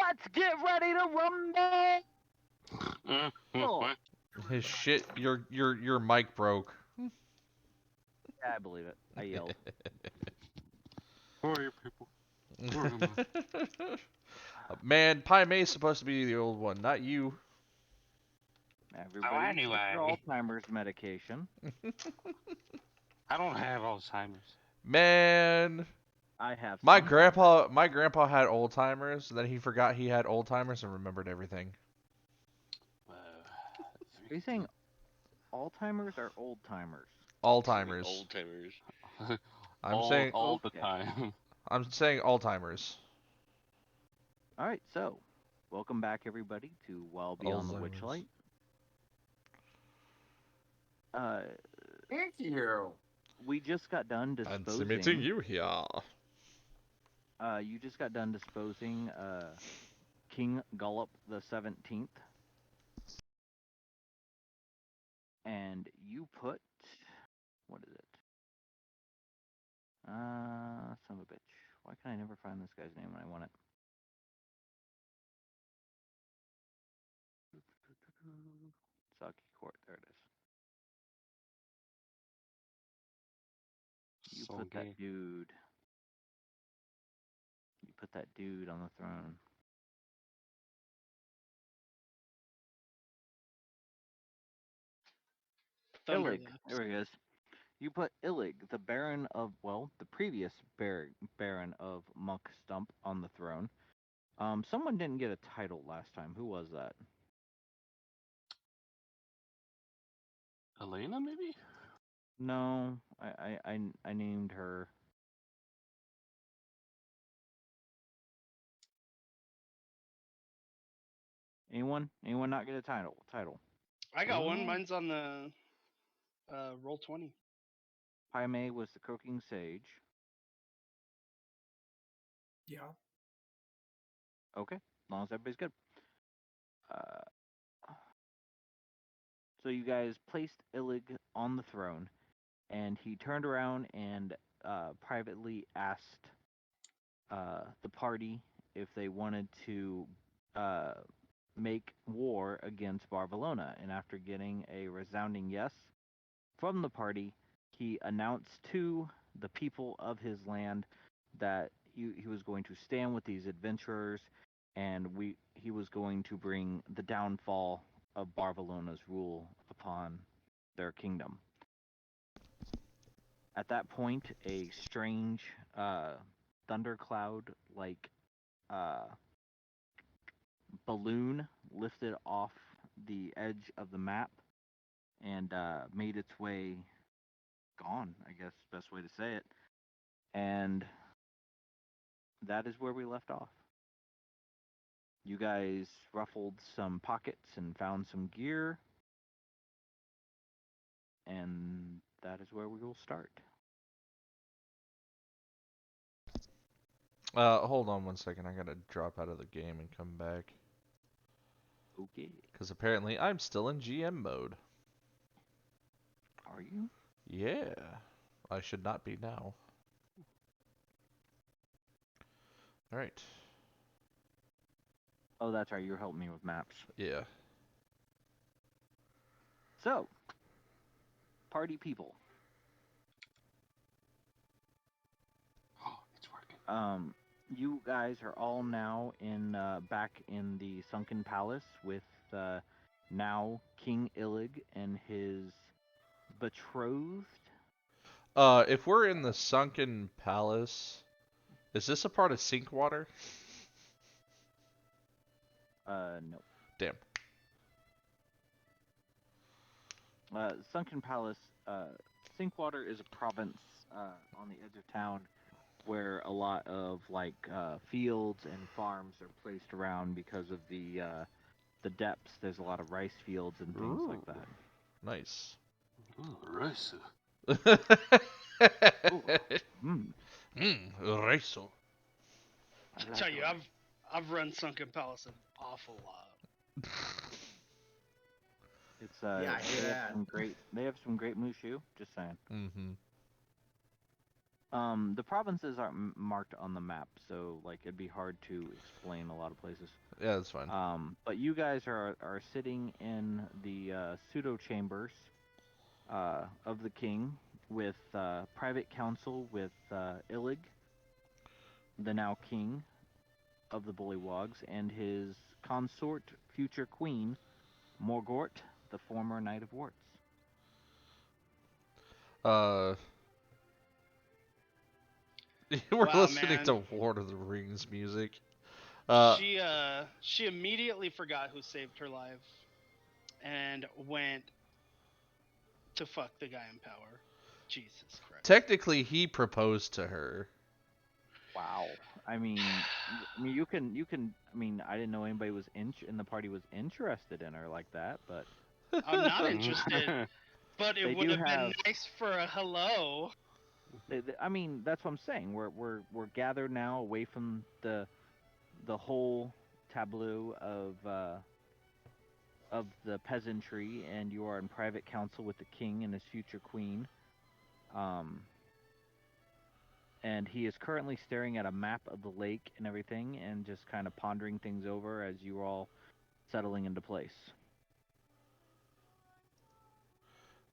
Let's get ready to rumble! Oh. His shit, your mic broke. Yeah, I believe it. I yelled. Who are you people? Who am I? Man, Pai Mey's supposed to be the old one, not you. Everybody take your Alzheimer's medication. I don't have Alzheimer's. Man, I have my some grandpa had old timers. Then he forgot he had old timers and remembered everything. Are you saying Alzheimer's or old timers? All timers. Old timers. I'm saying all the time. I'm saying all timers. All right, so welcome back everybody to Well Beyond the Witchlight. Thank you. We just got done disposing. I'm submitting you here. You just got done disposing King Gullop the 17th, and you put what is it? Son of a bitch. Why can I never find this guy's name when I want it? Saki Court. There it is. You put that dude. You put that dude on the throne. Illig. There he is. You put Illig, the Baron of, well, the previous Baron of Monk Stump on the throne. Someone didn't get a title last time. Who was that? Elena, maybe? No, I named her. Anyone? Anyone not get a title? I got one. Mine's on the roll 20. Pai Mey was the Cooking Sage. Yeah. Okay, as long as everybody's good. So you guys placed Illig on the throne, and he turned around and privately asked the party if they wanted to make war against Barbalona. And after getting a resounding yes from the party, he announced to the people of his land that he was going to stand with these adventurers, and he was going to bring the downfall of Barbalona's rule upon their kingdom. At that point, a strange thundercloud-like balloon lifted off the edge of the map and made its way gone, I guess, best way to say it. And that is where we left off. You guys ruffled some pockets and found some gear. And that is where we will start. Hold on one second. I gotta drop out of the game and come back. Okay. Because apparently I'm still in GM mode. Are you? Yeah. I should not be now. Alright. Oh, that's right. You're helping me with maps. Yeah. So, party people. Oh, it's working. You guys are all now in back in the Sunken Palace with now King Illig and his betrothed. If we're in the Sunken Palace, is this a part of Sinkwater? No. Damn. Sunken Palace, Sinkwater is a province on the edge of town where a lot of fields and farms are placed around because of the depths. There's a lot of rice fields and things like that. Nice. Ooh, rice. Rice. I tell you, I've run Sunken Palace an awful lot. It's Yeah, I hear that. They have some great mushu. Just saying. Mm-hmm. The provinces aren't marked on the map, so like it'd be hard to explain a lot of places. Yeah, that's fine. But you guys are sitting in the pseudo chambers of the king with private council with Illig, the now king of the Bullywags, and his consort, future queen, Morgort, the former Knight of Warts. Uh, we're Wow, listening man. to Lord of the Rings music. She immediately forgot who saved her life and went to fuck the guy in power. Jesus Christ. Technically, he proposed to her. Wow. I mean, you can. I mean, I didn't know anybody was in the party was interested in her like that, but I'm not interested, but it They would do have been have- nice for a hello. I mean, that's what I'm saying. We're gathered now away from the whole tableau of the peasantry, and you are in private council with the king and his future queen. And he is currently staring at a map of the lake and everything, and just kind of pondering things over as you are all settling into place.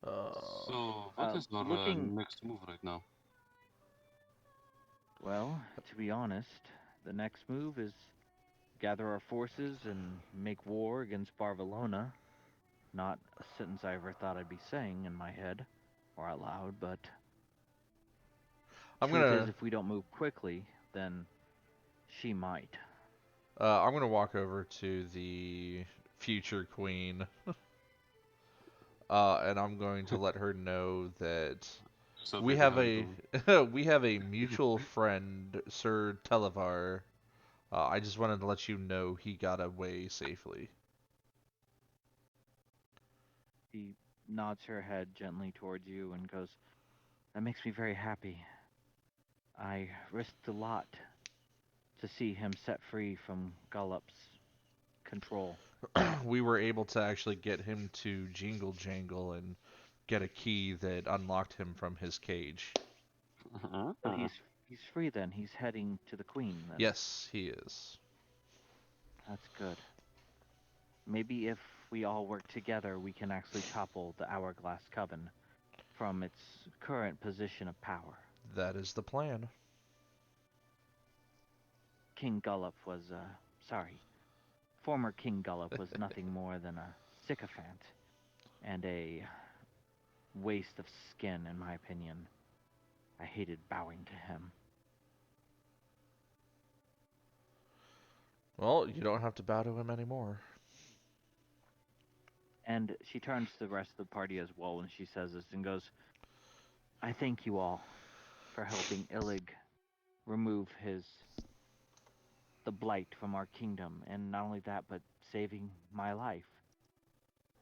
So, what is our looking- next move right now? Well, to be honest, the next move is gather our forces and make war against Barbalona. Not a sentence I ever thought I'd be saying in my head or out loud, but I'm truth is, gonna if we don't move quickly, then she might. I'm gonna walk over to the future queen. And I'm going to let her know that So we baby, have how you a doing? we have a mutual friend, Sir Televar. I just wanted to let you know he got away safely. She nods her head gently towards you and goes, "That makes me very happy. I risked a lot to see him set free from Gullup's control. We were able to actually get him to Jingle Jangle and get a key that unlocked him from his cage. So he's free then. He's heading to the queen then. Yes, he is. That's good. Maybe if we all work together, we can actually topple the Hourglass Coven from its current position of power. That is the plan. King Gullup was, former King Gullup was nothing more than a sycophant and a waste of skin, in my opinion. I hated bowing to him. Well, you don't have to bow to him anymore. And she turns to the rest of the party as well when she says this and goes, I thank you all for helping Illig remove the blight from our kingdom, and not only that, but saving my life.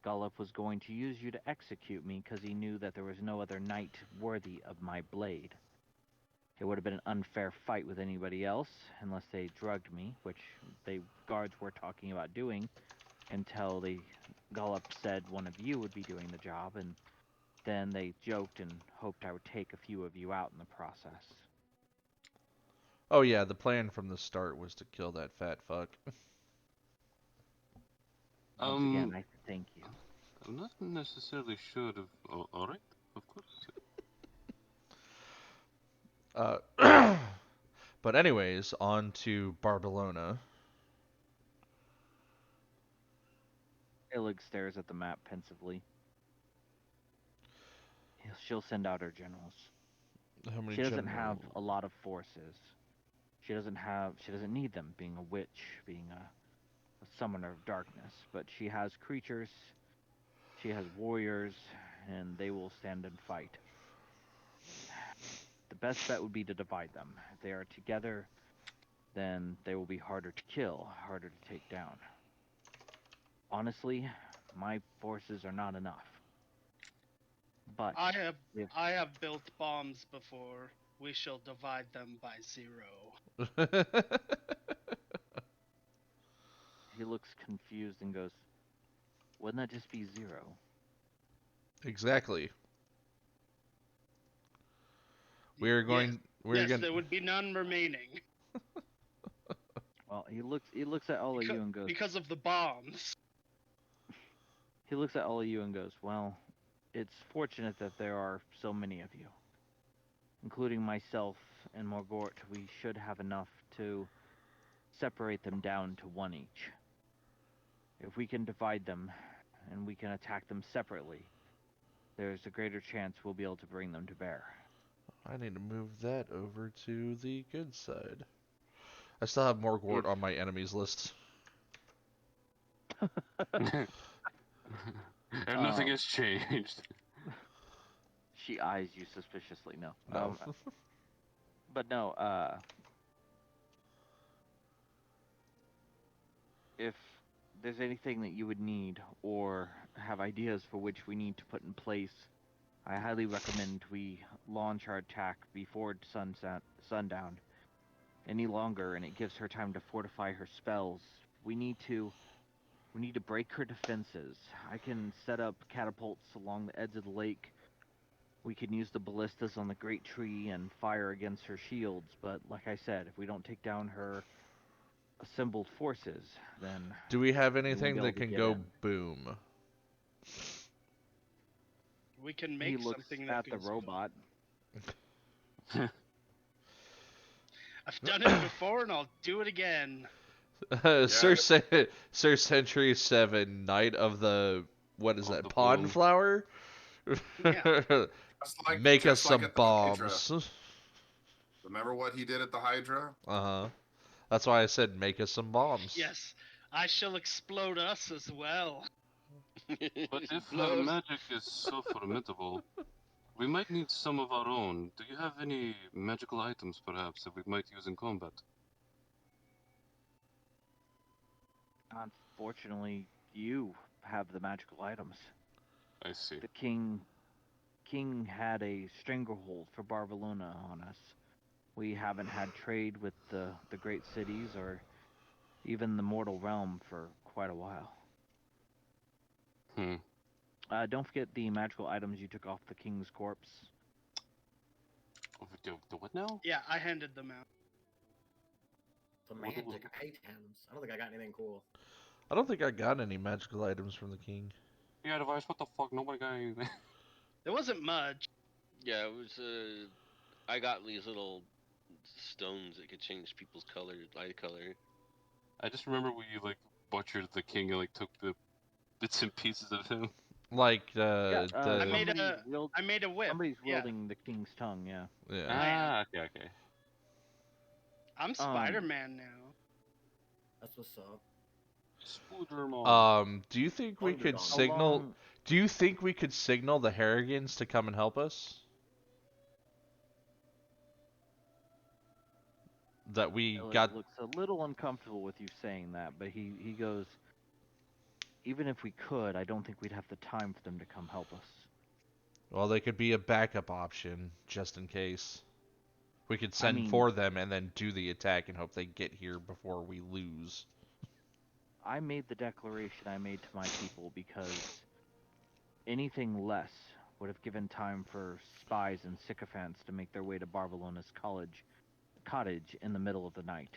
Gullup was going to use you to execute me because he knew that there was no other knight worthy of my blade. It would have been an unfair fight with anybody else, unless they drugged me, which the guards were talking about doing, until Gullup said one of you would be doing the job, and then they joked and hoped I would take a few of you out in the process. Oh yeah, the plan from the start was to kill that fat fuck. Once again, I thank you. I'm not necessarily sure if. Oh, all right, of course. But anyways, on to Barbalona. Illig stares at the map pensively. She'll send out her generals. How many She doesn't have generals? a lot of forces. She doesn't need them, being a witch, being a summoner of darkness, but she has creatures, she has warriors, and they will stand and fight. The best bet would be to divide them. If they are together, then they will be harder to kill, harder to take down. Honestly, my forces are not enough. But I have built bombs before. We shall divide them by 0. he looks confused and goes, wouldn't that just be 0? Exactly. We're going. We're yes, going. there would be none remaining Well, he looks at all of you and goes. because of the bombs. He looks at all of you and goes, "Well, it's fortunate that there are so many of you, including myself and Morgort. We should have enough to separate them down to one each. If we can divide them and we can attack them separately, there's a greater chance we'll be able to bring them to bear." I need to move that over to the good side. I still have Morgort on my enemies list. And nothing has changed. She eyes you suspiciously. No. No. But no, if there's anything that you would need or have ideas for which we need to put in place, I highly recommend we launch our attack before sundown any longer, and it gives her time to fortify her spells. We need to break her defenses. I can set up catapults along the edge of the lake. We can use the ballistas on the great tree and fire against her shields, but like I said, if we don't take down her assembled forces, then Do we have we won't anything be that able to can get go in. boom? We can He make looks something at that the goes robot. I've done it before and I'll do it again. Sir Sentry 7, Knight of the what is Of that? the Pond boom. flower? Yeah. Make us just like some at the Hydra. bombs. Remember what he did at the Hydra? Uh-huh. That's why I said make us some bombs. Yes, I shall explode us as well. But if her Blows. magic is so formidable, we might need some of our own. Do you have any magical items, perhaps, that we might use in combat? Unfortunately, you have the magical items. I see. The king had a stranglehold for Barbalona on us. We haven't had trade with the great cities or even the mortal realm for quite a while. Don't forget the magical items you took off the king's corpse. The what now? Yeah, I handed them out. The What magic was- items. I don't think I got anything cool. I don't think I got any magical items from the king. Yeah, device. What the fuck? Nobody got anything. There wasn't much. Yeah, it was. I got these little stones that could change people's color, eye color. I just remember we like butchered the king and like took the bits and pieces of him. Like I the I made a whip. Somebody's Yeah. wielding the king's tongue. Yeah. yeah. Ah, okay. I'm Spider-Man now. That's what's up. Spider-Man. Do you think we could Underdog. signal? Along- Do you think we could signal the Harrigans to come and help us? That we Elliot got. looks a little uncomfortable with you saying that, but he goes, even if we could, I don't think we'd have the time for them to come help us. Well, they could be a backup option just in case. We could send mean- for them and then do the attack and hope they get here before we lose. I made the declaration I made to my people because anything less would have given time for spies and sycophants to make their way to Barbalona's cottage in the middle of the night.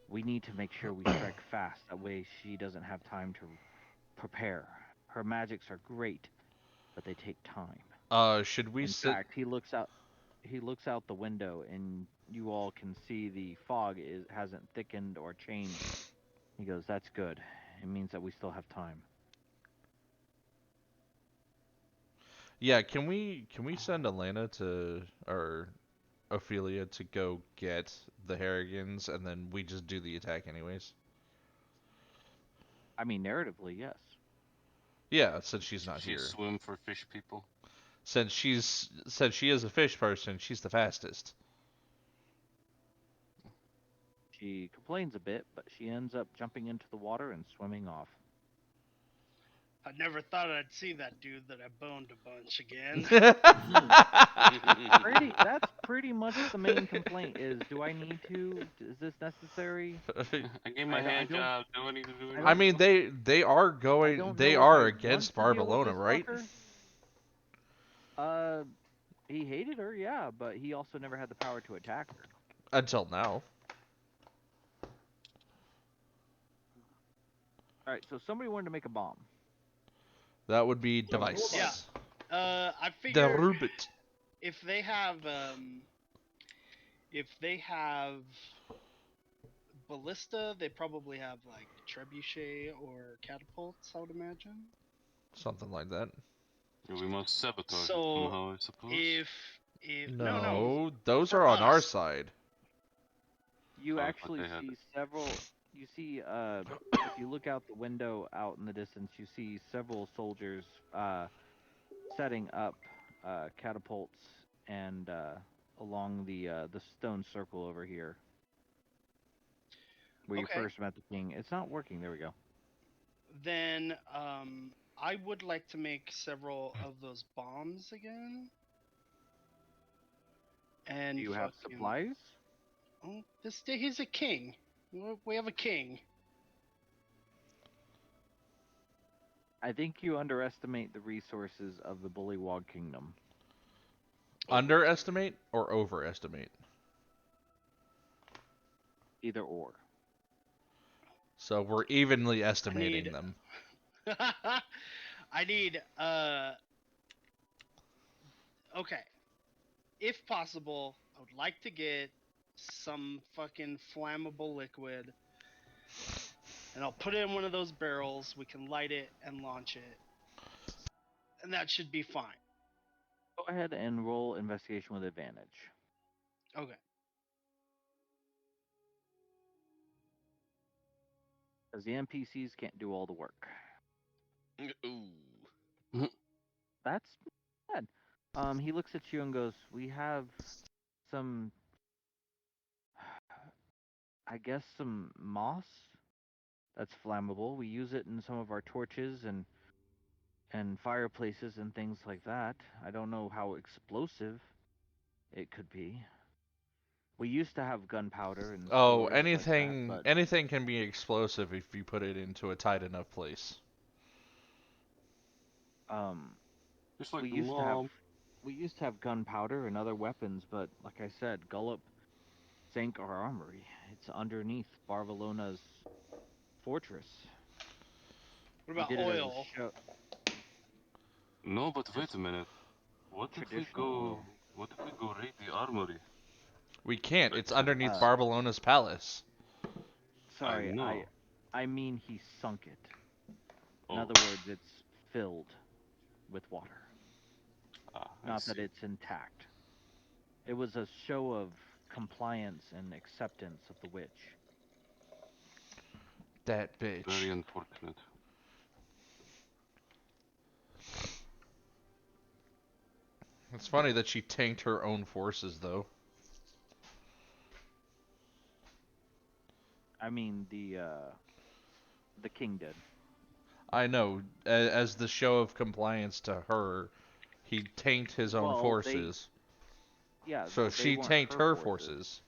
We need to make sure we strike fast. That way she doesn't have time to prepare. Her magics are great, but they take time. Should we In sit? fact, he looks out the window and you all can see the fog hasn't thickened or changed. He goes, "That's good. It means that we still have time." Yeah, can we send Elana to or Ophelia to go get the Harrigans and then we just do the attack anyways? I mean, narratively, yes. Yeah, since she's not She here. swim for fish people. Since she is a fish person, she's the fastest. She complains a bit, but she ends up jumping into the water and swimming off. I never thought I'd see that dude that I boned a bunch again. That's pretty much the main complaint is, do I need to? Is this necessary? I gave my I hand don't- job. Do I need to do it? I mean, they are I going. don't They know if are I against want to deal with Barbalona, this right? fucker. He hated her, yeah, but he also never had the power to attack her. Until now. All right, so somebody wanted to make a bomb. That would be hold device. Yeah. on. I The figure Rubit. if they have ballista, they probably have like trebuchet or catapults, I would imagine. Something like that. We must sabotage it So somehow, I suppose. if no No, those for are on our us, side. You Oh, I thought actually they had see it. several. You see, if you look out the window out in the distance, you see several soldiers setting up catapults and along the stone circle over here where you Okay. first met the king. It's not working. There we go. then I would like to make several of those bombs again. And Do you have fucking- supplies? Oh, this day he's a king. We have a king. I think you underestimate the resources of the Bullywag Kingdom. Underestimate or overestimate? Either or. So we're evenly estimating them. I need okay. If possible, I would like to get some fucking flammable liquid, and I'll put it in one of those barrels. We can light it and launch it, and that should be fine. Go ahead and roll investigation with advantage. Okay. Because the NPCs can't do all the work. Ooh. That's bad. He looks at you and goes, "We have some, I guess, some moss that's flammable. We use it in some of our torches and fireplaces and things like that. I don't know how explosive it could be. We used to have gunpowder and Oh, storage like that, but anything can be explosive if you put it into a tight enough place. um, Just like we used to have mom. we used to have gunpowder and other weapons, but like I said, Gullop sank our armory. It's underneath Barbalona's fortress. What We about did it as a oil? show. No, but wait Just a minute. What if we traditional go? oil. What if we go raid the armory? We can't. Like, It's underneath Uh, Barbalona's palace. Sorry, know. I mean he sunk it. In Oh, other words, it's filled with water. I Not that see. it's intact. It was a show of compliance and acceptance of the witch. That bitch. Very unfortunate. It's funny that she tanked her own forces, though. I mean the king did. I know. As the show of compliance to her, he tanked his own Well, they forces. yeah, So well they she weren't tanked her her forces. forces.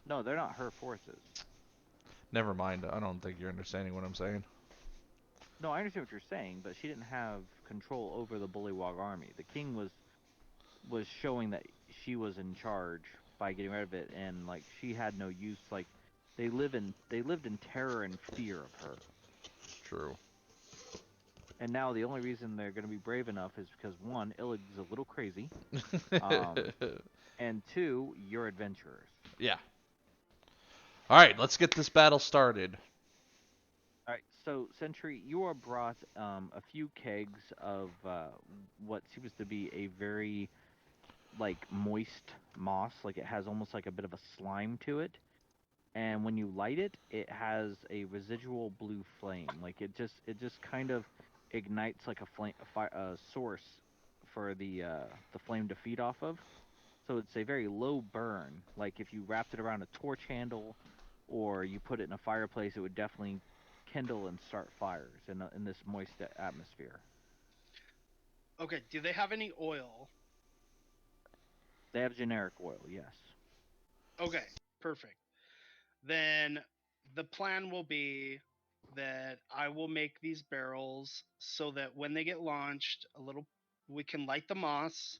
No, they're not her forces. Never mind. I don't think you're understanding what I'm saying. No, I understand what you're saying, but she didn't have control over the Bullywog army. The king was showing that she was in charge by getting rid of it, and like she had no use. Like they lived in terror and fear of her. True. And now the only reason they're going to be brave enough is because one, Illig's a little crazy, um, and two, you're adventurers. Yeah. All right, let's get this battle started. All right, so Sentry, you are brought a few kegs of what seems to be a very like moist moss, like it has almost like a bit of a slime to it. And when you light it, it has a residual blue flame. Like it just kind of ignites like a flame, a source for the flame to feed off of. So it's a very low burn. Like if you wrapped it around a torch handle, or you put it in a fireplace, it would definitely kindle and start fires in this moist atmosphere. Okay. Do they have any oil? They have generic oil, yes. Okay. Perfect. Then the plan will be that I will make these barrels so that when they get launched, we can light the moss,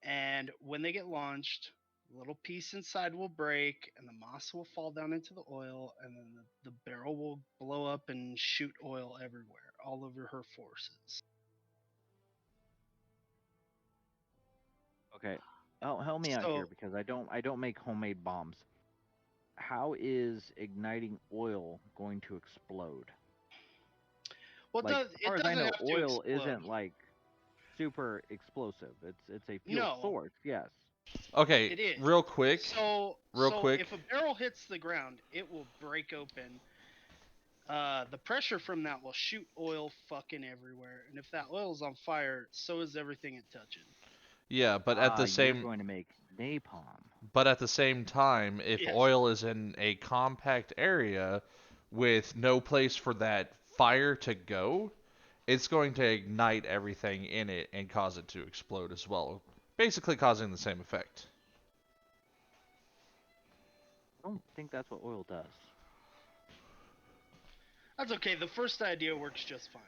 And when they get launched, a little piece inside will break, and the moss will fall down into the oil, and then the barrel will blow up and shoot oil everywhere, all over her forces. Okay. Oh, help me out So- here because I don't make homemade bombs. How is igniting oil going to explode? Well, Like, it as far as I doesn't know, have to oil explode. isn't like super explosive. It's a fuel No. source, yes. Okay, It is. real quick. So quick. if a barrel hits the ground, it will break open. The pressure from that will shoot oil fucking everywhere, and if that oil is on fire, so is everything it touches. Yeah, but at the You're same going to make napalm. time, if Yes. oil is in a compact area with no place for that fire to go, it's going to ignite everything in it and cause it to explode as well, basically causing the same effect. I don't think that's what oil does. That's okay. The first idea works just fine.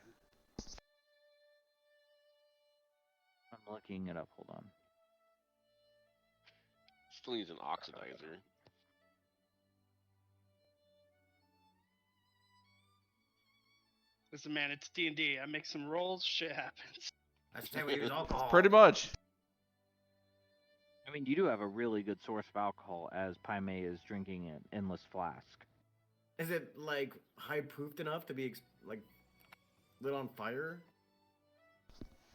I'm looking it up. Hold on. Still needs an oxidizer. Listen, man, it's D&D. I make some rolls, shit happens. That's the time we use alcohol. Pretty much. I mean, you do have a really good source of alcohol, as Pai Mey is drinking an endless flask. Is it like high proofed enough to be like lit on fire?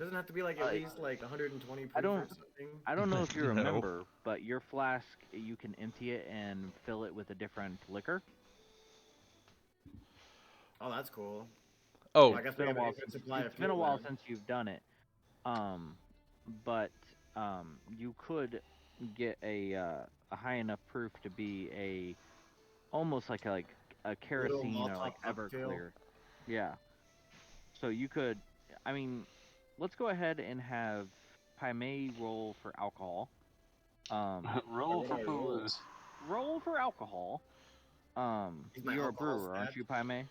Doesn't have to be like at least like 120 proof I don't- or something. I don't know if you No. remember, but your flask, you can empty it and fill it with a different liquor. Oh, that's cool. Oh, Well, I guess It's we been a have an while infinite supply of It's been a fuel while then. since you've done it. But you could get a high enough proof to be a almost like a kerosene or like Molotov cocktail. Everclear. Yeah. So you could, I mean, let's go ahead and have Pai Mey roll for alcohol. Roll what for do I roll? booze. Roll for alcohol. Is my You're a alcohol brewer, aren't stats- you, Pai Mey?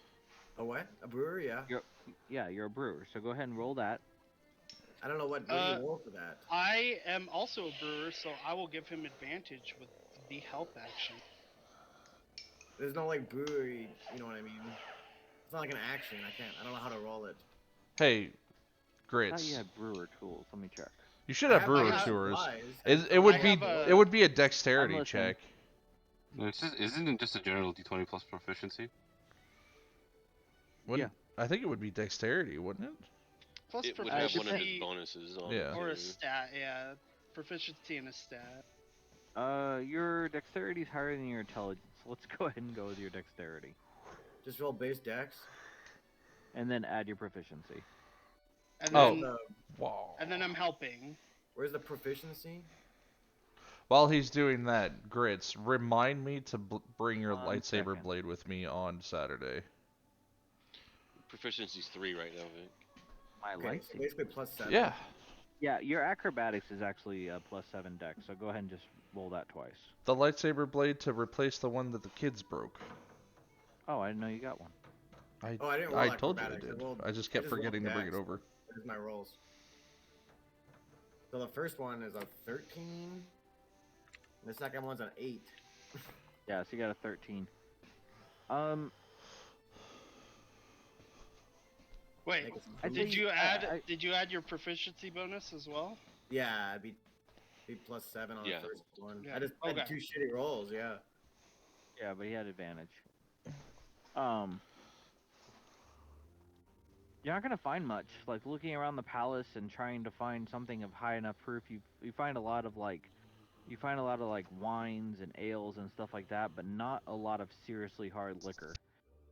A what? A brewery? Yeah. Yeah, you're a brewer. So go ahead and roll that. I don't know what do you roll for that. I am also a brewer, so I will give him advantage with the help action. There's no like brewery. You know what I mean? It's not like an action. I don't know how to roll it. hey, I thought Grits. you had brewer tools. Let me check. You should I have I brewer have tours. supplies. It would I be have a- it would be a dexterity I'm listening. check. No, isn't it just a general D20 plus proficiency? Wouldn't, I think it would be dexterity, wouldn't it? Plus It would have one of his proficiency bonuses on Yeah. it. or a too. stat, yeah. Proficiency and a stat. Your dexterity is higher than your intelligence. So let's go ahead and go with your dexterity, Just roll base dex. and then add your proficiency. And Oh. then, Wow. and then I'm helping. Where's the proficiency? While he's doing that, Grits, remind me to bring your 1 lightsaber second. blade with me on Saturday. Proficiency's 3 right now, Vic. My Okay, so lightsaber. basically plus 7. Yeah. Yeah, your acrobatics is actually a +7 dex. So go ahead and just roll that twice. The lightsaber blade to replace the one that the kids broke. Oh, I didn't know you got one. Oh, I didn't roll I told you I acrobatics. did. rolled- I just kept rolled forgetting to bring it dex. over. Here's my rolls. So the first one is a 13. And the second one's an 8. Yeah, so you got a 13. Wait, Make it some I food. think- did you add your proficiency bonus as well? Yeah, I'd be plus 7 on Yeah. the first one. Yeah, I just had okay. 2 shitty rolls, yeah. Yeah, but he had advantage. You're not gonna find much. Like looking around the palace and trying to find something of high enough proof, you find a lot of like wines and ales and stuff like that, but not a lot of seriously hard liquor.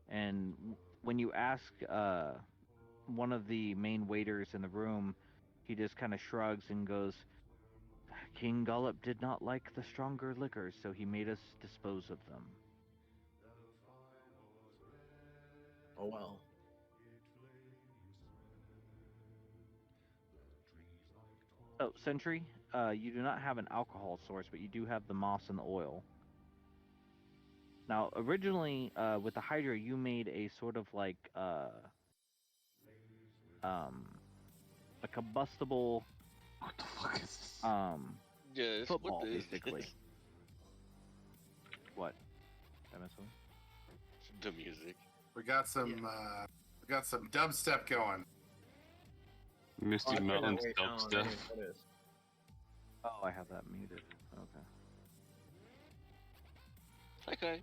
And when you ask one of the main waiters in the room, he just kind of shrugs and goes, "King Gollop did not like the stronger liquors, so he made us dispose of them." Oh well. So, Sentry, you do not have an alcohol source, but you do have the moss and the oil. Now, originally, with the Hydra, you made a sort of like a combustible What the fuck is this? Yes, football, what is basically. this? What? Did I miss something? The music. We got some dubstep going. Misty Oh, I turned that Mountains way down, I dubstep. didn't notice. Oh, I have that muted. Okay. Okay.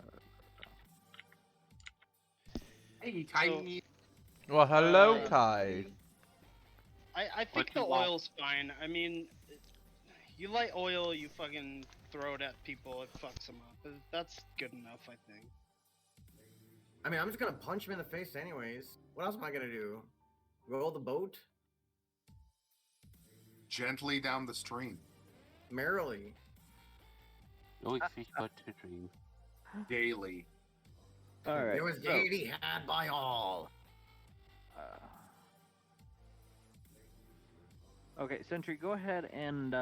Hey, So- tiny. Well, hello, Uh, Kai. I think the oil's fine. I mean, you light oil, you fucking throw it at people, it fucks them up. That's good enough, I think. I mean, I'm just gonna punch him in the face anyways. What else am I gonna do? Roll the boat? Gently down the stream. Merrily. No fish but to dream. Daily. All right. It was so, daily had by all. okay, Sentry, go ahead and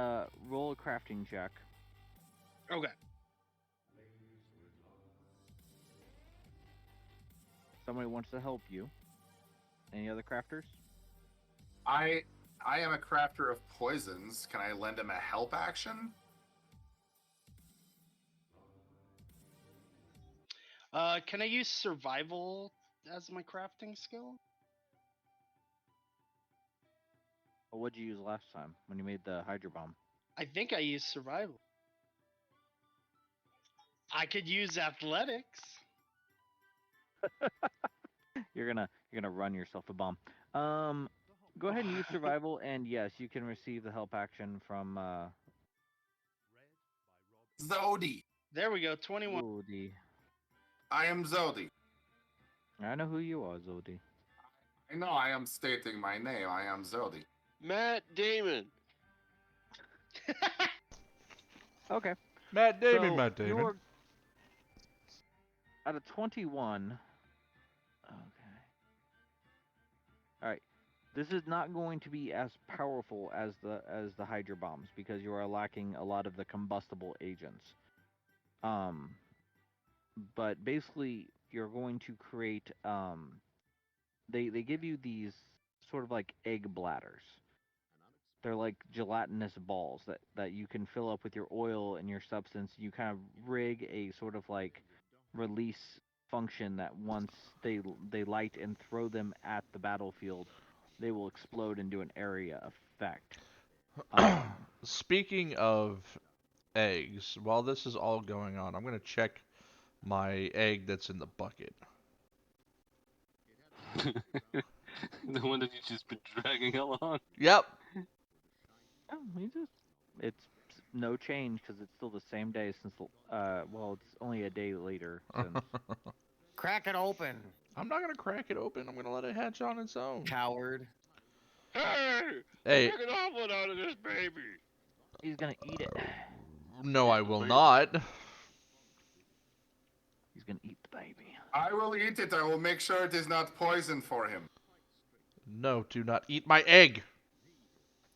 roll a crafting check. Okay. Somebody wants to help you. Any other crafters? I am a crafter of poisons. Can I lend him a help action? Can I use survival as my crafting skill? Or what'd you use last time when you made the Hydro Bomb? I think I used survival. I could use athletics. You're gonna run yourself a bomb. Go ahead and use survival, and yes, you can receive the help action from Zodi. There we go, 21. Zodi. I am Zodi. I know who you are, Zodi. I know I am stating my name. I am Zodi. Matt Damon. Okay. Matt Damon, So Matt Damon. you're at a 21. Okay. All right. This is not going to be as powerful as the Hydro Bombs because you are lacking a lot of the combustible agents. But basically you're going to create they give you these sort of like egg bladders. They're like gelatinous balls that you can fill up with your oil and your substance. You kind of rig a sort of like release function that once they light and throw them at the battlefield, they will explode and do an area effect. Speaking of eggs, while this is all going on, I'm going to check my egg that's in the bucket. The one that you just been dragging along. Yep. It's no change because it's still the same day since well, it's only a day later since. Crack it open, I'm not going to crack it open. I'm going to let it hatch on its own. coward. Hey. Take an omelet out of this baby. He's gonna eat it. No, I will not. He's gonna eat the baby. I will eat it. I will make sure it is not poison for him. No, do not eat my egg.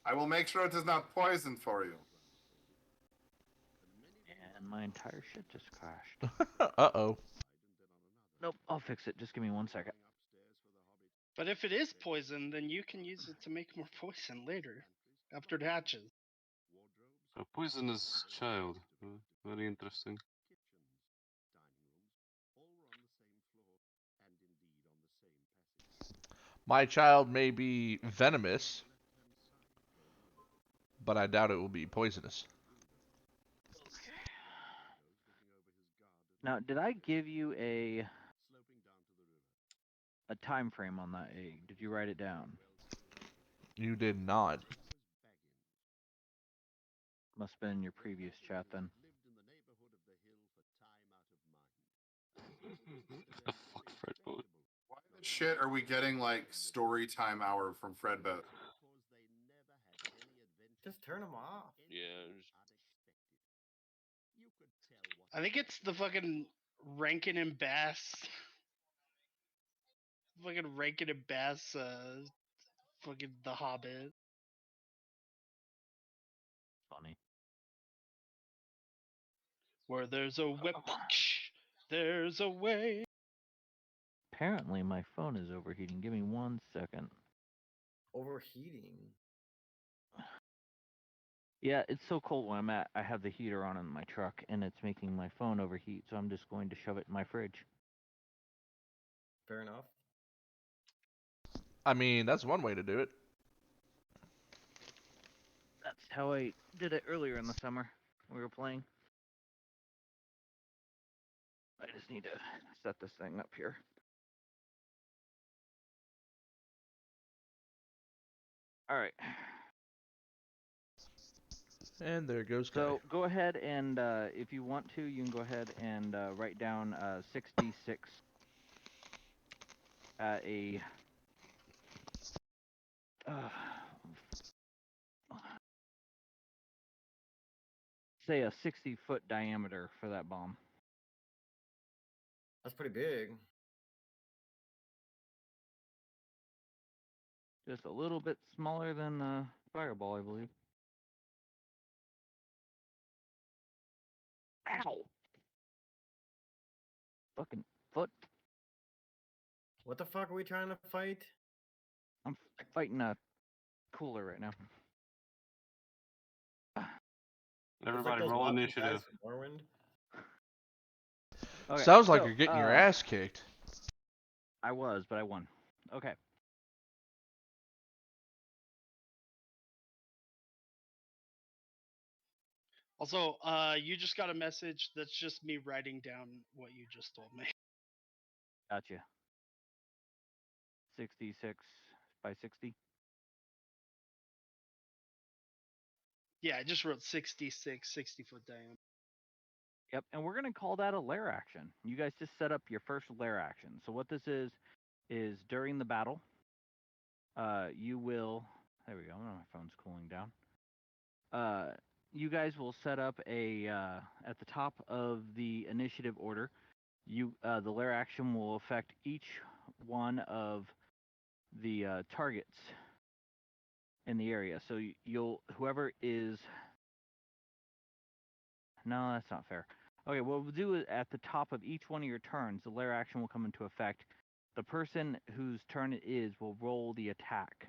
I will make sure it is not poison for you. And my entire shit just crashed. Uh-oh. Nope, I'll fix it. Just give me 1 second. But if it is poison, then you can use it to make more poison later, after it hatches. A poisonous child. Very interesting. My child may be venomous, but I doubt it will be poisonous. Now, did I give you a time frame on that egg? Did you write it down? You did not. Must have been in your previous chat then. The fuck, Fredboat? Why the shit are we getting like story time hour from Fredboat? Just turn them off. Yeah. I think it's the fucking Rankin and Bass. Fucking Rankin and Bass, fucking The Hobbit. Funny. Where there's a whip, there's a way. Apparently, my phone is overheating. Give me 1 second. Overheating. Yeah, it's so cold when I have the heater on in my truck, and it's making my phone overheat, so I'm just going to shove it in my fridge. Fair enough. I mean, that's one way to do it. That's how I did it earlier in the summer. We were playing. I just need to set this thing up here. All right. And there goes Kai. So go ahead and, if you want to, you can go ahead and write down 66 at a. Say a 60-foot diameter for that bomb. That's pretty big. Just a little bit smaller than a fireball, I believe. Ow! Fucking foot. What the fuck are we trying to fight? I'm fighting a cooler right now. Everybody those roll Walking initiative. guys from Morrowind. Okay, Sounds like so, you're getting your ass kicked. I was, but I won. Okay. Also, you just got a message that's just me writing down what you just told me. Gotcha. 66 by 60. Yeah, I just wrote 66, 60-foot diameter. Yep, and we're going to call that a lair action. You guys just set up your first lair action. So what this is during the battle, you will... There we go. My phone's cooling down. You guys will set up a... at the top of the initiative order, the lair action will affect each one of the targets in the area. So whoever is... No, that's not fair. Okay, what we'll do is at the top of each one of your turns, the lair action will come into effect. The person whose turn it is will roll the attack,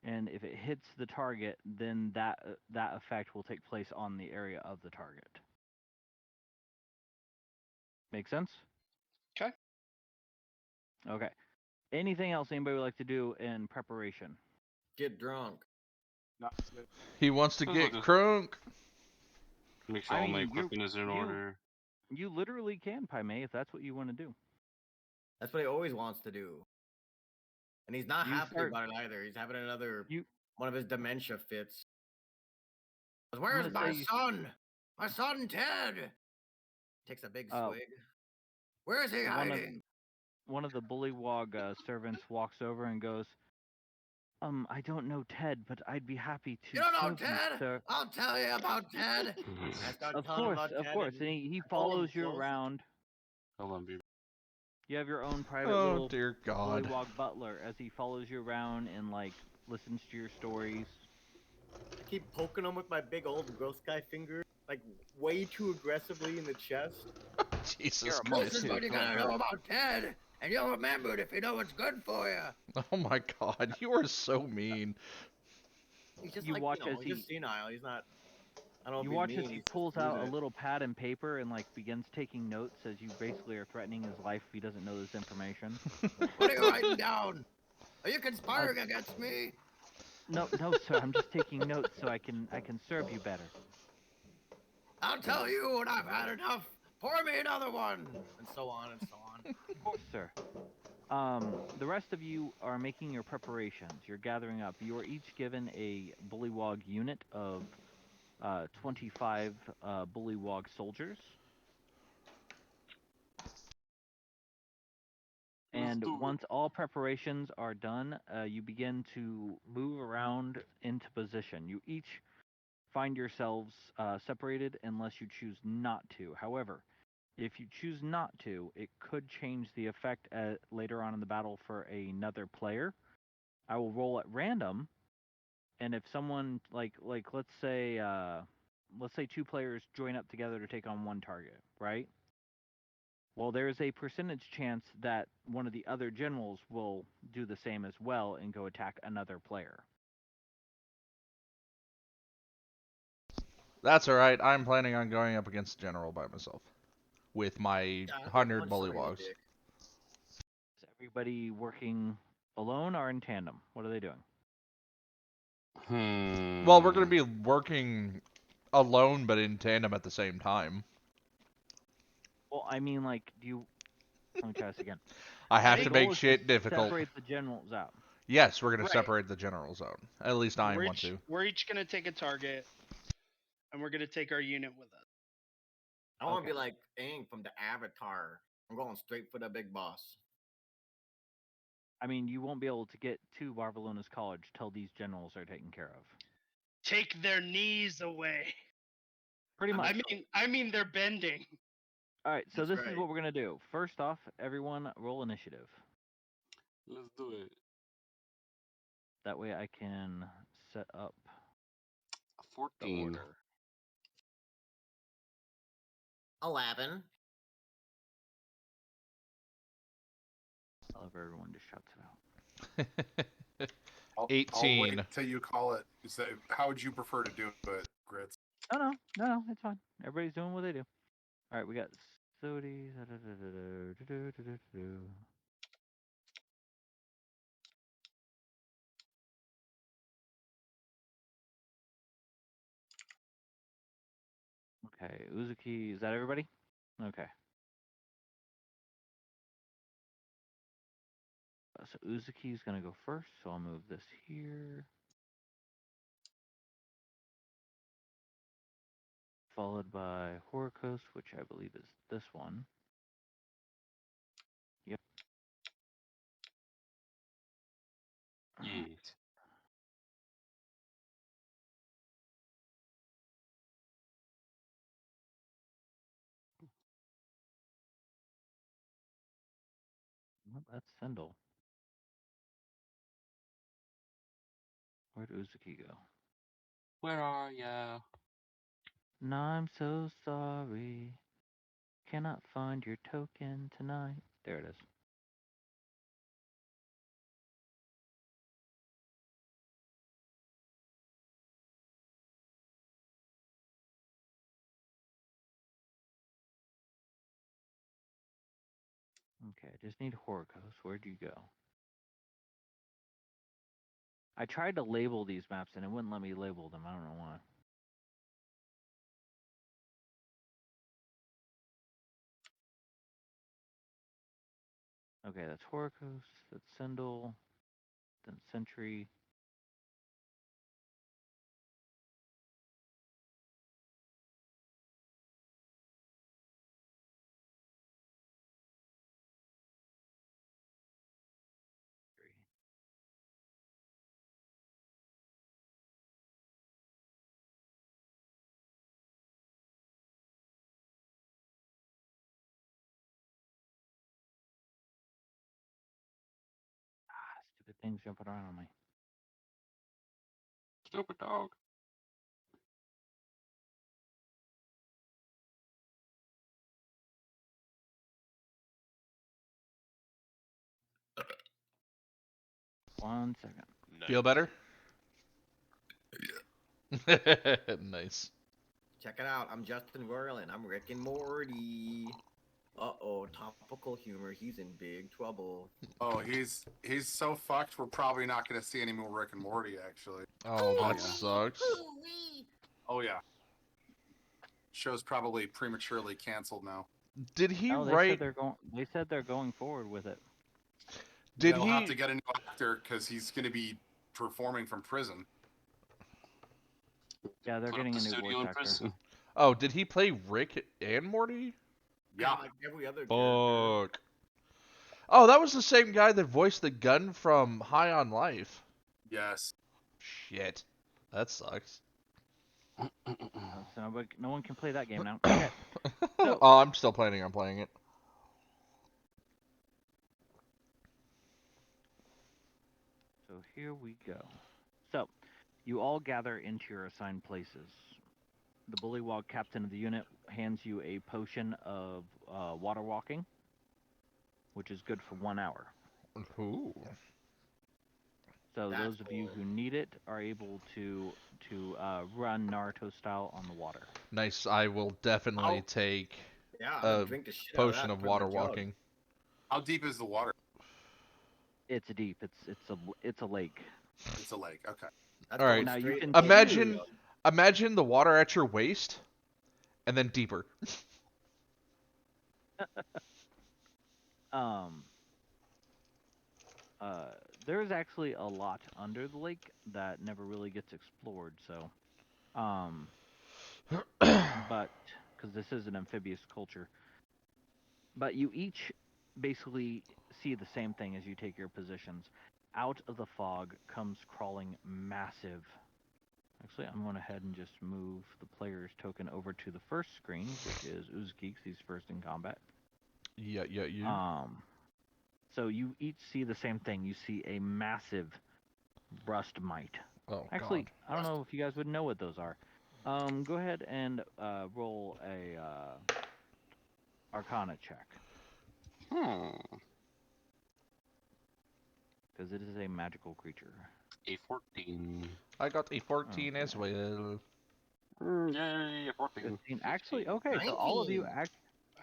and if it hits the target, then that effect will take place on the area of the target. Make sense? Okay. Okay. Anything else anybody would like to do in preparation? Get drunk. He wants to Sounds get like a- crunk. Make sure I all my mean, equipment is in order. You literally can, Pai Mey, if that's what you want to do. That's what he always wants to do. And he's not You happy start- about it either. He's having another You one of his dementia fits. I'm Where's gonna my say you- son? My son Ted. Takes a big swig. Where is he hiding? one of the Bullywag servants walks over and goes, I don't know Ted, but I'd be happy to You don't know serve you, Ted? sir. I'll tell you about Ted. I start Of telling him course, about of Ted, course. and And he I follow him follows you close. around. Hold on, baby. You have your own private Oh little dear God. Bullywog butler as he follows you around and like listens to your stories. I keep poking him with my big old gross guy finger, like way too aggressively in the chest. Jesus You're a Christ. This is what you gotta know about Ted, and you'll remember it if you know what's good for you. Oh my God, you are so mean. He's just You like, watch you know, as he's just senile. He's not. I don't know You if watch he's as mean. he He's just pulls out a losing it. little pad and paper and like begins taking notes as you basically are threatening his life if he doesn't know this information. What are you writing down? Are you conspiring against me? No, sir. I'm just taking notes so I can serve you better. I'll tell you when I've had enough. Pour me another one, and so on and so on. Of course, sir. The rest of you are making your preparations. You're gathering up. You are each given a Bullywog unit of 25 Bullywog soldiers. And once all preparations are done, you begin to move around into position. You each find yourselves separated unless you choose not to. However, if you choose not to, it could change the effect later on in the battle for another player. I will roll at random, and if someone like let's say two players join up together to take on one target, right? Well, there's a percentage chance that one of the other generals will do the same as well and go attack another player. That's alright. I'm planning on going up against General by myself. With my Yeah, I can 100 punch somebody in the Bullywags. dick. Is everybody working alone or in tandem? What are they doing? Well, we're going to be working alone but in tandem at the same time. Well, I mean, like, do you? Let me try this again. I have The to goal make is shit difficult. separate the generals out. Yes, we're going to Right. separate the general zone. At least I want to. We're each gonna take a target, and we're gonna take our unit with us. I want to Okay. be like Aang from the Avatar. I'm going straight for the big boss. I mean, you won't be able to get to Barbalona's college till these generals are taken care of. Take their knees away. Pretty much. I mean, they're bending. All right, so That's this is right. what we're gonna do. First off, everyone roll initiative. Let's do it. That way, I can set up the 14. order. 11. I love everyone just shouts it out. I'll 18. wait till you call it. So, how would you prefer to do it, Grits? No, it's fine. Everybody's doing what they do. All right, we got Zodi. Okay, Uzuki, is that everybody? Okay. So Uzuki's gonna go first, so I'll move this here. Followed by Horakos, which I believe is this one. Yep. Yes. Well, that's Sendal. Where'd Uzuki go? Where are ya? No, I'm so sorry. Cannot find your token tonight. There it is. Okay, I just need Horakos. Where'd you go? I tried to label these maps and it wouldn't let me label them. I don't know why. Okay, that's Horakos, that's Cyndal, then Sentry. Stupid things jumping around on me. Stupid dog. One second. Feel better? Nice. Check it out. I'm Justin Royal and I'm Rick and Morty. Uh-oh, topical humor. He's in big trouble. Oh, he's so fucked. We're probably not going to see any more Rick and Morty. Actually. Oh, Oh, that yeah. sucks. Oh yeah. Show's probably prematurely canceled now. Did he Oh, write? They said they're going forward with it. Did They'll he? have to get a new actor because he's going to be performing from prison. Yeah, they're Put up getting the a new studio voice in actor. prison. Oh, did he play Rick and Morty? Yeah. Like every other character. Fuck. Oh, that was the same guy that voiced the gun from High on Life. Yes. Shit. That sucks. So no one can play that game now. Okay. So, Oh, I'm still planning on playing it. So here we go. So, you all gather into your assigned places. The Bullywag captain of the unit hands you a potion of water walking, which is good for 1 hour. Ooh. So That's those of you cool. who need it are able to run Naruto style on the water. Nice. I will definitely How take Yeah, a I'd drink the shit out of that potion and of put it in water a jug. walking. how deep is the water? It's deep. It's a lake. It's a lake. Okay. That's All going right. Now you straight can above the Imagine, jug. imagine the water at your waist, and then deeper. um uh there's actually a lot under the lake that never really gets explored. So but because this is an amphibious culture, but you each basically see the same thing as you take your positions. Out of the fog comes crawling massive. Actually, I'm going to head and just move the player's token over to the first screen, which is Uzgeeks. He's first in combat. Yeah, you. So you each see the same thing. You see a massive rust mite. Oh Actually, God. I don't know if you guys would know what those are. Go ahead and roll a Arcana check, because it is a magical creature. A 14. I got a 14 as Okay. well. Yay, a 14. 15. Actually, 15. okay, so all of you 19.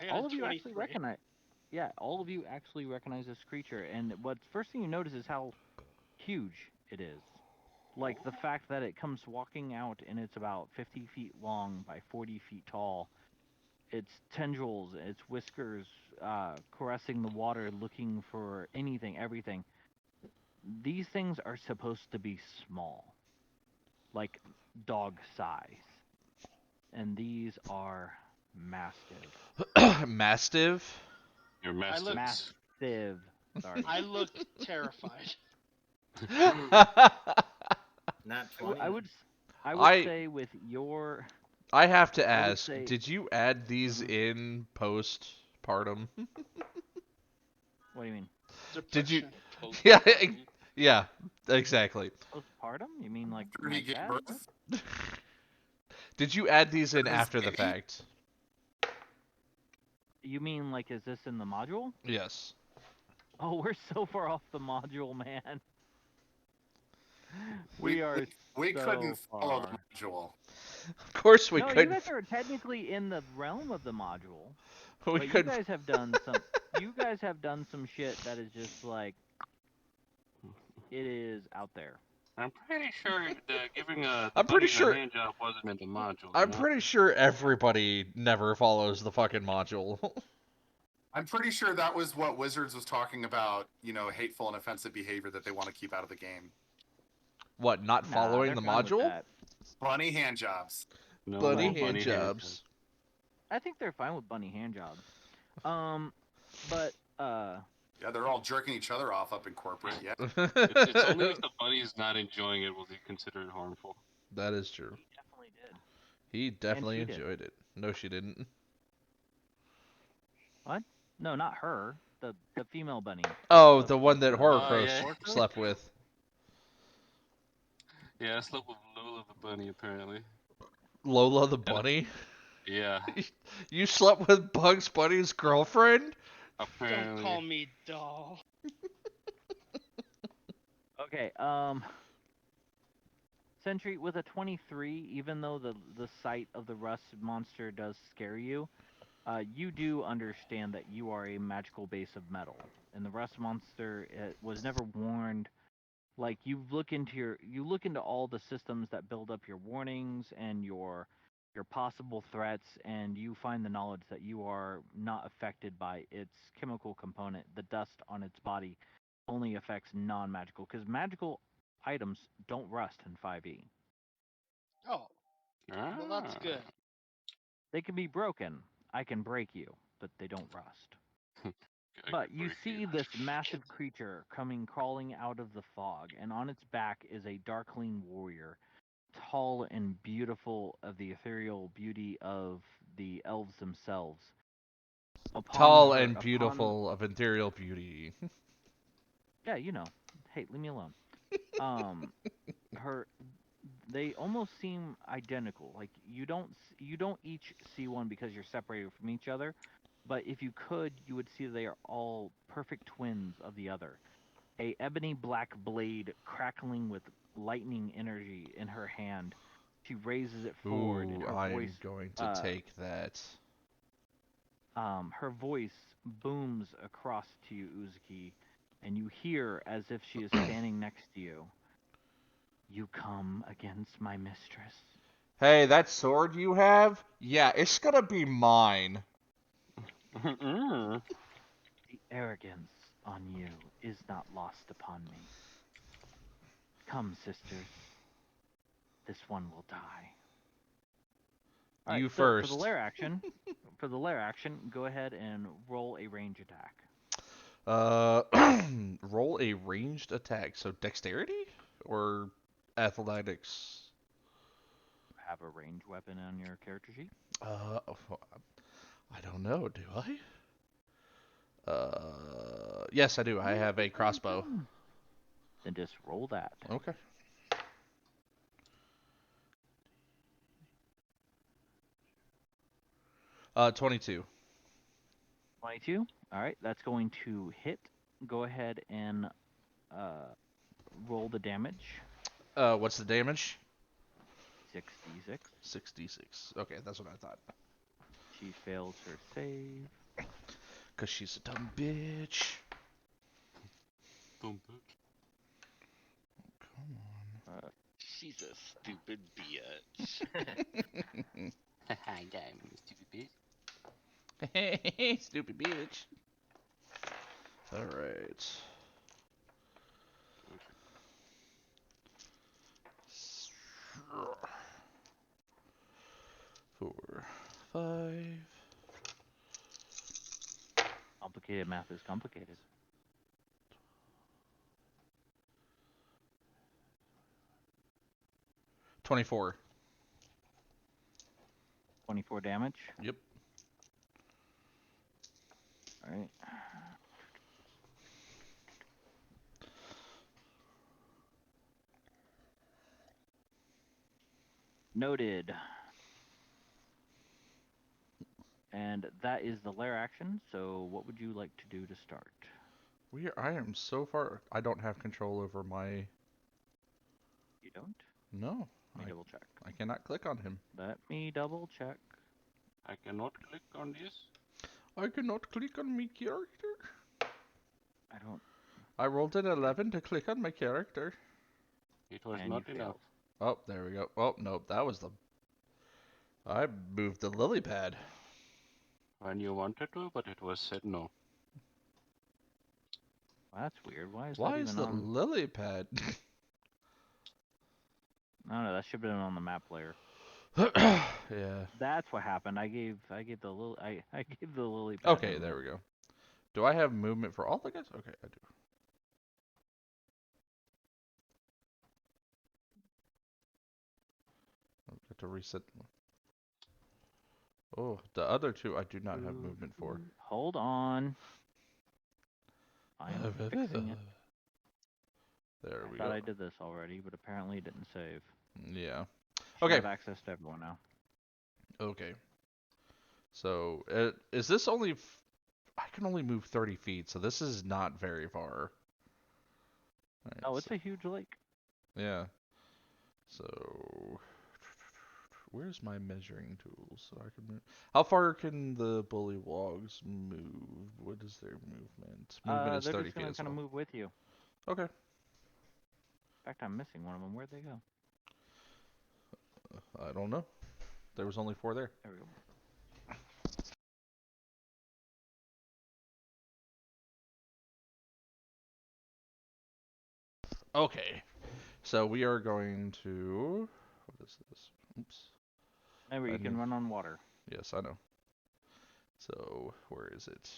I got all a of you actually 23. recognize. Yeah, all of you actually recognize this creature, and what first thing you notice is how huge it is. Like the fact that it comes walking out and it's about 50 feet long by 40 feet tall. Its tendrils, its whiskers, caressing the water, looking for anything, everything. These things are supposed to be small, like dog size, and these are mastiff. Mastiff. Your I look, mastiffs. Massive. Sorry. I look terrified. Nat I, w- 20. I would s- I would I say with your I have to I would ask, say did you add these Mhm. in postpartum? What do you mean? Did you? Depression. Yeah, Postpartum. yeah, exactly. Postpartum? You mean like After he like gave that? birth? Did you add these in His after the baby? fact? You mean like is this in the module? Yes. Oh, we're so far off the module, man. We We are we couldn't so follow the far. module. Of course we No, you couldn't. guys are technically in the realm of the module, We but you couldn't. guys have done some you guys have done some shit that is just like it is out there. I'm pretty sure that giving the I'm pretty bunnies a sure. hand job wasn't in the module, you I'm know? pretty sure everybody never follows the fucking module. I'm pretty sure that was what Wizards was talking about, hateful and offensive behavior that they want to keep out of the game. What? Not Nah, following they're the fine with module? that. Bunny hand jobs. No Bunny more Well, hand bunny hand jobs. jobs. I think they're fine with bunny hand jobs. But Yeah, they're all jerking each other off up in corporate. Yeah. It's only if the bunny's not enjoying it will he consider it harmful. That is true. he definitely did. He definitely she did. enjoyed it. No, she didn't. What? No, not her. The female bunny. Oh, The the one that the Horakos yeah. Horakos? slept with. Yeah, I slept with Lola the bunny apparently. Lola the bunny? Yeah, You slept with Bugs Bunny's girlfriend? apparently. Don't call me doll. Okay, Sentry, with a 23, even though the sight of the rust monster does scare you, you do understand that you are a magical base of metal, and the rust monster was never warned. Like you look into all the systems that build up your warnings and your possible threats, and you find the knowledge that you are not affected by its chemical component. The dust on its body only affects non-magical, because magical items don't rust in 5e. Oh, well that's Ah. good. They can be broken. I can break you, but they don't rust. I But could you break see this massive creature coming crawling out of the fog, and on its back is a darkling warrior, tall and beautiful of the ethereal beauty of the elves themselves. Tall and beautiful of ethereal beauty. Yeah, you know. Hey, leave me alone. Um, her they almost seem identical. Like you don't each see one because you're separated from each other, but if you could, you would see they are all perfect twins of the other. a ebony black blade crackling with lightning energy in her hand. She raises it forward, and Ooh, her I am voice, going to take that. her voice booms across to you, Uzuki, and you hear as if she is standing next to you. You come against my mistress. Hey, that sword you have? Yeah, it's gonna be mine. The arrogance on you is not lost upon me. Come, sisters. This one will die. All right, You so first. for the lair action, go ahead and roll a range attack. Roll a ranged attack. So dexterity or athletics? Have a ranged weapon on your character sheet. I don't know. Do I? Yes, I do. I have a crossbow. Then just roll that. Okay. Uh, 22. 22. All right, that's going to hit. Go ahead and roll the damage. What's the damage? 6d6. 66. Okay, that's what I thought. She fails her save. Cause she's a dumb bitch. Dumb bitch. Come on. She's a stupid bitch. Haha, damn, stupid bitch. Stupid bitch. Alright. Four, 5. Complicated math is complicated. 24. 24 damage. Yep. All right. Noted. And that is the lair action. So, what would you like to do to start? I am so far. I don't have control over my. You don't? No. Let me double check. I cannot click on him. Let me double check. I cannot click on this. I cannot click on my character. I don't. I rolled an 11 to click on my character. It was And not you enough. Oh, there we go. Oh, no, that was the. I moved the lily pad. When you wanted to, but it was said no. Well, that's weird. Why is Why that is even the on? lily pad? No, that should have been on the map layer. Yeah. That's what happened. I gave the lily I gave the lily pad. Okay, there we go. Do I have movement for all the guys? Okay, I do. I'll get to reset. Oh, the other two I do not have movement for. Hold on. I am fixing it. There I we thought go. I did this already, but apparently it didn't save. Yeah. Should Okay. have access to everyone now. Okay. So, is this only... I can only move 30 feet, so this is not very far. Right, Oh, it's a huge lake. Yeah. So... Where's my measuring tools so I can move? How far can the Bullywags move? What is their movement? Movement is They're 30 just feet gonna as kind of well. move with you. Okay. In fact, I'm missing one of them. Where'd they go? I don't know. There was only 4 there. There we go. Okay. So we are going to... What is this? Oops. Remember, you can run on water. Yes, I know. So, where is it?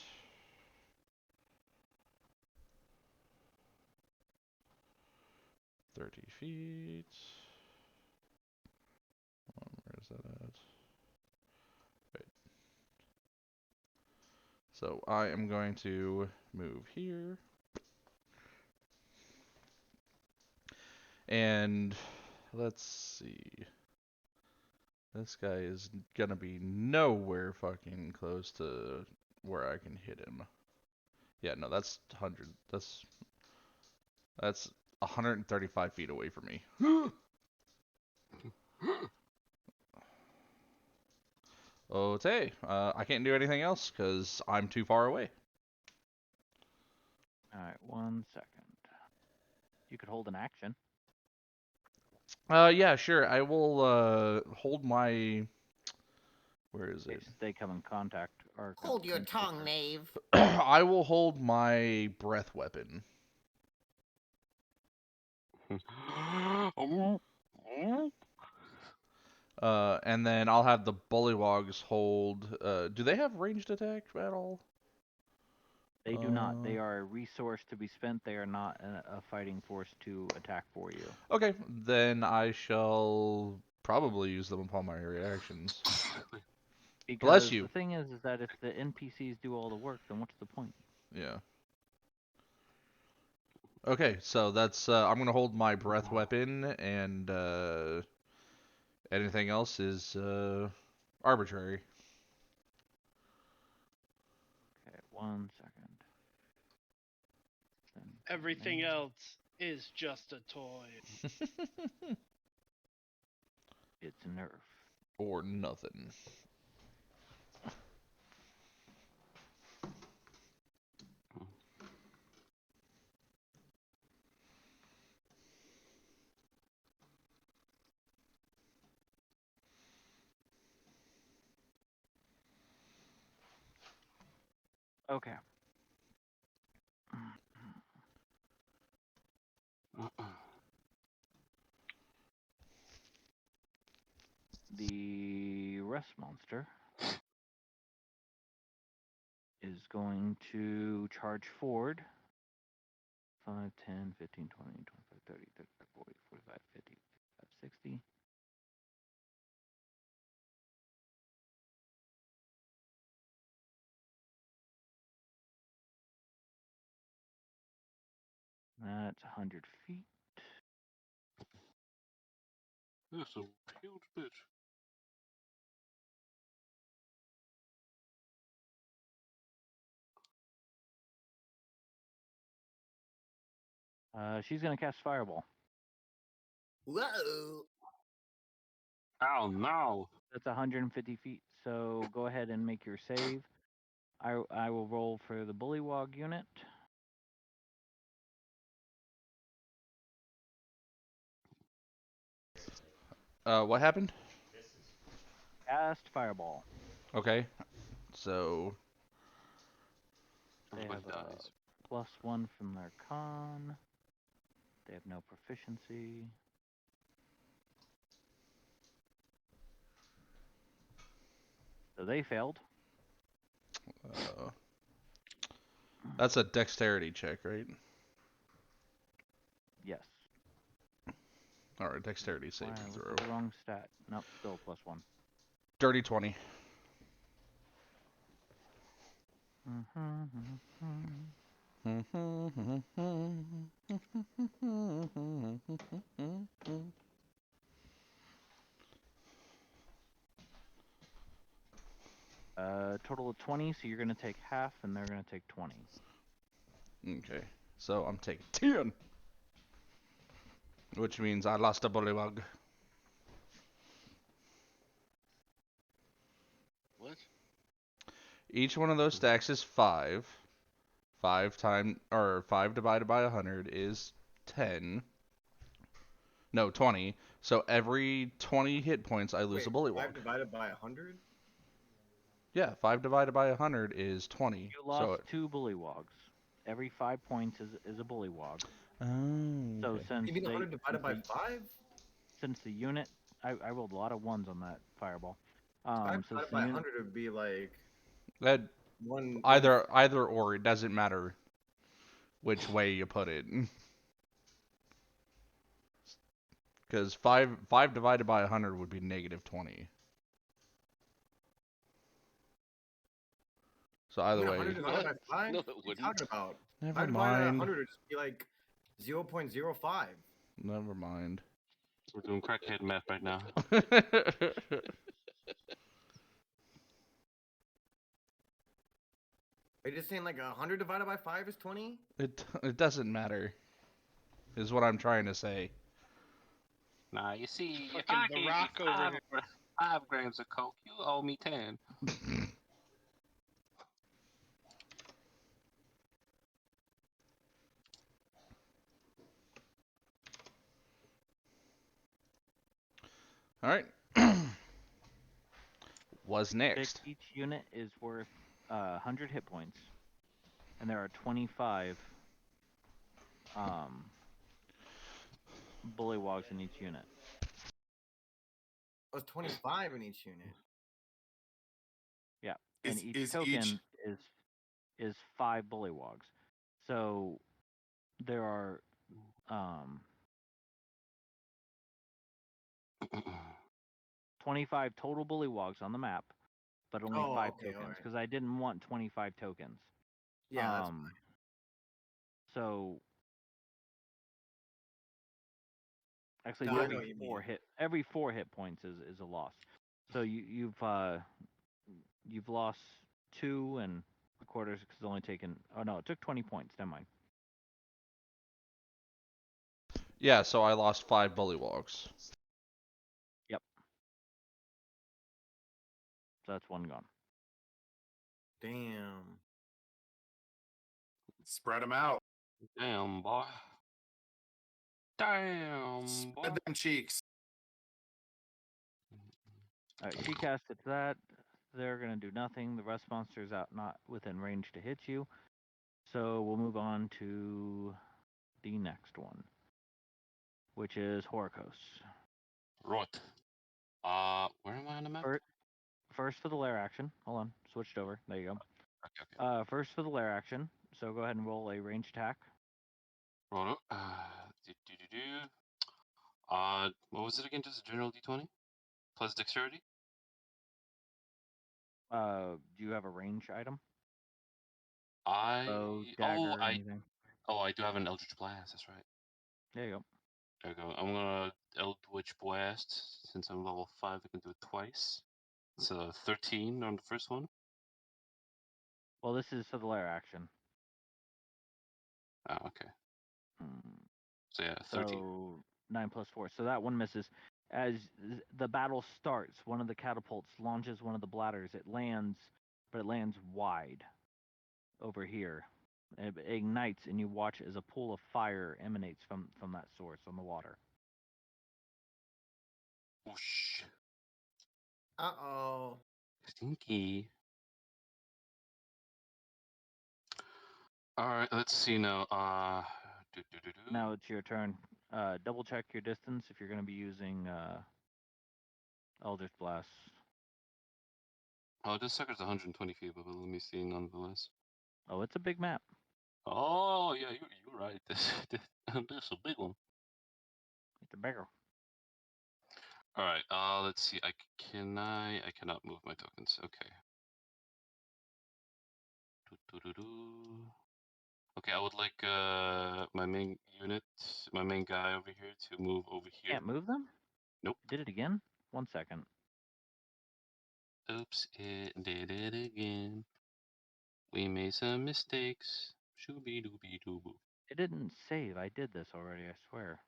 "30 feet. Where is that at? Wait. So I am going to move here. And let's see. This guy is gonna be nowhere fucking close to where I can hit him. Yeah, no, that's 100. That's That's 135 feet away from me. Okay, I can't do anything else because I'm too far away. All right, 1 second. You could hold an action. Yeah, sure. I will hold my. Where is In it? case they come in contact or Hold your come tongue, closer. knave. I will hold my breath weapon. And then I'll have the Bullywags hold. Do they have ranged attack at all? They do not. They are a resource to be spent. They are not a fighting force to attack for you. Okay, then I shall probably use them upon my reactions. Because Bless you. the thing is that if the NPCs do all the work, then what's the point? Yeah. Okay, so that's I'm gonna hold my breath weapon, and anything else is arbitrary. Okay, 1 second. Everything else is just a toy. It's a nerf. Or nothing. Okay. The rest monster is going to charge forward. 5, 10, 15, 20, 25, 30, 35, 40, 45, 50, 55, 60. That's 100 feet. That's a huge bitch. She's going to cast Fireball. Whoa. Ow, no. That's 150 feet. So go ahead and make your save. I will roll for the Bullywag unit. What happened? Cast Fireball. Okay, so They Everybody have a dies. +1 from their con. They have no proficiency. So they failed. that's a dexterity check, right? Yes. All right, dexterity saving Why I looked throw. at the wrong stat. Nope, still +1. Dirty 20. Total of 20, so you're going to take half, and they're going to take 20. Okay, so I'm taking 10. Which means I lost a Bullywug. What? Each one of those stacks is 5. 5 divided by 100 is 10. No, 20. So every 20 hit points, I lose Wait, a Bullywug. 5 divided by 100? Yeah, 5 divided by 100 is 20. You lost 2 Bullywogs. Every 5 points is a Bullywog. Oh, So okay. since You mean they 100 divided by 5? since the unit, I rolled a lot of 1s on that Fireball. 5 Since divided the by unit, 100 would be like That one. either or, it doesn't matter which way you put it. Because 5 divided by 100 would be negative 20. So either way, 100 divided by 5? No, it What are you wouldn't. talking about? never 5 divided by mind. 100 would just be like 0.05. Never mind. We're doing crackhead math right now. Are you just saying like 100 divided by 5 is 20? It doesn't matter. is what I'm trying to say. Nah, you see, if Fucking I The gave Rock you over here. 5 grams of coke, you owe me 10. All right. What's next? Each unit is worth 100 hit points, and there are 25 Bullywags in each unit. There's 25 in each unit. Yeah, and each token is 5 Bullywags. So there are 25 total Bullywogs on the map, but only 5 okay, tokens alright. because I didn't want 25 tokens. Yeah, that's fine. So actually, No, I know what you mean. every 4 hit points is a loss. So you've lost 2 and a quarter because it's only taken. Oh no, it took 20 points. Never mind. Yeah, so I lost 5 Bullywalks. Yep. So that's 1 gone. Damn. Spread them out. Damn, boy. Damn, boy. Spread them cheeks. All right, she casted that. They're gonna do nothing. The rest monsters out not within range to hit you. So we'll move on to the next one, which is Horakos. Right. Where am I on the map? First for the lair action. Hold on, switched over. There you go. Okay. First for the lair action. So go ahead and roll a range attack. Roll it. What was it again? Just a general D20 plus dexterity. Do you have a range item? I Dagger, anything? I do have an Eldritch Blast. That's right. There you go. There we go. I'm gonna Eldritch Blast. Since I'm level 5, I can do it twice. It's 13 on the first one. Well, this is for the lair action. Oh, okay. So yeah, 13. So 9 plus 4. So that one misses. As the battle starts, one of the catapults launches one of the bladders. It lands, but it lands wide over here. It ignites, and you watch as a pool of fire emanates from that source on the water. Whoosh. Uh-oh. Stinky. Alright, let's see now. Now it's your turn. Double check your distance if you're going to be using Eldritch Blast. Oh, this sucker's 120 feet, but let me see nonetheless. Oh, it's a big map. Oh, yeah, you're right. This is a big one. It's a bigger. Alright, let's see. I cannot move my tokens. Okay. Okay, I would like my main unit, my main guy over here to move over here. Can't move them? Nope. Did it again? 1 second. Oops, it did it again. We made some mistakes. Shooby dooby doo boo. It didn't save. I did this already, I swear.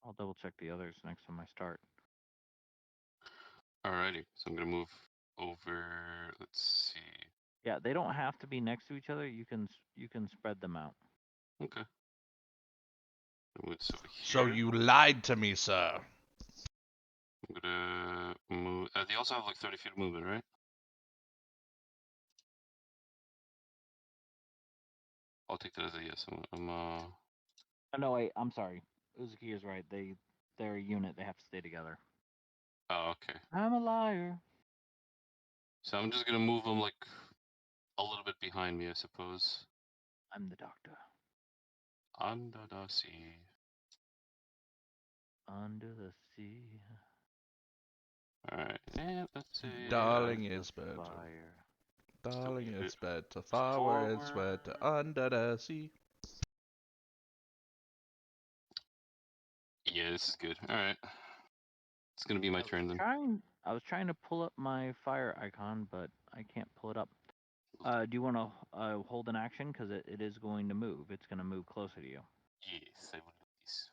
I'll double check the others next time I start. Alrighty, so I'm gonna move over. Let's see. Yeah, they don't have to be next to each other. You can spread them out. Okay. Over So here. you lied to me, sir. I'm gonna move. They also have like 30 feet of movement, right? I'll take that as a yes. Oh, no, wait. I'm sorry. Uzuki is right. They're a unit. They have to stay together. Oh, okay. I'm a liar. So I'm just gonna move them like a little bit behind me, I suppose. I'm the doctor. Under the sea. Under the sea. Alright, and let's see. Darling, it's better. Fire. Darling, it's better far where it's better under the sea. Yeah, this is good. Alright. It's gonna be my turn then. I was trying to pull up my fire icon, but I can't pull it up. Do you want to hold an action? Because it is going to move. It's going to move closer to you. Yes, I will do this.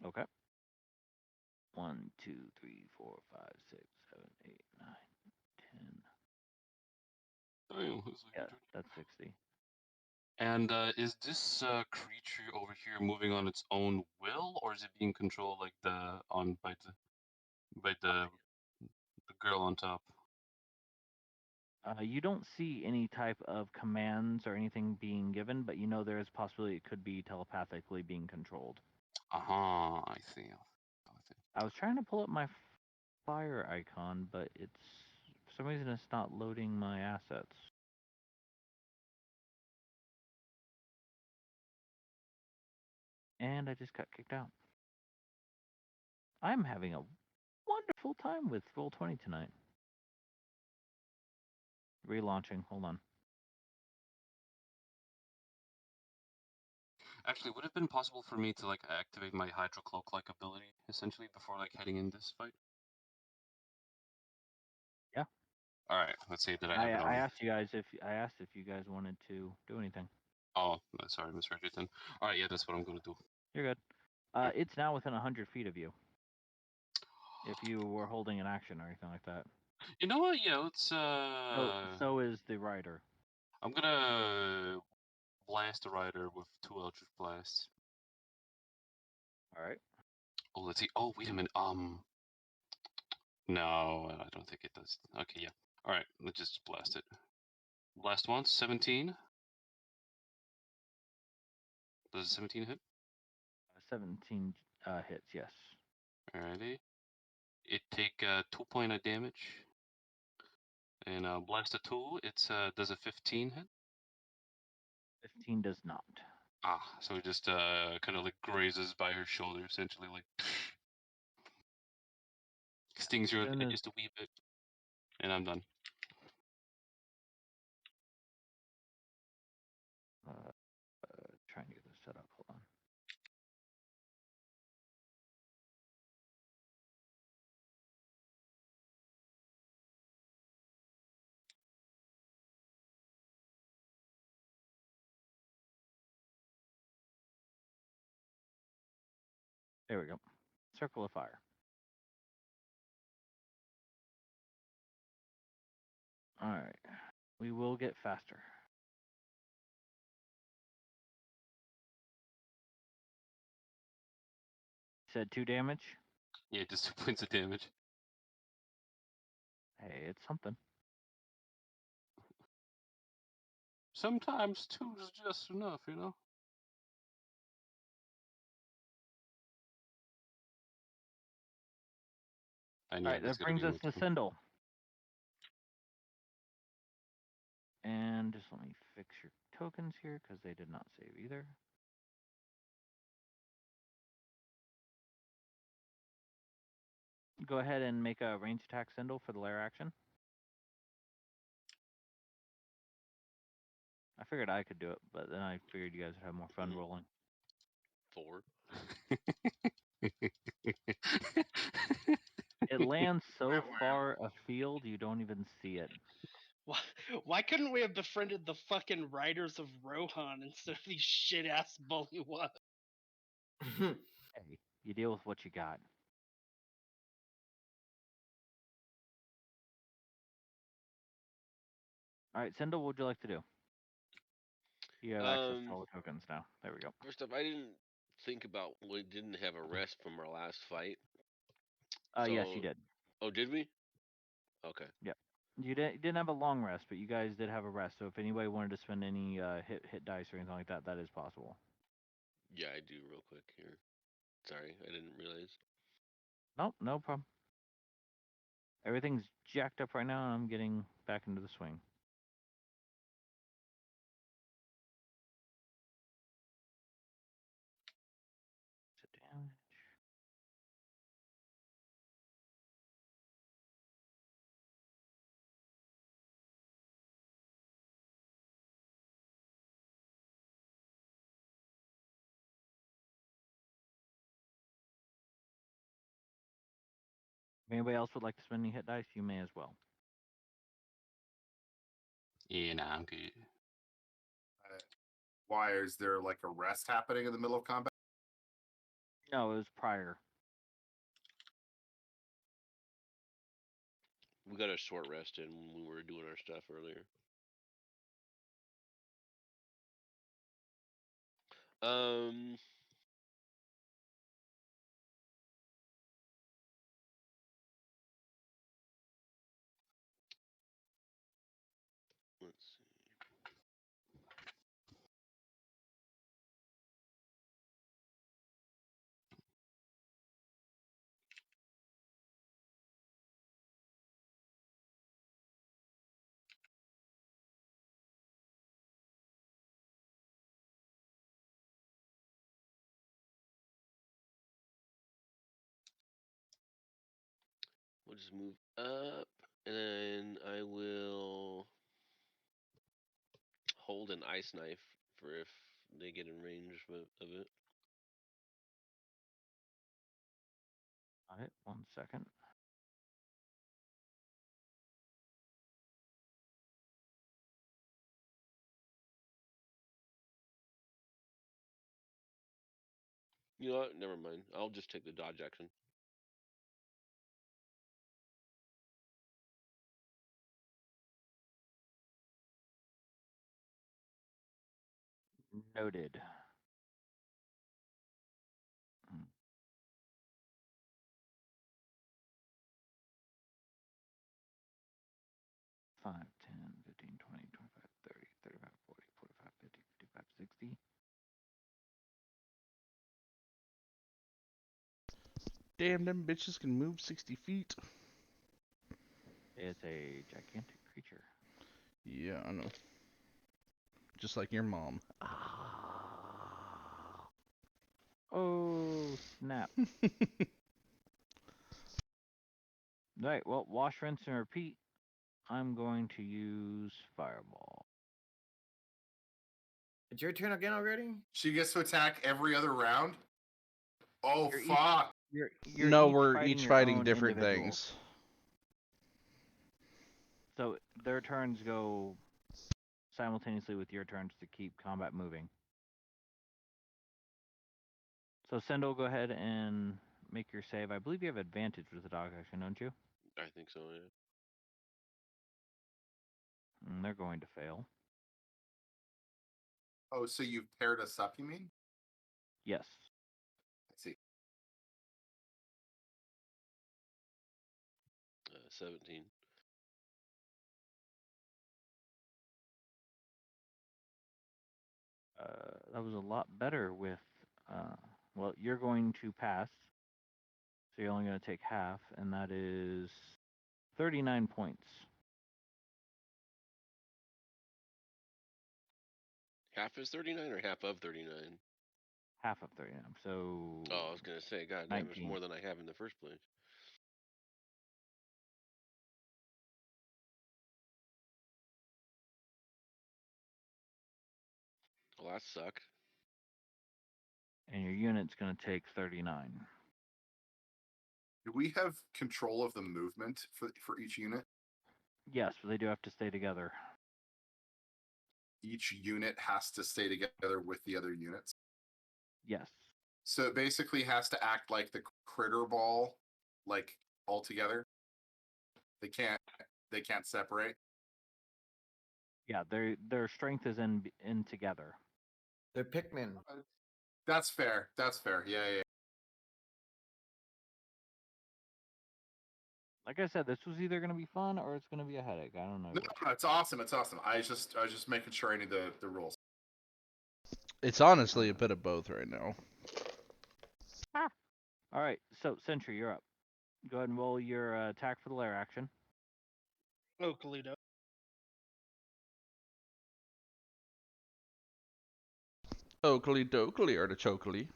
Okay. 1, 2, 3, 4, 5, 6, 7, 8, 9, 10. Damn, it's like Yeah, that's 60. And is this creature over here moving on its own will, or is it being controlled like by the girl on top? You don't see any type of commands or anything being given, but you know there is a possibility it could be telepathically being controlled. Aha, I see. I was trying to pull up my fire icon, but it's for some reason it's not loading my assets. And I just got kicked out. I'm having a wonderful time with Roll20 tonight. Relaunching. Hold on. Actually, would it have been possible for me to like activate my Hydro Cloak-like ability essentially before like heading in this fight? Yeah. All right. Let's see. Did I have it on? I asked you guys if you guys wanted to do anything. Oh, sorry, misheard you then. All right. Yeah, that's what I'm gonna do. You're good. It's now within 100 feet of you. If you were holding an action or anything like that. You know what? Yeah, let's. So is the rider. I'm gonna blast the rider with 2 Eldritch Blasts. All right. Oh, let's see. Oh, wait a minute. No, I don't think it does. Okay, yeah. All right, let's just blast it. Blast once, 17. Does 17 hit? 17 hits. Yes. Alrighty. It take 2 point of damage. And blast a 2. It's does a 15 hit? 15 does not. Ah, so it just kind of like grazes by her shoulder, essentially, like stings her Soon as- just a wee bit, and I'm done. Trying to get this set up. Hold on. There we go. Circle of fire. All right. We will get faster. Said 2 damage. Yeah, just 2 points of damage. Hey, it's something. Sometimes 2 is just enough, you know? All right, that brings us to Cyndal. And just let me fix your tokens here because they did not save either. Go ahead and make a range attack Cyndal for the lair action. I figured I could do it, but then I figured you guys would have more fun rolling. 4. It lands so far afield you don't even see it. Why couldn't we have befriended the fucking riders of Rohan instead of these shit ass Bullywag? Hey, you deal with what you got. All right, Cyndal, what would you like to do? You have access to all the tokens now. There we go. First up, I didn't think about we didn't have a rest from our last fight. Yes, you did. Oh, did we? Okay. Yep. You didn't have a long rest, but you guys did have a rest. So if anybody wanted to spend any hit dice or anything like that, that is possible. Yeah, I do real quick here. Sorry, I didn't realize. Nope, no problem. Everything's jacked up right now, and I'm getting back into the swing. Sit down. Anybody else would like to spend any hit dice? You may as well. Yeah, nah, I'm good. Why is there like a rest happening in the middle of combat? No, it was prior. We got a short rest in when we were doing our stuff earlier. Let's see. We'll just move up, and then I will hold an ice knife for if they get in range of it. All right, 1 second. You know what? Never mind. I'll just take the dodge action. Noted. Hmm. 5, 10, 15, 20, 25, 30, 35, 40, 45, 50, 55, 60. Damn, them bitches can move 60 feet. It's a gigantic creature. Yeah, I know. Just like your mom. Oh, snap. Right, well, wash, rinse, and repeat. I'm going to use Fireball. It's your turn again already? She gets to attack every other round. Oh You're each- fuck! You're No, each we're fighting each your fighting own different individual. things. So their turns go simultaneously with your turns to keep combat moving. So Cyndal, go ahead and make your save. I believe you have advantage with the dog action, don't you? I think so, yeah. And they're going to fail. Oh, so you've paired us up, you mean? Yes. I see. 17. That was a lot better with. Well, you're going to pass. So you're only going to take half, and that is 39 points. Half is 39 or half of 39? Half of 39. So. Oh, I was gonna say, god damn, it's 19. more than I have in the first place. Well, that suck. And your unit's going to take 39. Do we have control of the movement for each unit? Yes, but they do have to stay together. Each unit has to stay together with the other units. Yes. So it basically has to act like the critter ball, like all together. They can't separate. Yeah, their strength is in together. They're Pikmin. That's fair. That's fair. Yeah. Like I said, this was either going to be fun or it's going to be a headache. I don't know No, which. it's awesome. It's awesome. I was just making sure I knew the rules. It's honestly a bit of both right now. All right, so Sentry, you're up. Go ahead and roll your attack for the lair action. Oh, Kalito. Oakley dokley artichokely.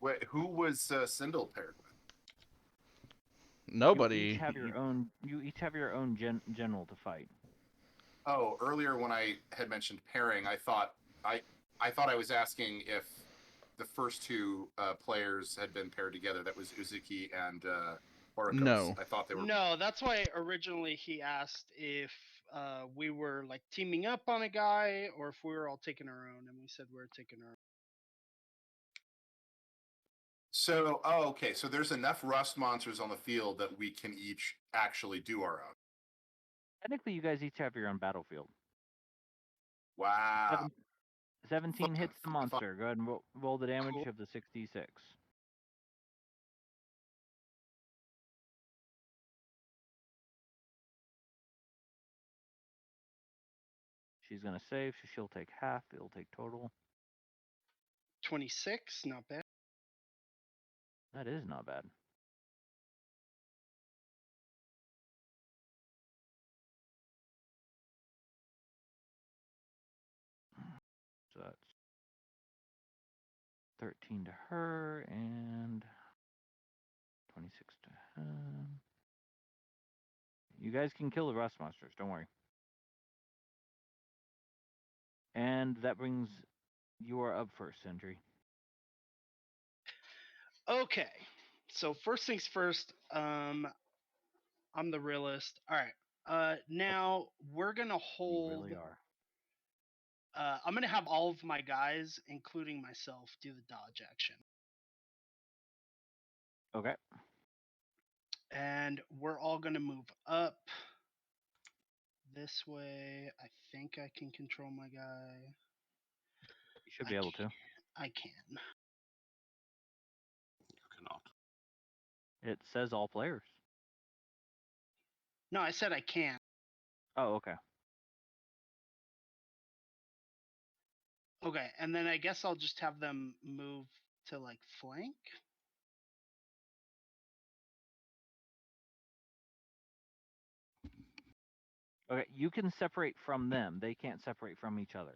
Wait, who was Cyndal paired with? Nobody. You each have your own. You each have your own general to fight. Oh, earlier when I had mentioned pairing, I thought I was asking if the first two players had been paired together. That was Uzuki and Horakos. No. I thought they were. No, that's why originally he asked if we were like teaming up on a guy or if we were all taking our own, and we said we were taking our own. So, okay. So there's enough rust monsters on the field that we can each actually do our own. Technically, you guys each have your own battlefield. Wow. 17 hits the Fun. monster. Go ahead and roll the damage Cool. of the 66. She's going to save, so she'll take half. It'll take total. 26, not bad. That is not bad. So that's 13 to her and 26 to him. You guys can kill the rust monsters, don't worry. And that brings you are up first, Sentry. Okay, so first things first. I'm the realist. All right. Now we're gonna You hold. really are. I'm gonna have all of my guys, including myself, do the dodge action. Okay. And we're all gonna move up this way. I think I can control my guy. You should be able to. I can. You cannot. It says all players. No, I said I can. Oh, okay. Okay, and then I guess I'll just have them move to like flank. Okay, you can separate from them. They can't separate from each other.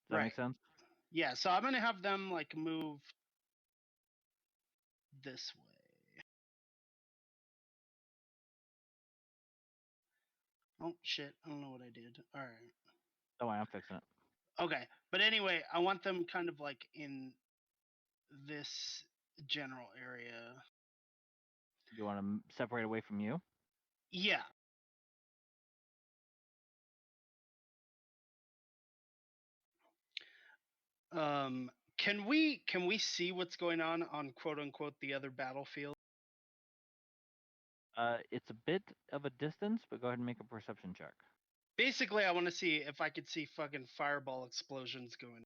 Does that make sense? Yeah, so I'm gonna have them like move this way. Oh shit, I don't know what I did. Alright. Oh, I'm fixing it. Okay. But anyway, I want them kind of like in this general area. You want to separate away from you? Yeah. Can we see what's going on quote unquote the other battlefield? It's a bit of a distance, but go ahead and make a perception check. Basically, I want to see if I could see fucking fireball explosions going.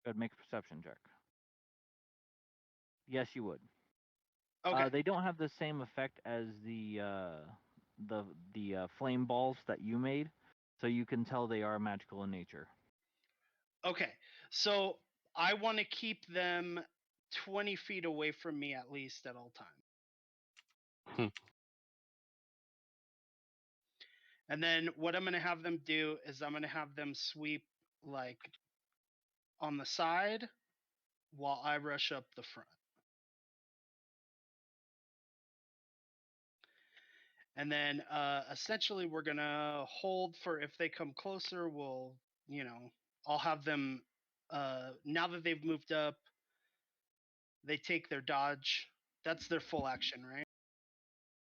Go ahead and make a perception check. Yes, you would. Okay. They don't have the same effect as the flame balls that you made, so you can tell they are magical in nature. Okay. So I want to keep them 20 feet away from me at least at all times. And then what I'm going to have them do is I'm going to have them sweep like on the side while I rush up the front. And then essentially we're going to hold for if they come closer, we'll, I'll have them, now that they've moved up, they take their dodge. That's their full action, right?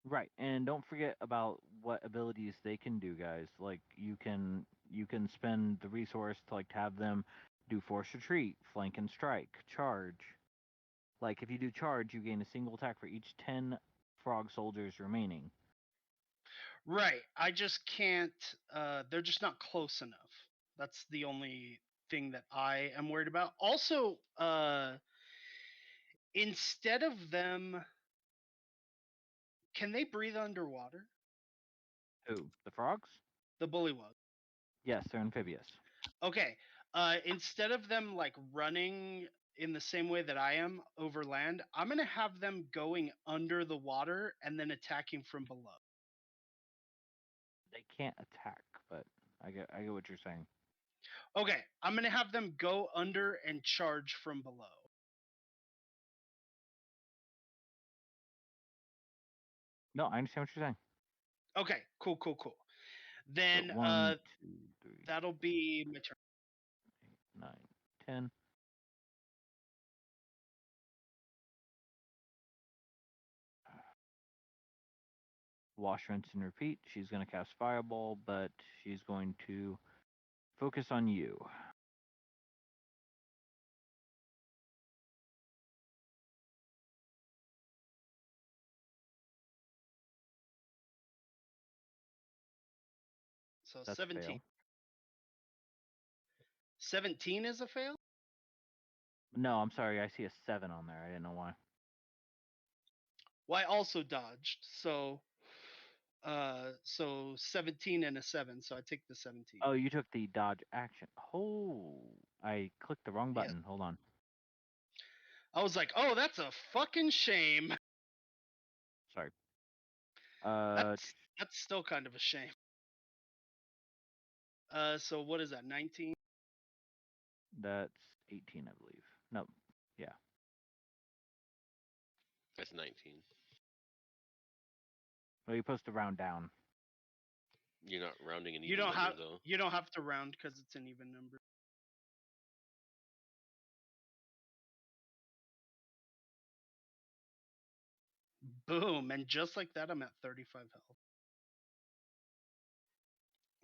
Right, and don't forget about what abilities they can do, guys. Like you can spend the resource to like have them do force retreat, flank and strike, charge. Like if you do charge, you gain a single attack for each 10 frog soldiers remaining. Right. I just can't. They're just not close enough. That's the only thing that I am worried about. Also, instead of them, can they breathe underwater? Who? The frogs? The bullywug. Yes, they're amphibious. Okay. Instead of them like running in the same way that I am over land, I'm gonna have them going under the water and then attacking from below. They can't attack, but I get what you're saying. Okay, I'm gonna have them go under and charge from below. No, I understand what you're saying. Okay, cool. Then So 1, 2, 3, that'll be my turn. 9, 10. Wash, rinse, and repeat. She's going to cast Fireball, but she's going to focus on you. So That's a 17. fail. 17 is a fail? No, I'm sorry. I see a 7 on there. I didn't know why. Well, I also dodged. So 17 and a 7, so I take the 17. Oh, you took the dodge action. Oh, I clicked the wrong Yeah. button. Hold on. I was like, "Oh, that's a fucking shame." Sorry. That's still kind of a shame. So what is that? 19? That's 18, I believe. No, yeah. That's 19. Well, you're supposed to round down. You're not rounding an You even don't number have though. you don't have to round because it's an even number. Boom, and just like that, I'm at 35 health.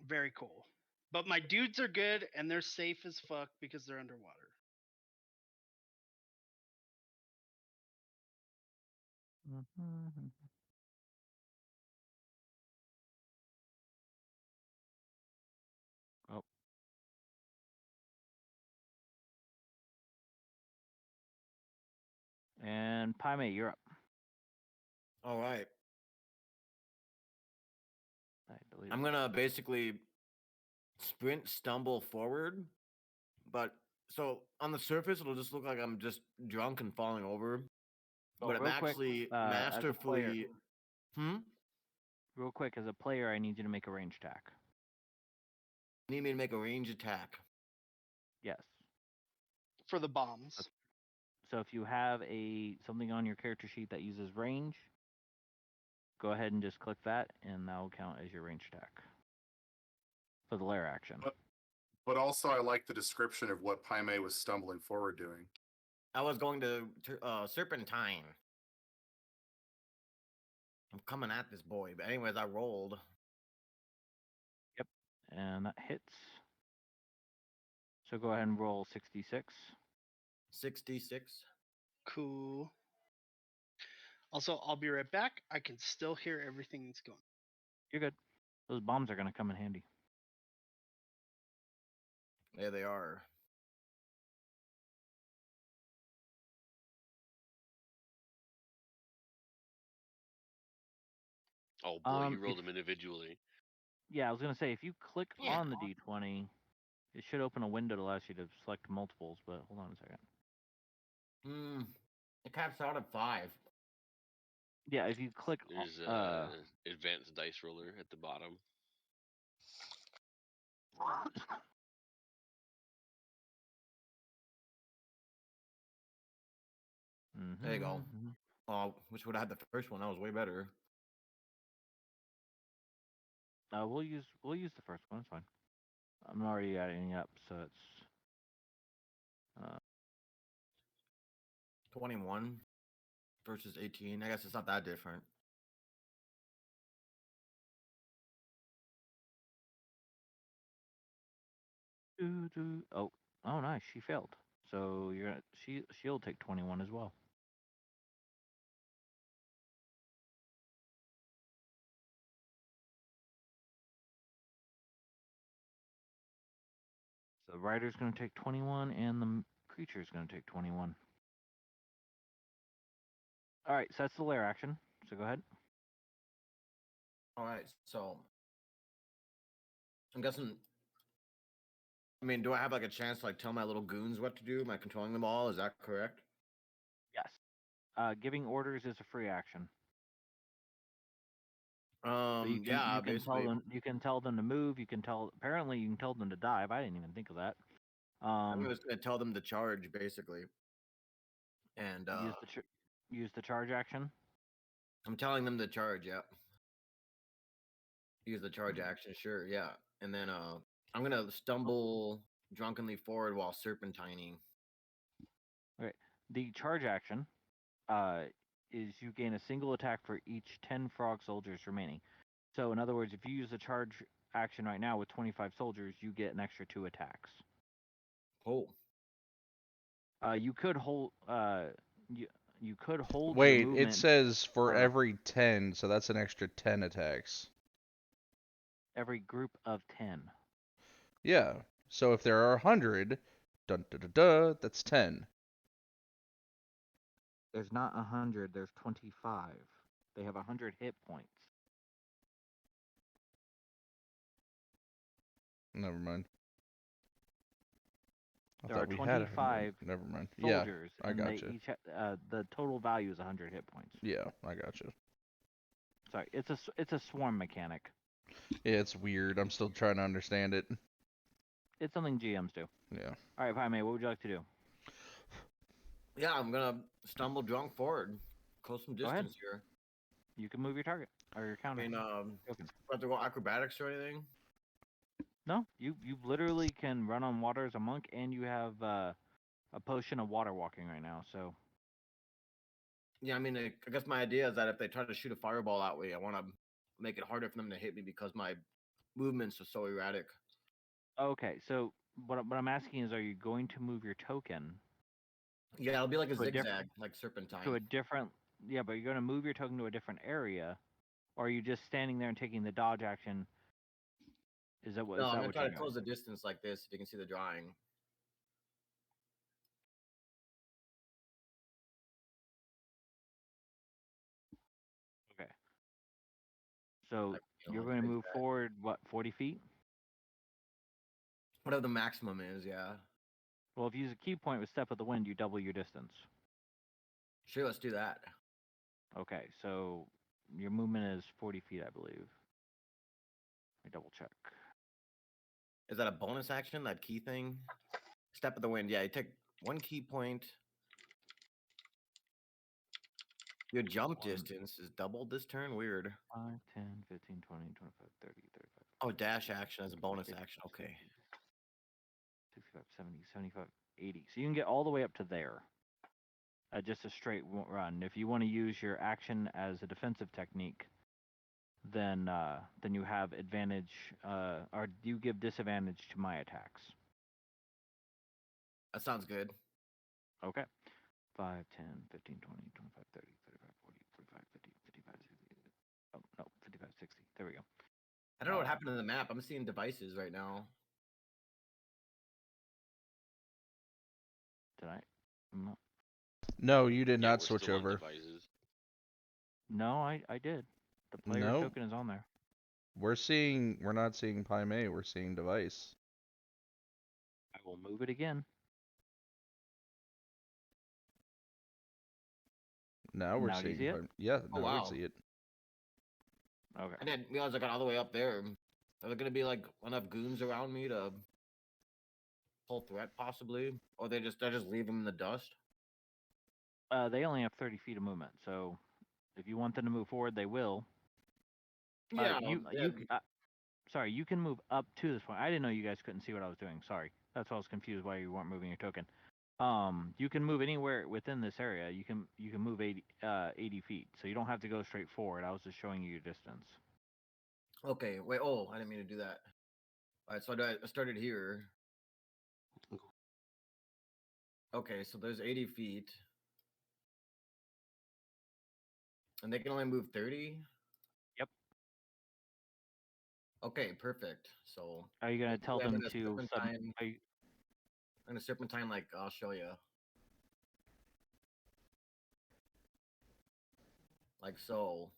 Very cool. But my dudes are good, and they're safe as fuck because they're underwater. Mm-hmm. Oh. And Pai Mey, you're up. All right. I believe. I'm gonna basically sprint, stumble forward, but so on the surface it'll just look like I'm just drunk and falling over. Oh, But I'm real quick, actually as a player, masterfully. real quick, as a player, I need you to make a range attack. Need me to make a range attack. Yes. For the bombs. So if you have something on your character sheet that uses range, go ahead and just click that, and that will count as your range attack for the lair action. But also, I like the description of what Pai Mey was stumbling forward doing. I was going to serpentine. I'm coming at this boy, but anyways, I rolled. Yep, and that hits. So go ahead and roll 66. 66. Cool. Also, I'll be right back. I can still hear everything that's going. You're good. Those bombs are going to come in handy. There they are. Oh boy, you If- rolled them individually. Yeah, I was going to say, if you click on the D20, it should open a window that allows you to select multiples, but hold on a second. It caps out at 5. Yeah, if you click There's advanced dice roller at the bottom. There you go. Mhm. Oh, wish would have had the first one. That was way better. We'll use the first one. It's fine. I'm already adding up, so it's 21 versus 18. I guess it's not that different. oh nice, she failed. So she'll take 21 as well. So the rider's going to take 21, and the creature's going to take 21. All right, so that's the lair action. So go ahead. All right, so I'm guessing. I mean, do I have like a chance to like tell my little goons what to do? Am I controlling them all? Is that correct? Yes. Giving orders is a free action. Yeah, you can basically. tell them to move. Apparently you can tell them to dive. I didn't even think of that. I'm just gonna tell them to charge, basically. And use the charge action. I'm telling them to charge. Yeah. Use the charge action, sure, yeah. And then I'm gonna stumble drunkenly forward while serpentining. Okay. The charge action is you gain a single attack for each 10 frog soldiers remaining. So, in other words, if you use the charge action right now with 25 soldiers, you get an extra 2 attacks. Oh. You could hold. You could hold. your Wait, it movement, says for uh, every 10, so that's an extra 10 attacks. every group of 10. Yeah. So if there are 100, dun da da da, that's 10. There's not 100. There's 25. They have 100 hit points. Never mind. I There are thought we had 25 Never mind. soldiers, Yeah, I and they gotcha. each the total value is 100 hit points. Yeah, I gotcha. Sorry, it's a swarm mechanic. Yeah, it's weird. I'm still trying to understand it. It's something GMs do. Yeah. All right, Pai Mey, what would you like to do? Yeah, I'm gonna stumble drunk forward. Close some Go ahead. distance here. You can move your target or your I counter. mean, Token. do I have to go acrobatics or anything? No, you literally can run on water as a monk, and you have a potion of water walking right now. So Yeah, I mean, I guess my idea is that if they try to shoot a fireball that way, I want to make it harder for them to hit me because my movements are so erratic. okay, so what I'm asking is, are you going to move your token Yeah, it'll be like a To a diff- zigzag, like serpentine. to a different? Yeah, but you're going to move your token to a different area, or are you just standing there and taking the dodge action? Is that what? No, Is I'm that gonna what try you're to doing? close the distance like this. If you can see the drawing. Okay. So Like, you're like going to move zigzag. forward, what, 40 feet? Whatever the maximum is, yeah. Well, if you use a key point with Step of the Wind, you double your distance. Sure, let's do that. Okay, so your movement is 40 feet, I believe. Let me double check. Is that a bonus action? That key thing? Step of the wind. Yeah, you take one key point. Your jump distance is doubled this turn. Weird. 5, 10, 15, 20, 25, 30, 35. Oh, dash action as a bonus action. Okay. 65, 70, 75, 80. So you can get all the way up to there. Just a straight run. If you want to use your action as a defensive technique, then you have advantage, or you give disadvantage to my attacks. That sounds good. Okay. 5, 10, 15, 20, 25, 30, 35, 40, 45, 50, 55, 60. Oh, no, 55, 60. There we go. I don't know what happened to the map. I'm seeing devices right now. Did I? No, No, you did Yeah, not we're switch still on over. devices. no, I did. The player No. token is on there. We're not seeing Pai Mey, we're seeing device. I will move it again. Now we're Now do you seeing see it? Yeah, Oh, now wow. we see it. Okay. I didn't realize I got all the way up there. Are there gonna be like enough goons around me to pull threat possibly, or they're just leave them in the dust? They only have 30 feet of movement, so if you want them to move forward, they will. Yeah. Sorry, you can move up to this point. I didn't know you guys couldn't see what I was doing. Sorry, that's why I was confused why you weren't moving your token. You can move anywhere within this area. You can move 80 feet, so you don't have to go straight forward. I was just showing you your distance. Okay. Wait. Oh, I didn't mean to do that. All right. So I started here. Okay. So there's 80 feet, and they can only move 30. Yep. Okay. Perfect. So Are you gonna tell I'm them gonna to sub? serpentine. Are you, I'm gonna serpentine. Like I'll show you. Like so.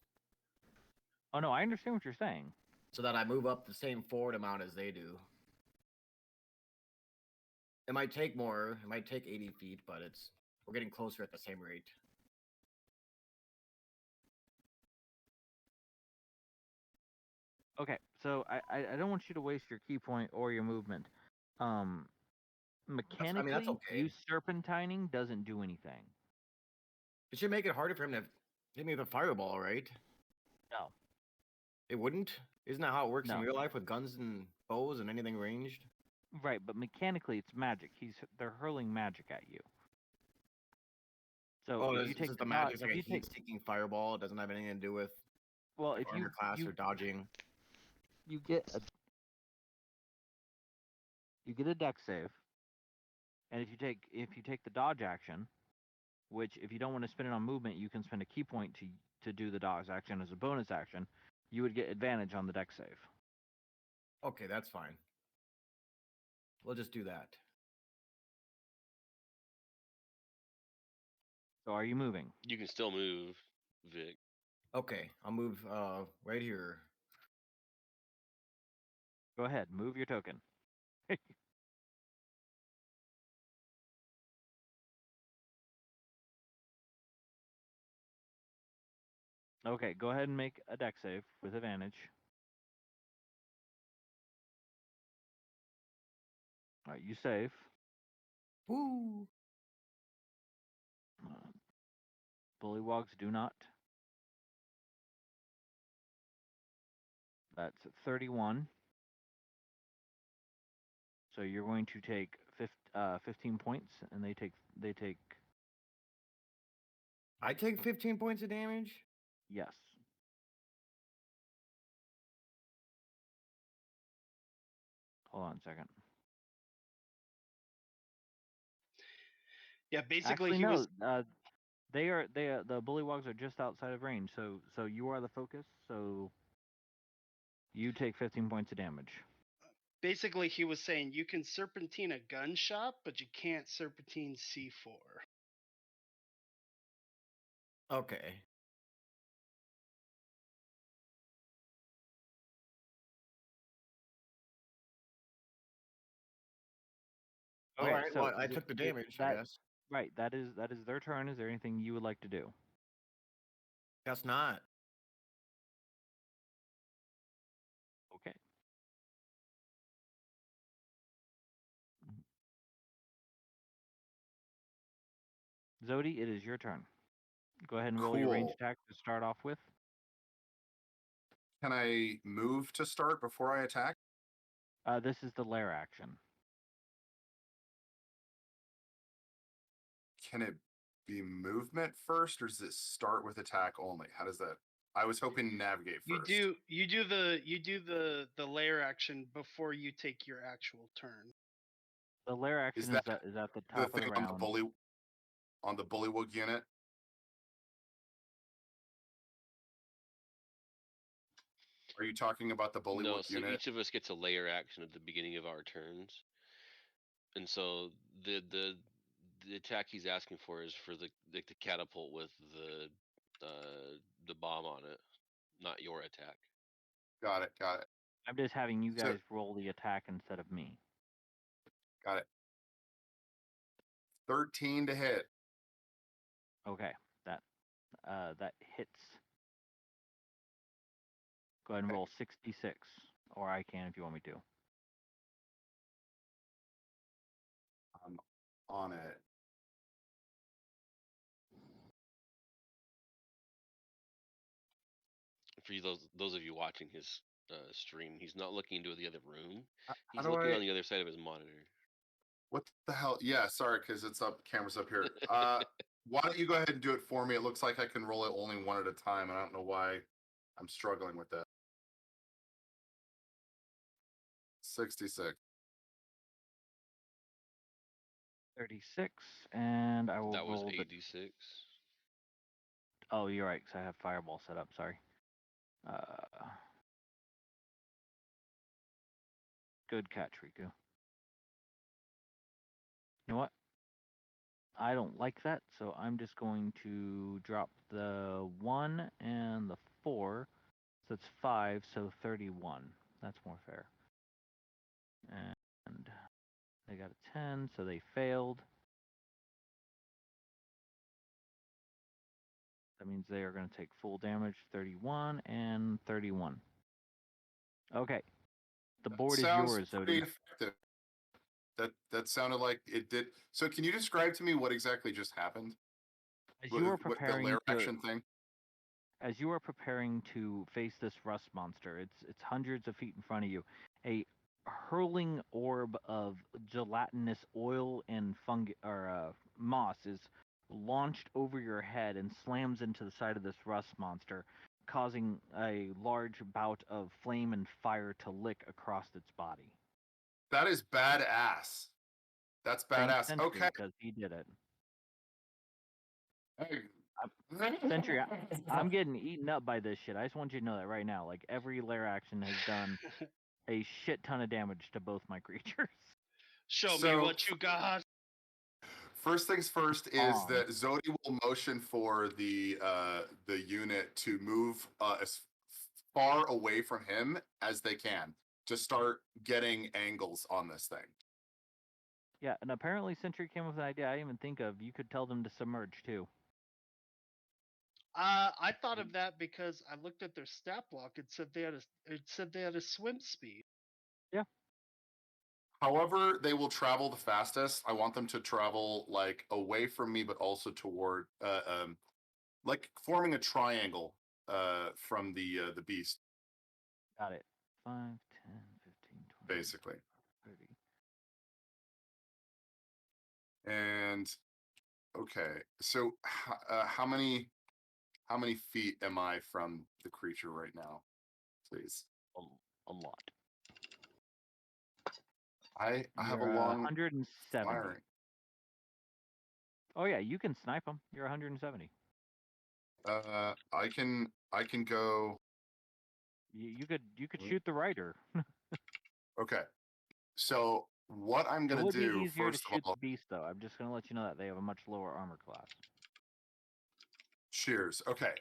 oh no, I understand what you're saying. So that I move up the same forward amount as they do. It might take more. It might take 80 feet, but we're getting closer at the same rate. Okay, so I don't want you to waste your key point or your movement. Mechanically, that's okay. you serpentining doesn't do anything. It should make it harder for him to hit me with a fireball, right? No. It wouldn't? Isn't that how it works in No. real life with guns and bows and anything ranged? Right, but mechanically it's magic. They're hurling magic at you. So Oh, if it's you take just the the magic's dodge, like if a you take heat-seeking fireball. It doesn't have anything to do with well, like, if armor class or dodging. you get a dex save, and if you take the dodge action, which if you don't want to spend it on movement, you can spend a key point to do the dodge action as a bonus action, you would get advantage on the dex save. Okay, that's fine. We'll just do that. So are you moving? You can still move, Vic. Okay, I'll move right here. Go ahead, move your token. Okay, go ahead and make a dex save with advantage. All right, you save. Woo! Bullywags do not. That's 31. So you're going to take 15 points, and they take I take 15 points of damage? yes. Hold on a second. Yeah, basically Actually, he no. was. The Bullywogs are just outside of range. So you are the focus. So you take 15 points of damage. Basically, he was saying you can serpentine a gun shop, but you can't serpentine C4. Okay. Okay, All right, so well, I took the damage, I guess. Right, that is their turn. Is there anything you would like to do? Guess not. Okay. Zodi, it is your turn. Go ahead and roll your range Cool. attack to start off with. Can I move to start before I attack? This is the lair action. Can it be movement first, or does it start with attack only? How does that? I was hoping to navigate first. You do the layer action before you take your actual turn. The lair action is that at the the top of thing the on round. the Bullywag unit? Are you talking about the Bullywag No, so unit? each of us gets a layer action at the beginning of our turns, and so the attack he's asking for is for the catapult with the bomb on it, not your attack. Got it. I'm just having you So- guys roll the attack instead of me. Got it. 13 to hit. Okay, that hits. Go ahead and roll 66, or I can if you want me to. I'm on it. For you, those of you watching his stream, he's not looking into the other room. How He's do looking I- on the other side of his monitor. What the hell? Yeah, sorry, because it's up. Camera's up here. Why don't you go ahead and do it for me? It looks like I can roll it only one at a time, and I don't know why I'm struggling with that. 66. 36, and I will That was roll the. 86. Oh, you're right, because I have fireball set up. Sorry. Good catch, Riku. You know what? I don't like that, so I'm just going to drop the 1 and the 4. So it's 5, so 31. That's more fair. And they got a 10, so they failed. That means they are going to take full damage, 31 and 31. Okay. The board is Sounds yours, pretty Zodi. effective. That sounded like it did. So can you describe to me what exactly just happened? As you are What the preparing lair to, action thing? as you are preparing to face this rust monster, it's hundreds of feet in front of you. A hurling orb of gelatinous oil and moss is launched over your head and slams into the side of this rust monster, causing a large bout of flame and fire to lick across its body. That is badass. That's Thanks, badass. Sentry, Okay. because he did it. Hey. Sentry, I'm getting eaten up by this shit. I just want you to know that right now. Like, every lair action has done a shit ton of damage to both my creatures. Show me So- what you got. First things first is Wrong. that Zodi will motion for the unit to move as far away from him as they can to start getting angles on this thing. Yeah, and apparently Sentry came up with an idea I didn't even think of. You could tell them to submerge too. I thought of that because I looked at their stat block. It said they had a swim speed. However, they will travel the fastest. I want them to travel like away from me, but also toward like forming a triangle from the beast, Got it. 5, 10, 15, 20, basically. 30. And okay, so how many feet am I from the creature right now, please? A lot. I have a You're, long 170. firing. Oh yeah, you can snipe them. You're 170. I can go. You could shoot the rider. Okay, so what I'm It gonna would be do easier to first of shoot all. the beast though. I'm just gonna let you know that they have a much lower armor class. Cheers. Okay.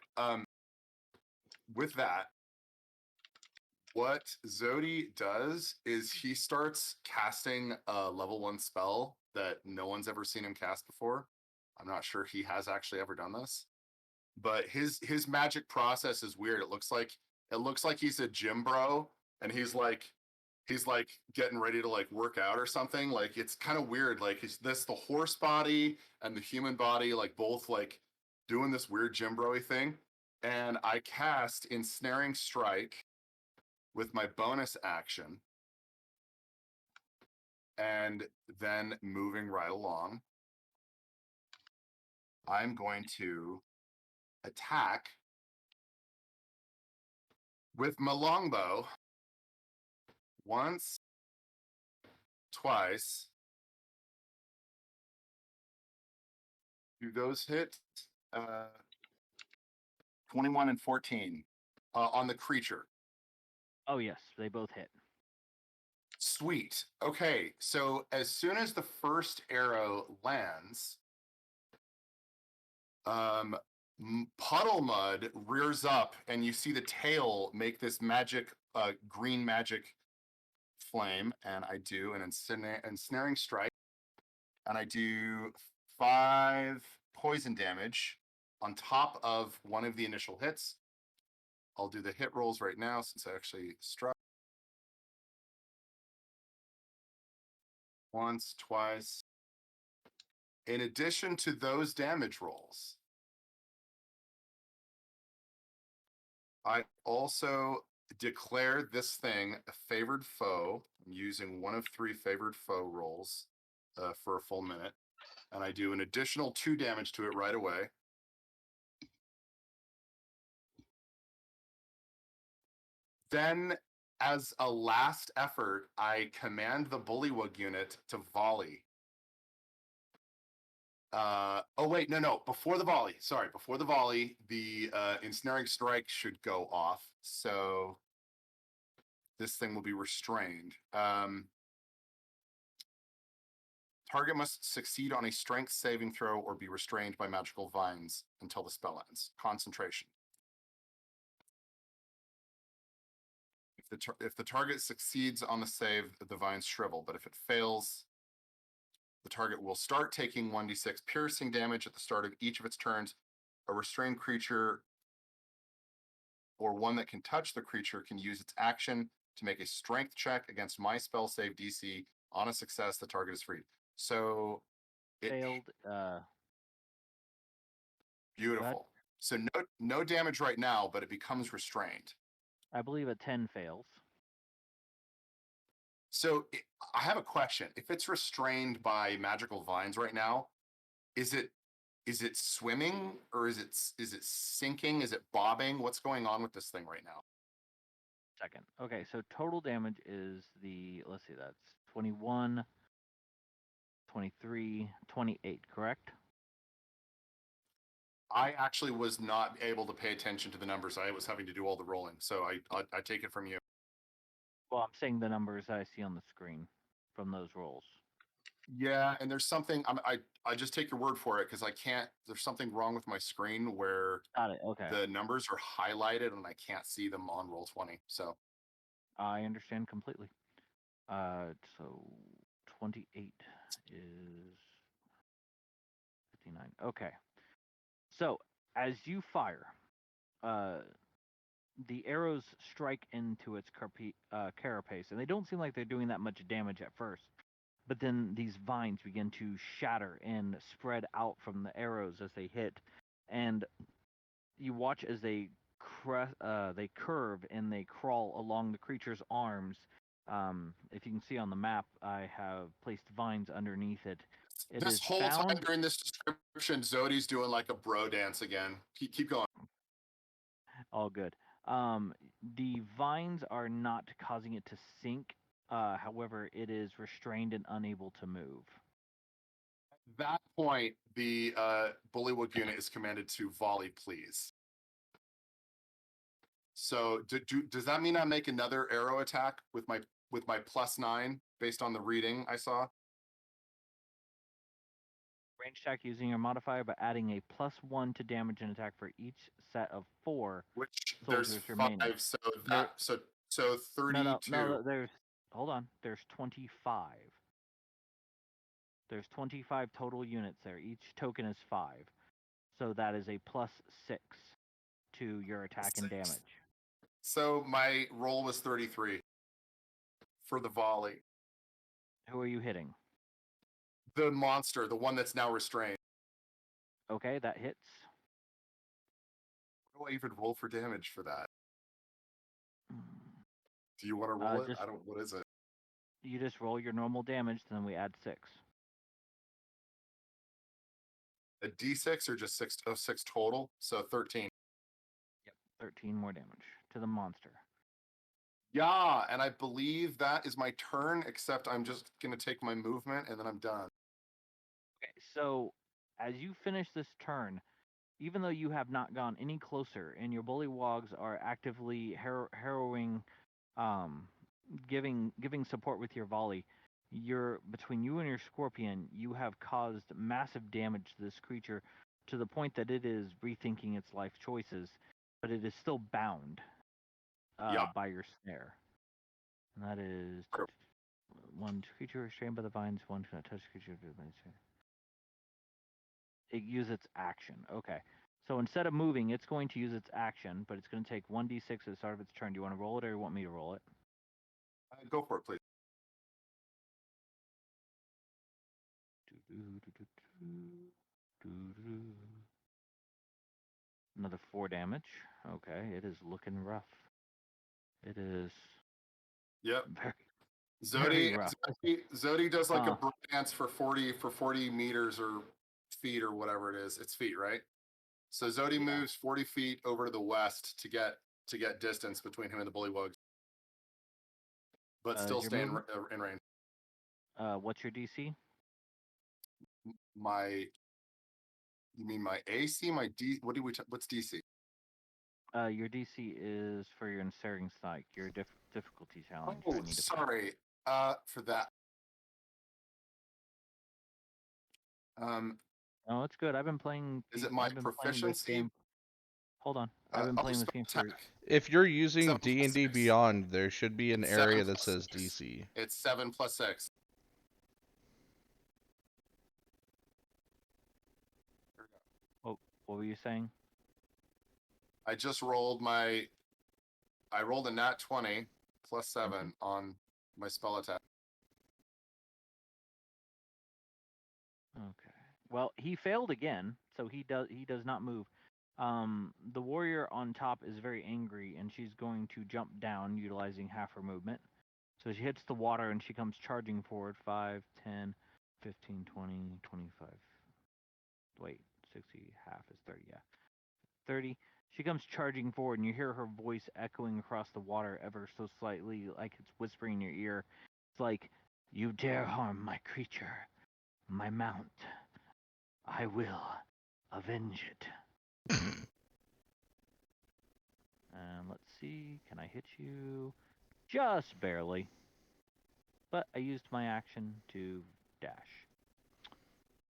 With that, what Zodi does is he starts casting a level 1 spell that no one's ever seen him cast before. I'm not sure he has actually ever done this, but his magic process is weird. It looks like he's a gym bro, and he's like getting ready to like work out or something. Like it's kind of weird. Like the horse body and the human body like both like doing this weird gym bro-y thing. And I cast Ensnaring Strike with my bonus action, and then moving right along, I'm going to attack with my longbow once, twice. Do those hit? 21 and 14 on the creature. Oh yes, they both hit. Sweet. Okay, so as soon as the first arrow lands, Puddle Mud rears up, and you see the tail make this magic, green magic flame, and I do an ensnaring strike, and I do 5 poison damage on top of one of the initial hits. I'll do the hit rolls right now since I actually struck. Once, twice. In addition to those damage rolls, I also declare this thing a favored foe. I'm using one of 3 favored foe rolls for a full minute, and I do an additional 2 damage to it right away. Then, as a last effort, I command the Bullywag unit to volley. Oh wait, no. Before the volley, the ensnaring strike should go off. So this thing will be restrained. Target must succeed on a strength saving throw or be restrained by magical vines until the spell ends. Concentration. If the target succeeds on the save, the vines shrivel, but if it fails, the target will start taking 1d6 piercing damage at the start of each of its turns. A restrained creature or one that can touch the creature can use its action to make a strength check against my spell save DC. On a success, the target is freed. So it Failed. beautiful. So no damage right now, but it becomes restrained. I believe a 10 fails. So I have a question. If it's restrained by magical vines right now, is it swimming or is it sinking? Is it bobbing? What's going on with this thing right now? Second. Okay, so total damage is let's see, that's 21, 23, 28, correct? I actually was not able to pay attention to the numbers. I was having to do all the rolling. So I take it from you. Well, I'm saying the numbers I see on the screen from those rolls. Yeah, and there's something I just take your word for it because I can't. There's something wrong with my screen where Got it. Okay. the numbers are highlighted and I can't see them on Roll20. So I understand completely. So 28 is 59. Okay. So as you fire, the arrows strike into its carapace, and they don't seem like they're doing that much damage at first. But then these vines begin to shatter and spread out from the arrows as they hit, and you watch as they curve and they crawl along the creature's arms. If you can see on the map, I have placed vines underneath it. It this is whole found. time during this description, Zodi's doing like a bro dance again. Keep going. All good. The vines are not causing it to sink. However, it is restrained and unable to move. At that point, the Bullywag unit is commanded to volley, please. So does that mean I make another arrow attack with my +9 based on the reading I saw? Range attack using your modifier, but adding a +1 to damage and attack for each set of 4 Which soldiers there's remaining. 5, so 32. No. Hold on. There's 25. There's 25 total units there. Each token is 5, so that is a +6 to your attack and damage. So my roll was 33 for the volley. Who are you hitting? The monster, the one that's now restrained. Okay, that hits. What do I even roll for damage for that? Mm. Do you want to roll it? Just, I don't. What is it? You just roll your normal damage, then we add 6. A D6 or just 6? Oh, 6 total. So 13. Yep, 13 more damage to the monster. Yeah, and I believe that is my turn. Except I'm just gonna take my movement and then I'm done. Okay, so as you finish this turn, even though you have not gone any closer, and your Bullywags are actively harrowing, giving support with your volley, between you and your scorpion, you have caused massive damage to this creature to the point that it is rethinking its life choices, but it is still bound by your snare. And that is one creature restrained by the vines, one cannot touch creature. It uses its action. Okay. So instead of moving, it's going to use its action, but it's going to take 1d6 at the start of its turn. Do you want to roll it or you want me to roll it? Go for it, please. Another 4 damage. Okay, it is looking rough. It is. Yep. Very rough. Zodi does like a break dance for 40 meters or feet or whatever it is. It's feet, right? So Zodi moves 40 feet over to the west to get distance between him and the Bullywugs, but still stay in range. What's your DC? You mean my AC? My D? What's DC? Your DC is for your ensnaring strike, your difficulty challenge. Oh, sorry. For that. No, it's good. I've been playing. Is it my proficiency? Hold on. I've been playing this game for. If you're using D&D Beyond, there should be an area that says DC. It's 7 + 6. Oh, what were you saying? I just rolled I rolled a nat 20 +7 on my spell attack. Okay. Well, he failed again, so he does not move. The warrior on top is very angry, and she's going to jump down, utilizing half her movement. So she hits the water, and she comes charging forward. 5, 10, 15, 20, 25. Wait, 60, half is 30, yeah. 30. She comes charging forward, and you hear her voice echoing across the water ever so slightly, like it's whispering in your ear. It's like, "You dare harm my creature, my mount. I will avenge it." And let's see, can I hit you? Just barely. But I used my action to dash.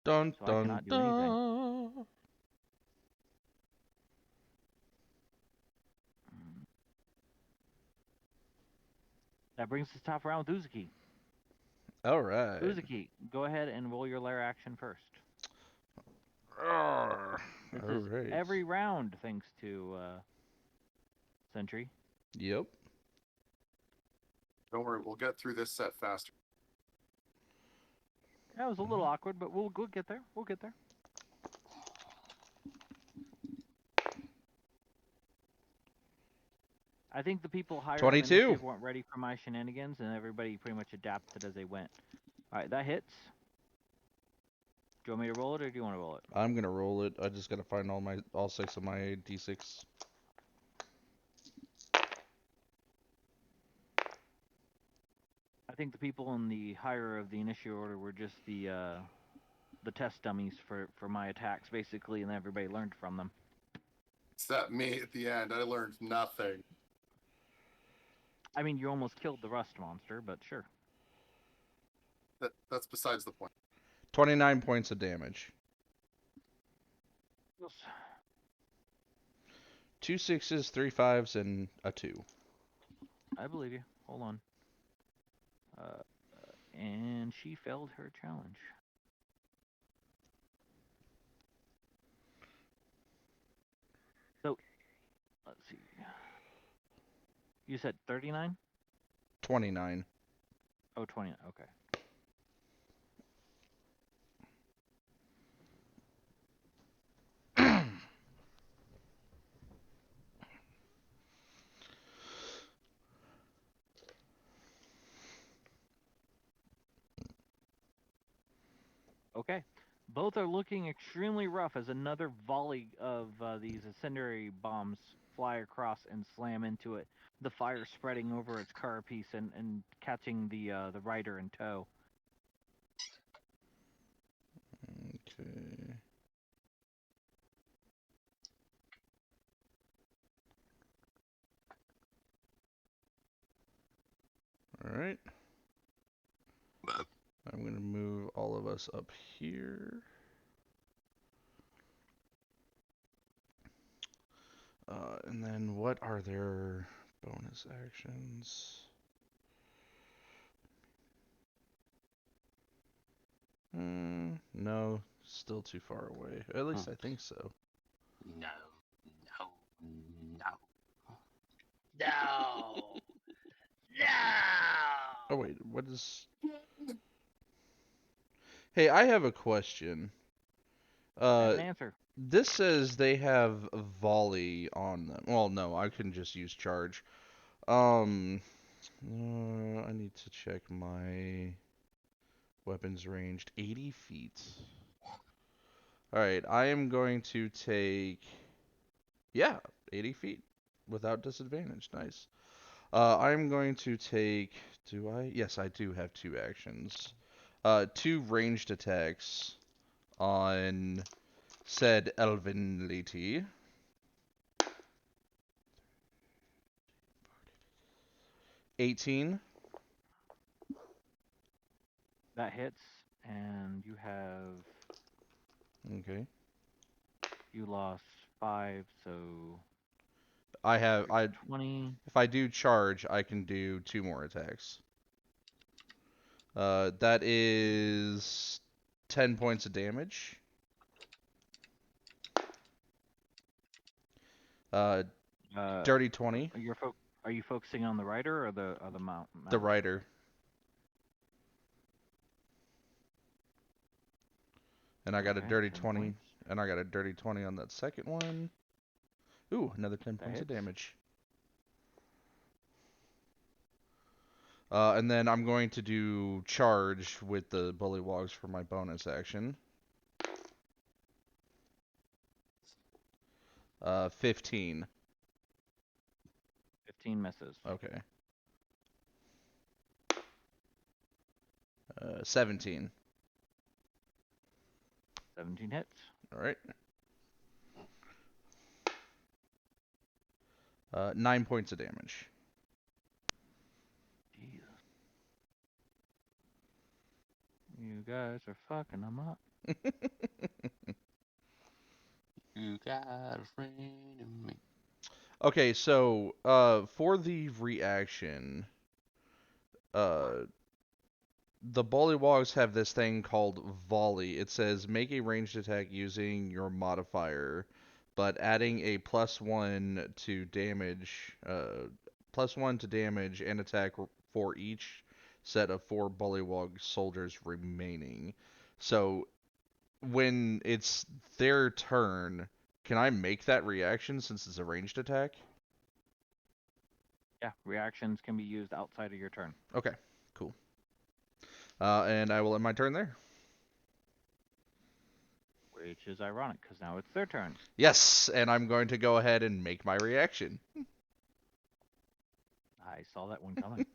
Dun So I dun cannot do anything. dun. That brings us top round with Uzuki. All right. Uzuki, go ahead and roll your lair action first. All This is right. every round thanks to Sentry. Yep. Don't worry, we'll get through this set faster. That was a little awkward, but we'll get there. We'll get there. I think the people higher 22. on initiative weren't ready for my shenanigans, and everybody pretty much adapted as they went. All right, that hits. Do you want me to roll it, or do you want to roll it? I'm gonna roll it. I just gotta find all 6 of my d6. I think the people in the higher of the initiative order were just the test dummies for my attacks, basically, and everybody learned from them. Except me at the end. I learned nothing. I mean, you almost killed the rust monster, but sure. That's besides the point. 29 points of damage. Yes. 2 6s, 3 5s, and a 2. I believe you. Hold on. And she failed her challenge. So, let's see. You said 39? 29. Oh, 20. Okay. Okay. Both are looking extremely rough as another volley of these incendiary bombs fly across and slam into it. The fire spreading over its carapace and catching the rider in tow. Okay. Alright. I'm going to move all of us up here. And then what are their bonus actions? No, still too far away. At least I think so. No. No. No. Oh wait, what is... Hey, I have a question. Have an answer. This says they have volley on them. Well, no, I can just use charge. I need to check my weapons ranged. 80 feet. Alright, I am going to take... Yeah, 80 feet. Without disadvantage. Nice. I'm going to take... Do I? Yes, I do have 2 actions. 2 ranged attacks on said elven lady. $18. That hits, and you have... Okay. You lost 5, so... I 20. If I do charge, I can do 2 more attacks. That is 10 points of damage. Dirty 20. Are you focusing on the rider or the mount? The rider. And I got a dirty 20. points. And I got a dirty 20 on that second one. Ooh, another 10 That points of hits. damage. And then I'm going to do charge with the Bullywags for my bonus action. 15. 15 misses. Okay. 17. 17 hits. All right. 9 points of damage. Jesus. You guys are fucking them up. You got a friend in me. Okay, so for the reaction, the Bullywogs have this thing called volley. It says make a ranged attack using your modifier, but adding a +1 to damage, +1 to damage and attack for each set of 4 Bullywog soldiers remaining. So when it's their turn, can I make that reaction since it's a ranged attack? Yeah, reactions can be used outside of your turn. Okay, cool. And I will end my turn there. Which is ironic, because now it's their turn. Yes, and I'm going to go ahead and make my reaction. I saw that one coming.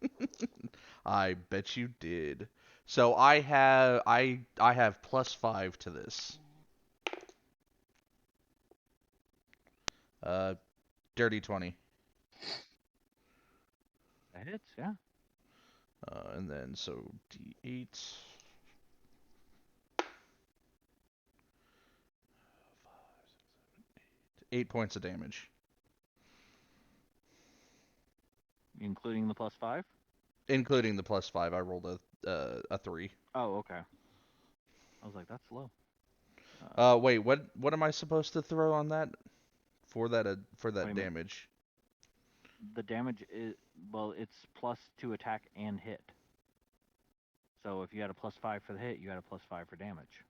I bet you did. So I have +5 to this. Dirty 20. That hits, yeah. And then so D8. 8 points of damage. Including the +5? Including the +5, I rolled a 3. Oh, okay. I was like, that's low. Wait, what am I supposed to throw on that for that damage? The damage is, well, it's +2 attack and hit. So if you had a +5 for the hit, you had a +5 for damage.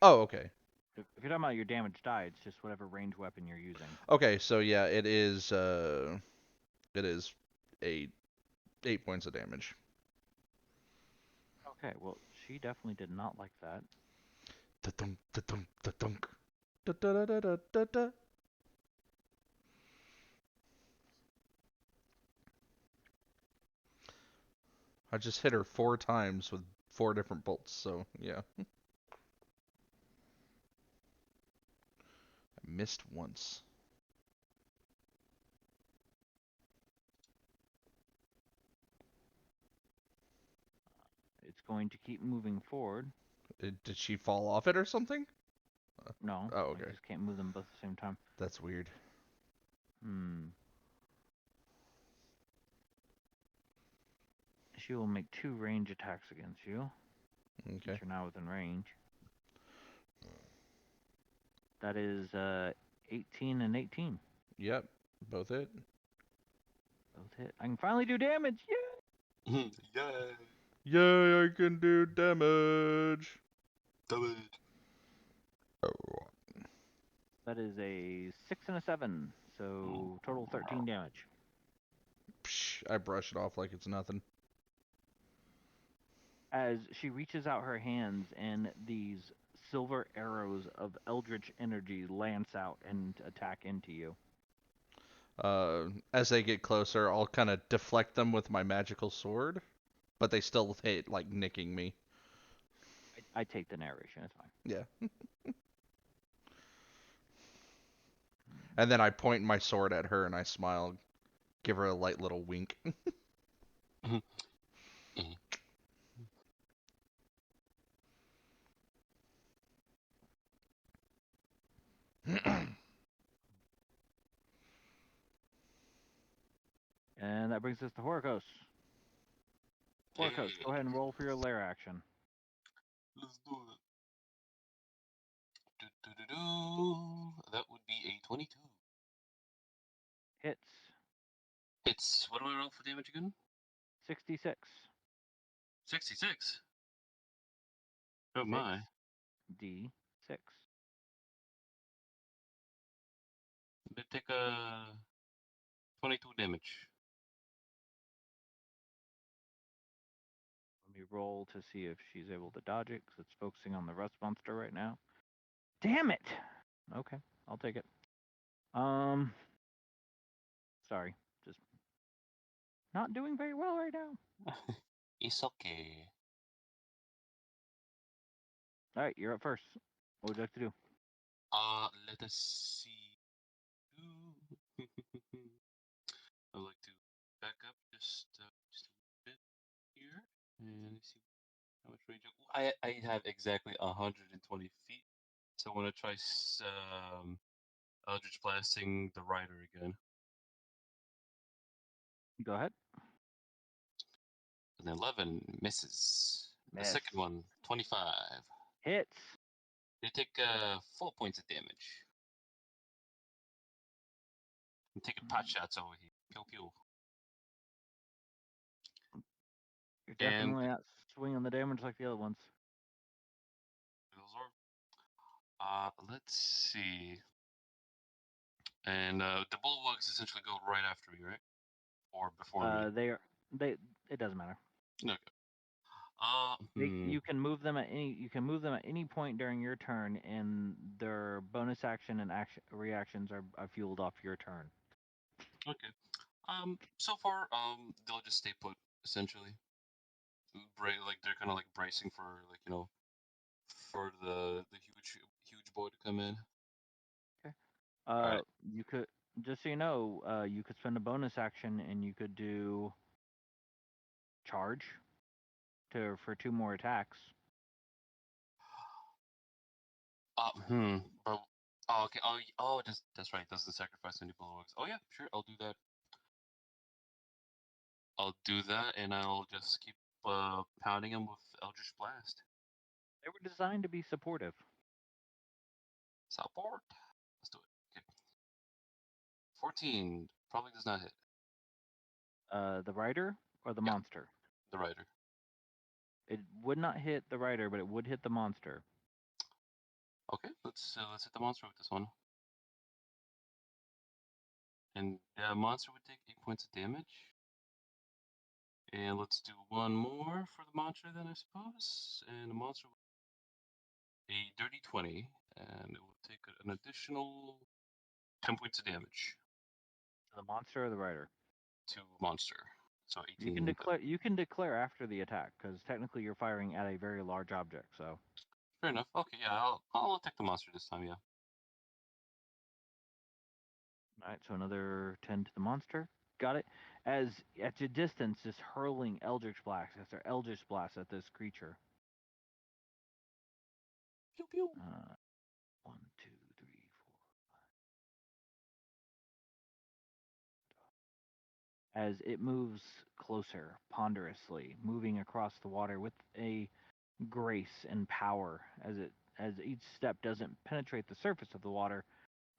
Oh, okay. If you're talking about your damage die, it's just whatever range weapon you're using. Okay, so yeah, it is 8 points of damage. Okay, well, she definitely did not like that. Da-dunk, da-dunk, da-dunk. Da-da-da-da-da-da. I just hit her 4 times with 4 different bolts, so yeah. I missed once. It's going to keep moving forward. Did she fall off it or something? No. Oh, okay. I just can't move them both at the same time. That's weird. She will make 2 range attacks against you. Okay. Since you're now within range. That is 18 and 18. Yep, both hit. Both hit. I can finally do damage. Yeah. Yay! Yay, I can do damage. Damage. That is a 6 and a 7. So total 13 damage. Psh, I brush it off like it's nothing. As she reaches out her hands and these silver arrows of eldritch energy lance out and attack into you. As they get closer, I'll kind of deflect them with my magical sword, but they still hit, like, nicking me. I take the narration, it's fine. Yeah. And then I point my sword at her and I smile, give her a light little wink. And that brings us to Horakos. Horakos, go ahead and roll for your lair action. Let's do it. That would be a 22. Hits. It's, what do I roll for damage again? 66. 66. Oh my. D6. They take 22 damage. Let me roll to see if she's able to dodge it, because it's focusing on the rust monster right now. Damn it! Okay, I'll take it. Sorry, just not doing very well right now. It's okay. All right, you're up first. What would you like to do? Let us see. I'd like to back up just a little bit here and see how much range. I have exactly 120 feet, so I want to try Eldritch Blasting the Rider again. Go ahead. An 11 misses. The Miss. second one, 25. Hits. They take 4 points of damage. I'm taking pot shots over here. Pew pew. You're And definitely not swinging the damage like the other ones. those are. Let's see. And the Bullywugs essentially go right after me, right? Or before me? It doesn't matter. Okay. You can move them at any point during your turn, and their bonus action and reactions are fueled off your turn. Okay. So far, they'll just stay put essentially. Like they're kind of like bracing for for the huge boy to come in. Okay. Alright. You could, just so you know, you could spend a bonus action and you could do charge for 2 more attacks. But oh, okay. Oh, that's right. Doesn't sacrifice any Bullywugs. Oh yeah, sure. I'll do that. And I'll just keep pounding him with Eldritch Blast. They were designed to be supportive. Support. Let's do it. Okay. 14 probably does not hit. The rider or the Yeah. monster? The Rider. It would not hit the rider, but it would hit the monster. Okay, let's hit the monster with this one. And the monster would take 8 points of damage. And let's do one more for the monster then, I suppose. And the monster will a dirty 20, and it will take an additional 10 points of damage The monster or the rider? to monster. So 18. You can declare after the attack, because technically you're firing at a very large object. So fair enough. Okay, yeah, I'll attack the monster this time. Yeah. all right, so another 10 to the monster. Got it. As at your distance, just hurling Eldritch Blast after Eldritch Blast at this creature. Pew pew. 1, 2, 3, 4. As it moves closer, ponderously, moving across the water with a grace and power, as each step doesn't penetrate the surface of the water,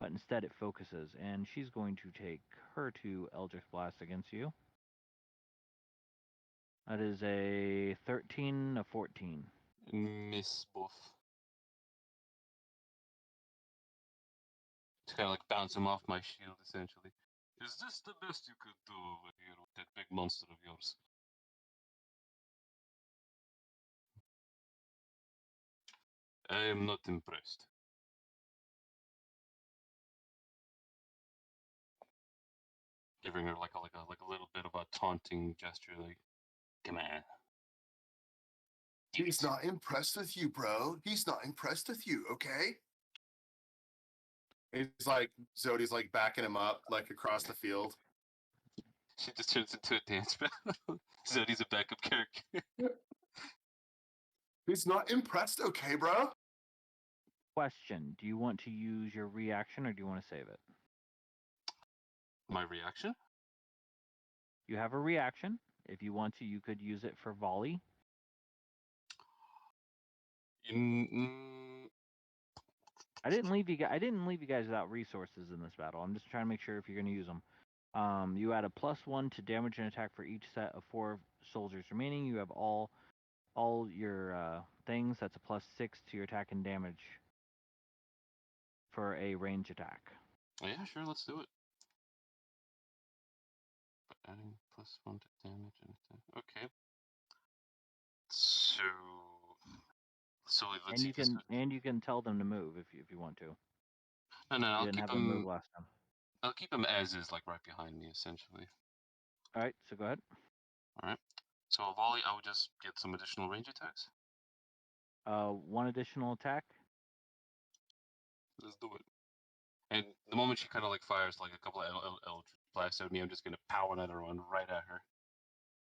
but instead it focuses. And she's going to take her 2 Eldritch Blasts against you. That is a 13, a 14. Miss both. It's kind of like bounce him off my shield, essentially. Is this the best you could do over here with that big monster of yours? I am not impressed. Giving her like a little bit of a taunting gesture, like, come on. He's not impressed with you, bro. He's not impressed with you, okay? It's like Zodi's like backing him up, like across the field. She just turns into a dance battle. Zodi's a backup character. He's not impressed, okay, bro? Question: do you want to use your reaction or do you want to save it? My reaction? You have a reaction. If you want to, you could use it for volley. I didn't leave you guys without resources in this battle. I'm just trying to make sure if you're going to use them. You add a +1 to damage and attack for each set of 4 soldiers remaining. You have all your things. That's a +6 to your attack and damage for a range attack. Oh, yeah, sure, let's do it. But adding +1 to damage and attack. Okay. So let's And see you if this. you can tell them to move if you want to. No, You I'll didn't keep have them move him. last time. I'll keep him as is, like right behind me, essentially. All right, so go ahead. All right. So a volley, I would just get some additional range attacks. One additional attack. Let's do it. And the moment she kind of like fires like a couple of eldritch blasts at me, I'm just gonna power another one right at her.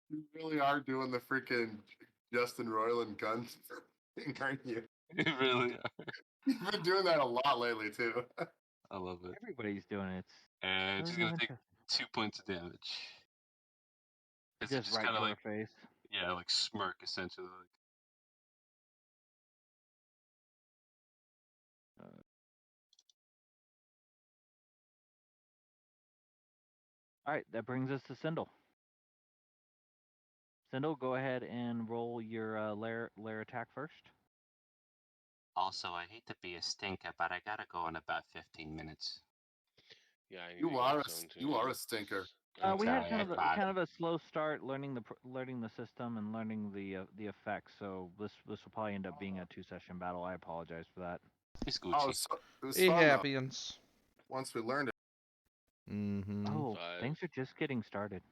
You really are doing the freaking Justin Roiland gun thing, aren't you? You really are. You've been doing that a lot lately too. I love it. Everybody's doing it. And It's she's so gonna take interesting. 2 points of damage. It's Just right kind to of her like, face. yeah, like smirk essentially. All right, that brings us to Cyndal. Cyndal, go ahead and roll your lair attack first. Also, I hate to be a stinker, but I gotta go in about 15 minutes. Yeah, I need You to are go a soon too. you are a stinker. We had Sorry, kind of a slow start learning the system and learning the effects. So this will probably end up being a 2-session battle. I apologize for that. It's Oh, Gucci. it was It fun though. happens. Once we learned it. Mm-hmm. Oh, 5. things are just getting started.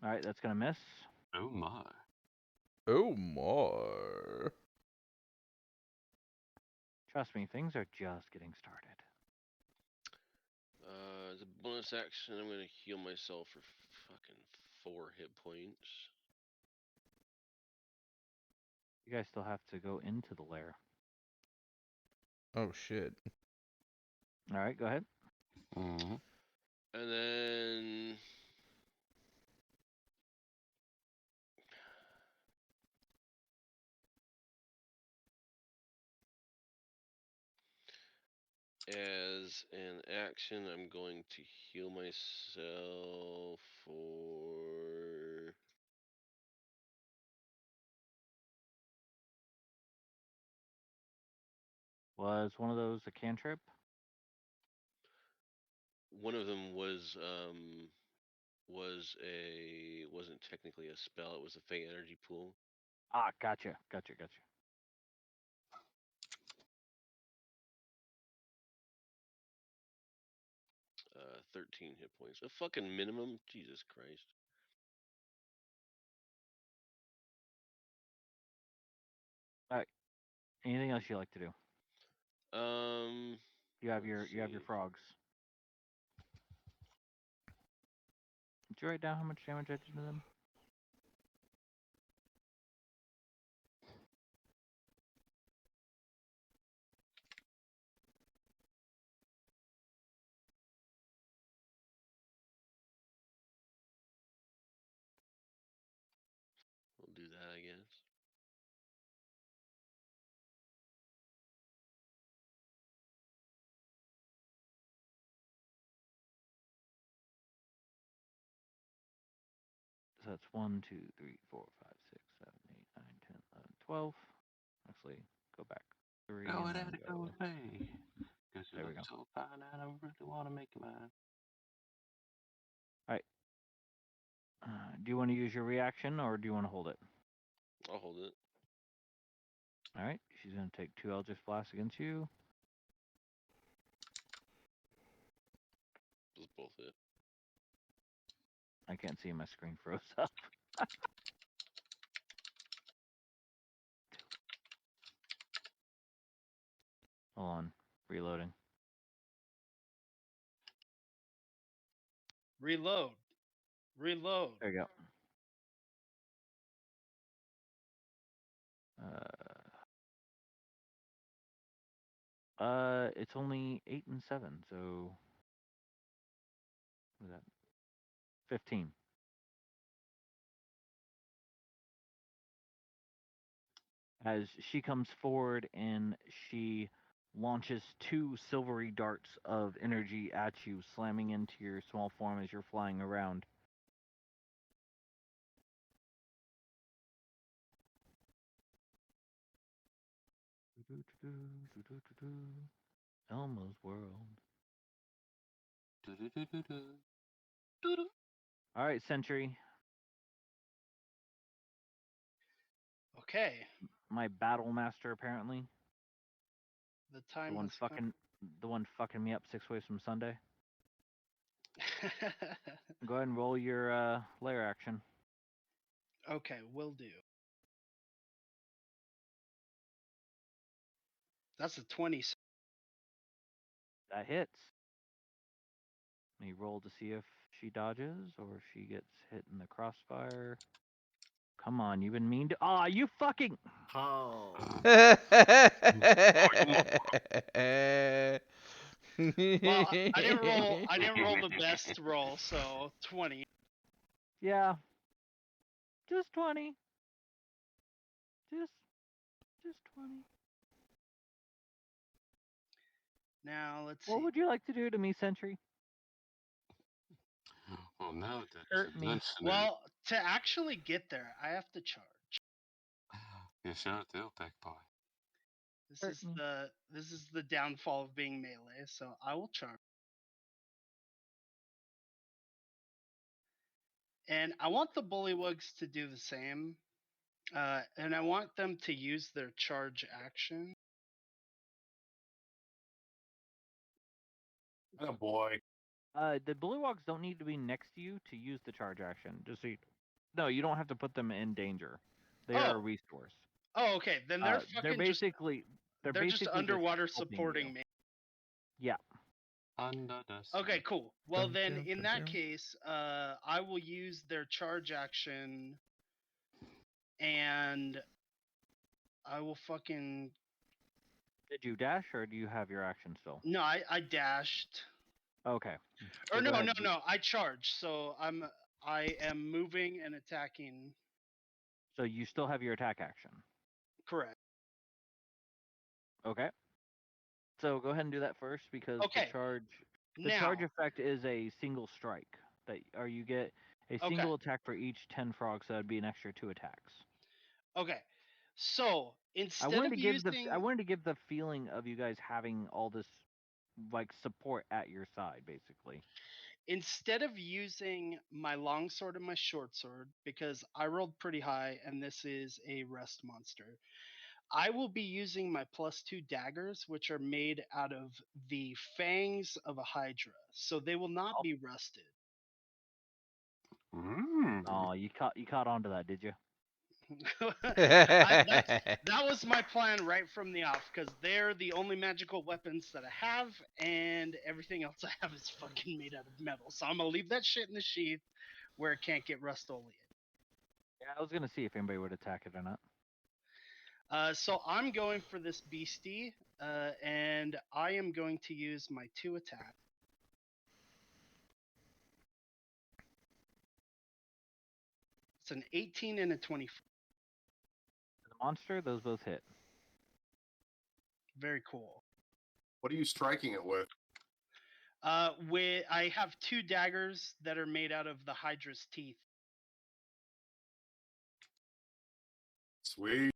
All right, that's gonna miss. Oh my. Oh my. Trust me, things are just getting started. As a bonus action, I'm gonna heal myself for fucking 4 hit points. You guys still have to go into the lair. Oh shit. All right, go ahead. Mm-hmm. And then as an action, I'm going to heal myself for Was one of those a cantrip? one of them wasn't technically a spell, it was a faint energy pool. Ah, gotcha. 13 hit points. A fucking minimum? Jesus Christ. All right. Anything else you like to do? You have Let's your see. frogs. Did you write down how much damage I did to them? We'll do that, I guess. So that's 1, 2, 3, 4, 5, 6, 7, 8, 9, 10, 11, 12. Actually, go back 3 Go and ahead, then go go. away. Cause you There we look go. so fine and I really wanna make you mine. All right. Do you want to use your reaction or do you want to hold it? I'll hold it. All right. She's gonna take 2 Eldritch Blasts against you. Those both hit. I can't see, my screen froze up. Hold on, reloading. Reload. There you go. It's only 8 and 7, so what is that? 15. As she comes forward and she launches 2 silvery darts of energy at you, slamming into your small form as you're flying around. Elmo's world. All right, Sentry. Okay. My battle master, apparently. The time The one has come. fucking me up 6 ways from Sunday. Go ahead and roll your lair action. Okay, will do. That's a 20. That hits. Let me roll to see if she dodges or if she gets hit in the crossfire. Come on, you've been mean to. Ah, you fucking. Oh. Well, I didn't roll. I didn't roll the best roll, so 20. Yeah. Just 20. Just 20. Now let's What see. would you like to do to me, Sentry? Well, now that Hurt you me. mention it, Well, to actually get there, I have to charge. you shout out back boy. This is the downfall of being melee. So I will charge. And I want the Bullywags to do the same. And I want them to use their charge action. Oh boy. The Bullywags don't need to be next to you to use the charge action. Just so you... No, you don't have to put them in danger. They are a resource. Oh, okay. Then they're fucking basically they're just basically underwater helping supporting you. me. Yeah. Under the sea. Okay, cool. Well, Dun, then dun, in dun, that dun. case, I will use their charge action, and I will fucking. Did you dash or do you have your action still? No, I dashed. Okay. Or So go no, ahead. no, I charged. So I am moving and attacking. So you still have your attack action. Correct. Okay. So go ahead and do that first because Okay. the charge effect is a single strike or you get a single attack for each 10 frogs, so that'd be an extra 2 attacks. Okay. So I instead wanted of to give using, I wanted to give the feeling of you guys having all this like support at your side, basically. instead of using my longsword and my short sword, because I rolled pretty high and this is a rest monster, I will be using my +2 daggers, which are made out of the fangs of a hydra, so they will not be rusted. Oh, you caught onto that, did you? That was my plan right from the off, because they're the only magical weapons that I have, and everything else I have is fucking made out of metal. So I'm gonna leave that shit in the sheath where it can't get rust-oleated. Yeah, I was gonna see if anybody would attack it or not. So I'm going for this beastie, and I am going to use my 2 attacks. It's an 18 and a 24. The monster, those both hit. Very cool. What are you striking it with? I have 2 daggers that are made out of the hydra's teeth. Sweet.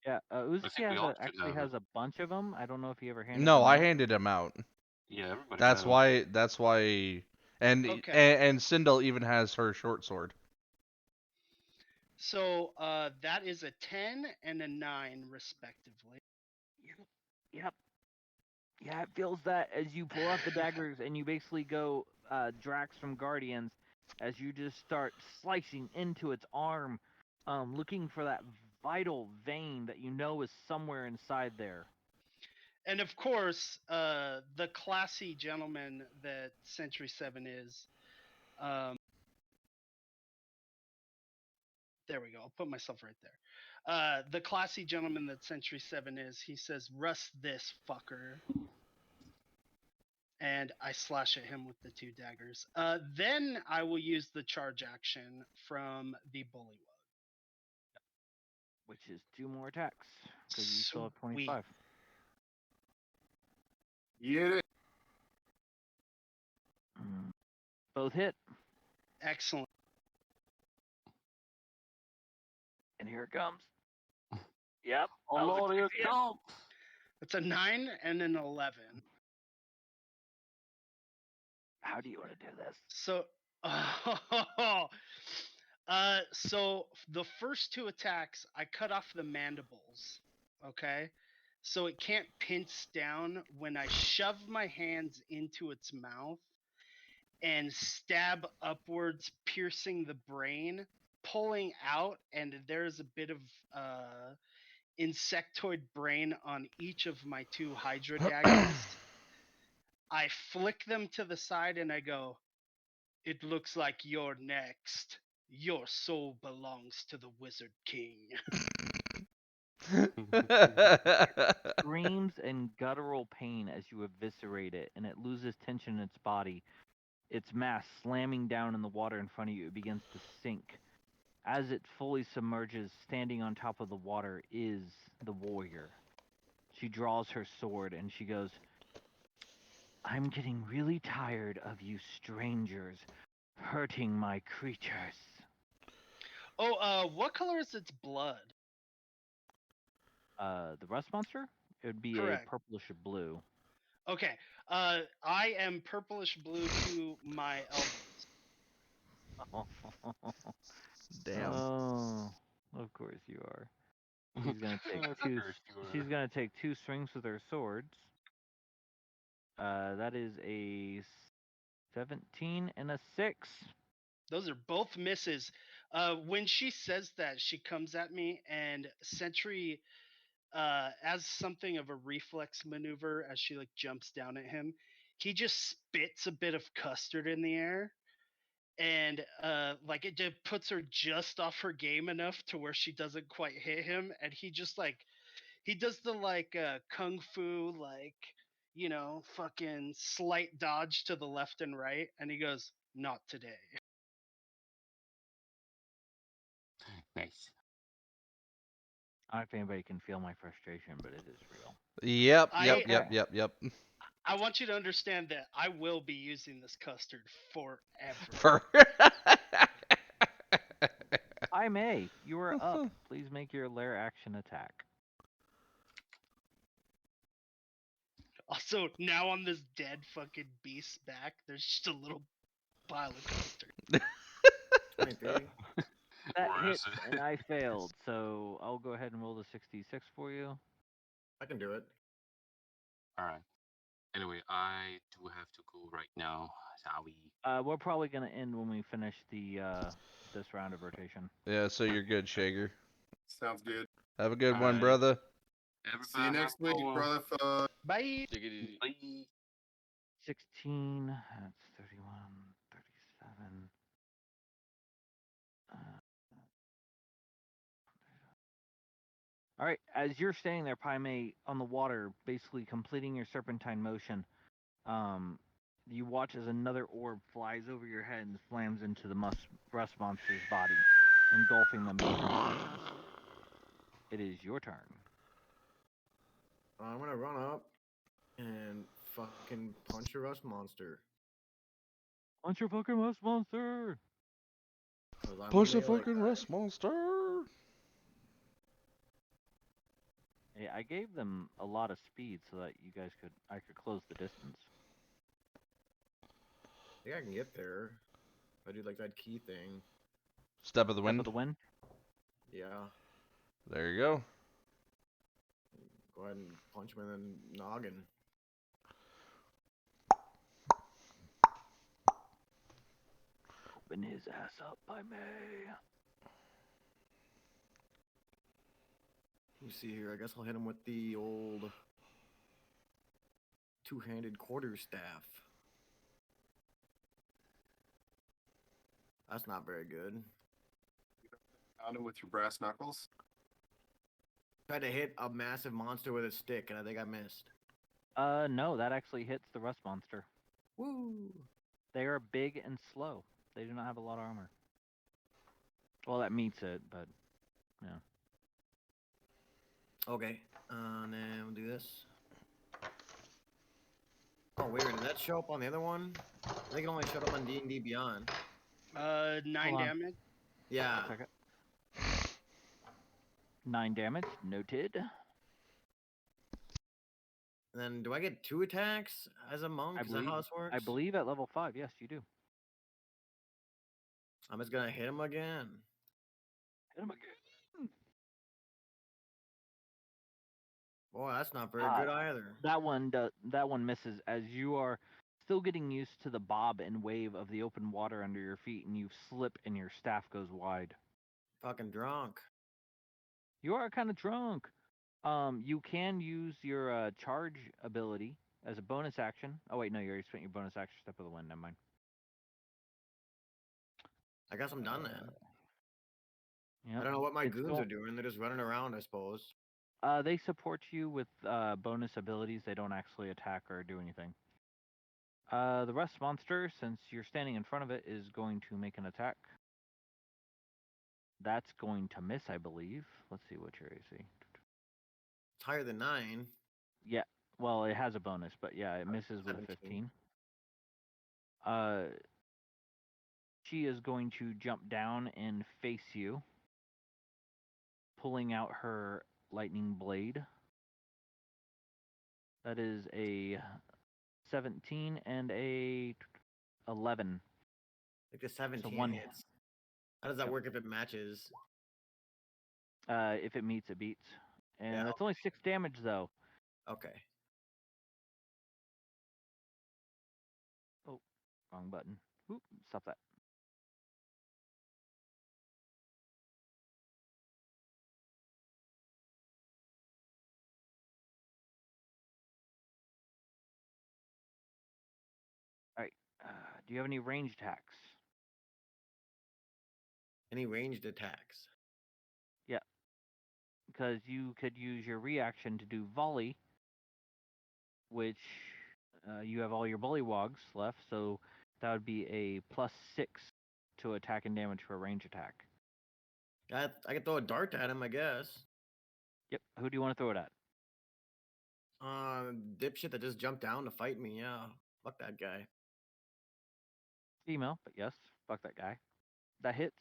Yeah, think we all should actually have has a bunch of them. I don't know if he ever handed No, them I out. handed him out. Yeah, everybody. That's got 'em. why, and Okay. and Cyndal even has her short sword. So that is a 10 and a 9, respectively. Yep. Yeah, it feels that as you pull out the daggers and you basically go Drax from Guardians, as you just start slicing into its arm, looking for that vital vein that you know is somewhere inside there. And of course, the classy gentleman that Sentry 7 is. There we go. I'll put myself right there. The classy gentleman that Sentry 7 is, he says, "Rust this fucker." And I slash at him with the 2 daggers. Then I will use the charge action from the Bullywag. Which is 2 more attacks, because you still have 25. Yeah. Both hit. Excellent. And here it comes. Yep. Oh Lord, here it comes. It's a 9 and an 11. How do you want to do this? So, so the first 2 attacks, I cut off the mandibles. Okay, so it can't pinch down. When I shove my hands into its mouth and stab upwards, piercing the brain, pulling out, and there's a bit of insectoid brain on each of my 2 Hydra daggers. I flick them to the side and I go, "It looks like you're next. Your soul belongs to the Wizard King." Screams in guttural pain as you eviscerate it, and it loses tension in its body. Its mass slamming down in the water in front of you, it begins to sink. As it fully submerges, standing on top of the water is the warrior. She draws her sword and she goes, "I'm getting really tired of you strangers hurting my creatures." Oh, what color is its blood? The rust monster? It would be Correct. a purplish blue. Okay. I am purplish blue to my elbows. Damn. Oh, of course you are. She's gonna take two. She's gonna take 2 swings with her swords. That is a 17 and a 6. Those are both misses. When she says that, she comes at me, and Sentry, as something of a reflex maneuver, as she like jumps down at him, he just spits a bit of custard in the air, and like it just puts her just off her game enough to where she doesn't quite hit him, and he just like he does the like kung fu like fucking slight dodge to the left and right, and he goes, "Not today." Nice. I don't know if anybody can feel my frustration, but it is real. Yep. I- I want you to understand that I will be using this custard forever. For Pai Mey, you are up. Please make your lair action attack. Also, now on this dead fucking beast's back, there's just a little pile of custard. 23. That Or hits, is it- and I failed, so I'll go ahead and roll the 66 for you. I can do it. All right. Anyway, I do have to go right now. Sorry. We're probably gonna end when we finish the this round of rotation. Yeah, so you're good, Shager. Sounds good. Have a good one, Alright. brother. See you next week, brother. Bye. Take it easy. Bye. 16. That's 31, 37. All right, as you're standing there, Pai Mey, on the water, basically completing your serpentine motion, you watch as another orb flies over your head and slams into the rust monster's body, engulfing them both in flames. It is your turn. I'm gonna run up and fucking punch a rust monster. Punch your fucking rust monster! 'Cause I'm Push the melee like fucking that. rust monster. Hey, I gave them a lot of speed so that I could close the distance. I think I can get there. If I do like that key thing. Step of the Step wind. of the wind. Yeah. There you go. Go ahead and punch him in the noggin. Open his ass up, Pai Mey. Let me see here. I guess I'll hit him with the old two-handed quarterstaff. That's not very good. Pound him with your brass knuckles. Tried to hit a massive monster with a stick, and I think I missed. No, that actually hits the rust monster. Woo! They are big and slow. They do not have a lot of armor. Well, that meets it, but yeah. Okay, and then we'll do this. Oh, weird. Did that show up on the other one? I think it only showed up on D&D Beyond. 9 Hold on. damage. Yeah. 9 damage, noted. And then do I get 2 attacks as a monk? Is that how this works? I believe at level 5, yes, you do. I'm just gonna hit him again. Hit him again. Boy, that's not very good either. That one misses as you are still getting used to the bob and wave of the open water under your feet, and you slip and your staff goes wide. Fucking drunk. You are kind of drunk. You can use your charge ability as a bonus action. Oh wait, no, you already spent your bonus action. Step of the wind. Never mind. I guess I'm done then. Yep. I don't know what my It's goons go- are doing. They're just running around, I suppose. They support you with bonus abilities. They don't actually attack or do anything. The rust monster, since you're standing in front of it, is going to make an attack. That's going to miss, I believe. Let's see what your AC. It's higher than 9. Yeah, well, it has a bonus, but yeah, it misses with a 15. She is going to jump down and face you, pulling out her lightning blade. That is a 17 and a 11. Like the 17 one- hits. How does that Yep. work if it matches? If it meets, it beats. And Yeah. that's only 6 damage, though. Okay. Oh, wrong button. Oop, stop that. All right. Do you have any ranged attacks? Any ranged attacks? Yeah. Because you could use your reaction to do volley, which you have all your Bullywags left, so that would be a +6 to attack and damage for a range attack. I could throw a dart at him, I guess. Yep. Who do you want to throw it at? Dipshit that just jumped down to fight me. Yeah. Fuck that guy. Female, but yes, fuck that guy. That hits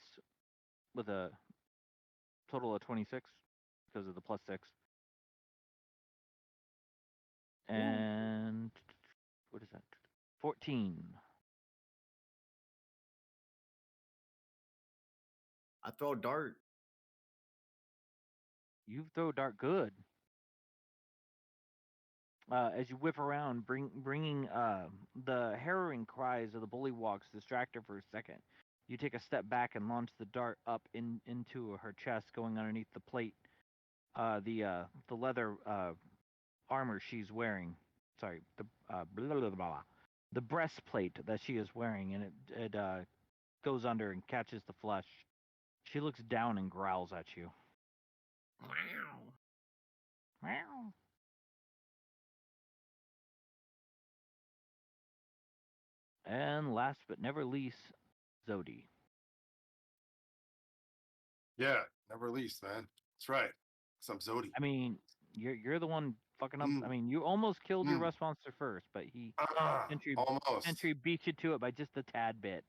with a total of 26 because of the +6. And what is that? 14. I throw a dart. You throw dart good. As you whip around, bringing the harrowing cries of the Bullywag distract her for a second. You take a step back and launch the dart up into her chest, going underneath the plate, the leather armor she's wearing. Sorry, the blah, blah, blah, blah, the breastplate that she is wearing, and it goes under and catches the flesh. She looks down and growls at you. Wow. Meow. And last but never least, Zodi. Yeah, never least, man. That's right. Cause I'm Zodi. I mean, you're the one fucking up. Mm. I mean, you almost killed your Mm. rust monster first, but he Sentry Almost. beat you to it by just a tad bit.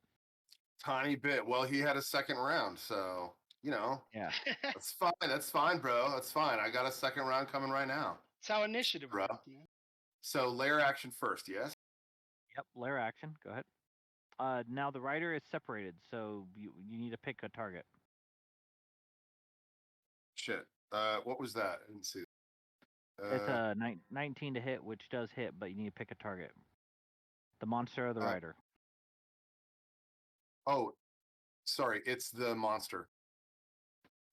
Tiny bit. Well, he had a second round, so you know. Yeah. That's fine. That's fine, bro. That's fine. I got a second round coming right now. That's how initiative Bro. works, man. So layer action first, yes? Yep. Lair action. Go ahead. Now the rider is separated, so you need to pick a target. Shit. What was that? I didn't see. It's a 19 to hit, which does hit, but you need to pick a target. The monster or the rider. Oh, sorry. It's the monster.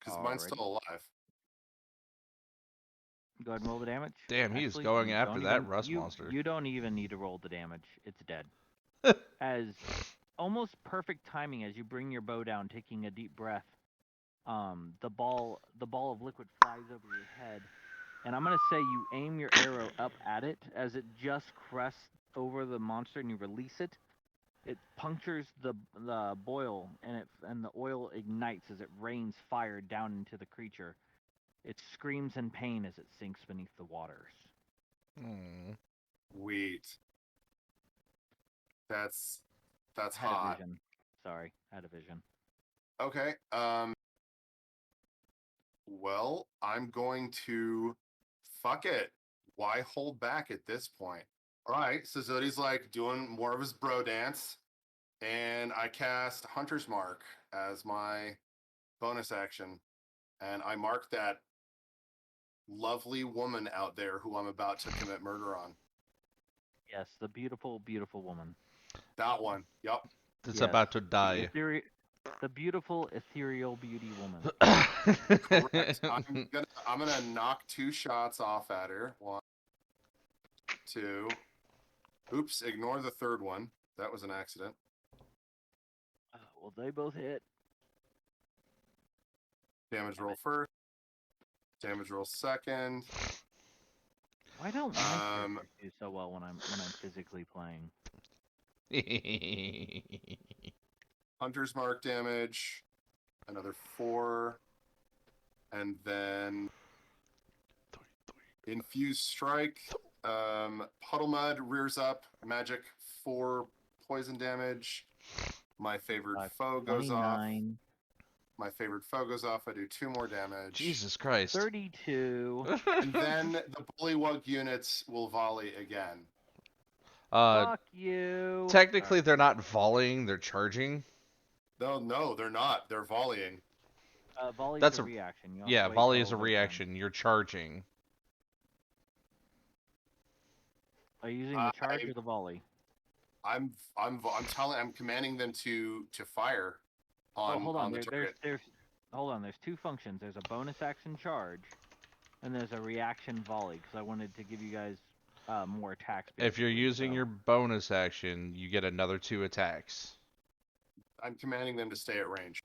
Because mine's still alive. Go ahead and roll the damage. Damn, he's Actually, going you after don't that even- rust you- monster. You don't even need to roll the damage. It's dead. As almost perfect timing as you bring your bow down, taking a deep breath, the ball of liquid flies over your head, and I'm gonna say you aim your arrow up at it as it just crests over the monster, and you release it. It punctures the boil, and the oil ignites as it rains fire down into the creature. It screams in pain as it sinks beneath the waters. Sweet. That's Had a hot. vision. Sorry, had a vision. Okay. Well, I'm going to fuck it. why hold back at this point? All right, so Zodi's like doing more of his bro dance, and I cast Hunter's Mark as my bonus action, and I mark that lovely woman out there who I'm about to commit murder on. Yes, the beautiful, beautiful woman. That one. Yep. It's Yes, about to die. The beautiful ethereal beauty woman. Correct. I'm gonna knock 2 shots off at her. 1, 2. Oops, ignore the third one. That was an accident. Well, they both hit. Damage roll first. Damage roll second. Why don't my characters do so well when I'm physically playing? Hunter's Mark damage. Another 4. And then Infused Strike. Puddle Mud rears up. Magic 4 poison damage. My favorite foe goes off. 29. My favorite foe goes off. I do 2 more damage. Jesus Christ. 32. And then the Bullywug units will volley again. Fuck you. Technically, they're not volleying, they're charging. No, they're not. They're volleying. Volley's That's a a- reaction. You have Yeah, to wait volley till is a their turn. reaction. You're charging. Are you using the charge or the volley? I'm commanding them to fire on, hold on. the target. Hold on. There's 2 functions. There's a bonus action charge, and there's a reaction volley. Because I wanted to give you guys more attacks. If you're basically, using so. your bonus action, you get another 2 attacks. I'm commanding them to stay at range.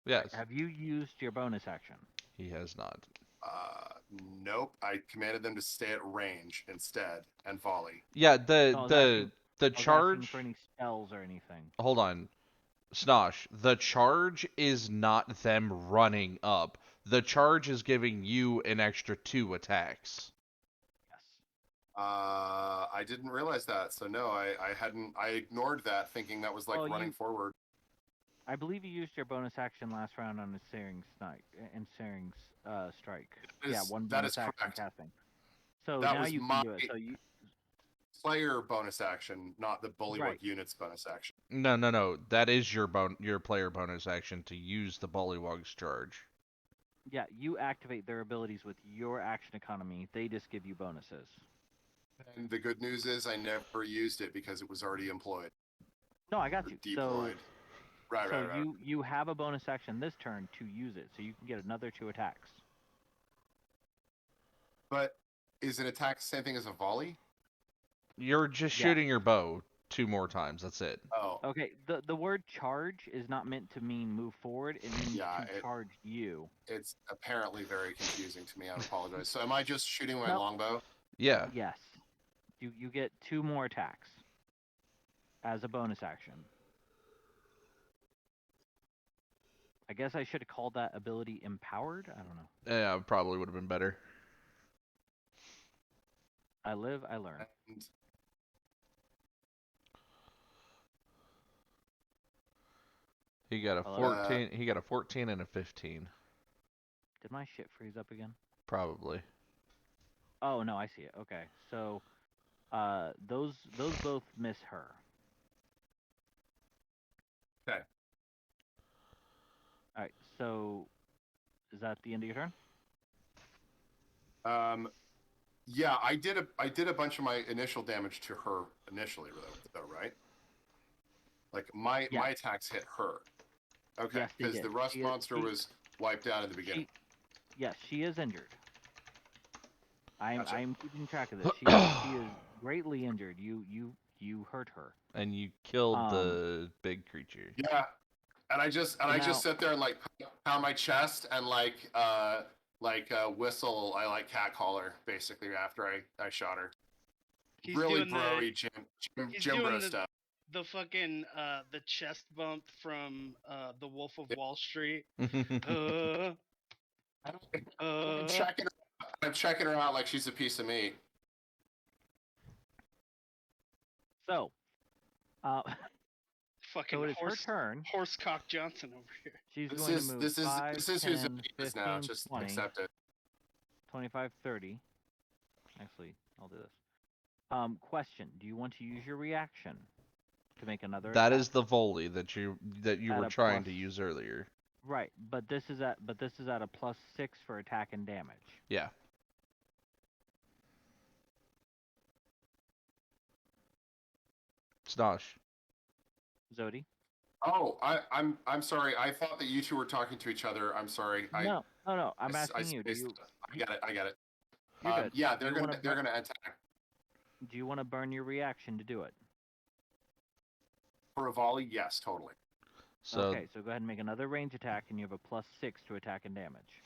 Yes. Have you used your bonus action? He has not. Nope. I commanded them to stay at range instead and volley. Yeah, No, I was asking- the I was asking charge. for any spells or anything. Hold on, Snosh. The charge is not them running up. The charge is giving you an extra 2 attacks. Yes. I didn't realize that. So no, I hadn't. I ignored that, thinking that was like Well, running forward. I believe you used your bonus action last round on Searing's strike. That is- one that bonus is action correct. casting. So That now was you can do it. So you Player bonus action, not the Bullywug Right. unit's bonus action. No. That is your player bonus action to use the Bullywug's charge. you activate their abilities with your action economy. They just give you bonuses. And the good news is I never used it because it was already employed. No, I got Or you. deployed. Right. You have a bonus action this turn to use it, so you can get another 2 attacks. But is an attack the same thing as a volley? You're just Yeah. shooting your bow 2 more times. That's it. Oh, Okay, the word charge is not meant to mean move forward. It means to charge you. it's apparently very confusing to me. I apologize. So am I just shooting my No. longbow? Yeah. Yes. You get 2 more attacks as a bonus action. I guess I should have called that ability empowered. I don't know. Yeah, probably would have been better. I live, I learn. And He got a Hello? 14. He got a 14 and a 15. Did my shit freeze up again? Probably. Oh no, I see it. Okay, so those both miss her. Okay. All right. So is that the end of your turn? Yeah, I did a bunch of my initial damage to her initially, though, right? Like my attacks hit her. Okay, Yes, they because did. the rust monster was wiped out in the beginning. Yes, she is injured. Gotcha. I'm keeping track of this. She is greatly injured. You hurt her. And you killed the big creature. Yeah, and I just sit there and like pound my chest and whistle. I like cat collar basically after I shot her. He's Really doing broy Jim bro stuff. the fucking the chest bump from the Wolf of Wall Street. I'm checking her out like she's a piece of meat. So, Fucking so it is her turn. Horsecock Johnson over here. She's going to move This is 5, who 10, Zodi is 15, now. Just 20, accept it. 25, 30. Actually, I'll do this. Question: do you want to use your reaction to make another That attack? is the volley that you At were a trying plus- to use earlier. Right, but this is at a +6 for attack and damage. Yeah. Snosh. Zodi? Oh, I'm sorry. I thought that you two were talking to each other. I'm sorry. No. I'm I asking you. Do you? I get it. I get it. You're good. Yeah, Do you wanna they're gonna attack Do you want to burn your reaction to do it? for a volley. Yes, totally. So Okay, so go ahead and make another range attack, and you have a +6 to attack and damage.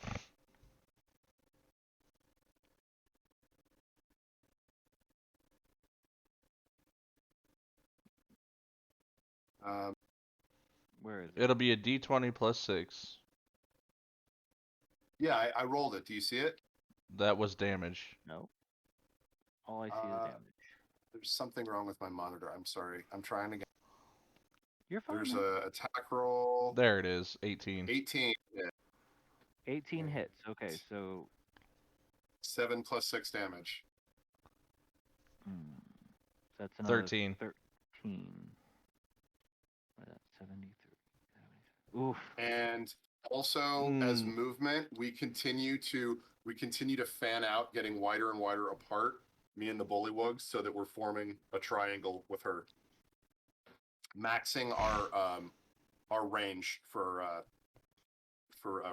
Where is it? it'll be a D20 plus 6. Yeah, I rolled it. Do you see it? That was damage. No. All I see is damage. There's something wrong with my monitor. I'm sorry. I'm trying to get. You're fine. There's man. a attack roll. There it is. 18. 18. Yeah. 18 hits. Okay, so 7 plus 6 damage. that's another 13. 13. What is that? 73. Oof. And also, as movement, we continue to fan out, getting wider and wider apart. Me and the Bullywags, so that we're forming a triangle with her, maxing our range for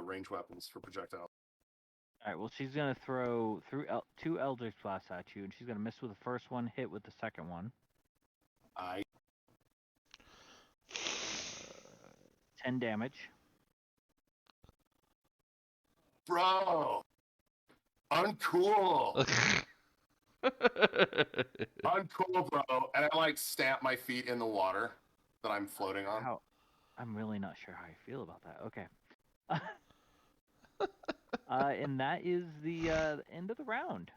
range weapons for projectile. All right. Well, she's gonna throw two Eldritch Blasts at you, and she's gonna miss with the first one, hit with the second one. 10 damage. Bro, uncool. Uncool, bro. And I like stamp my feet in the water that I'm floating on. I'm really not sure how I feel about that. Okay. And that is the end of the round.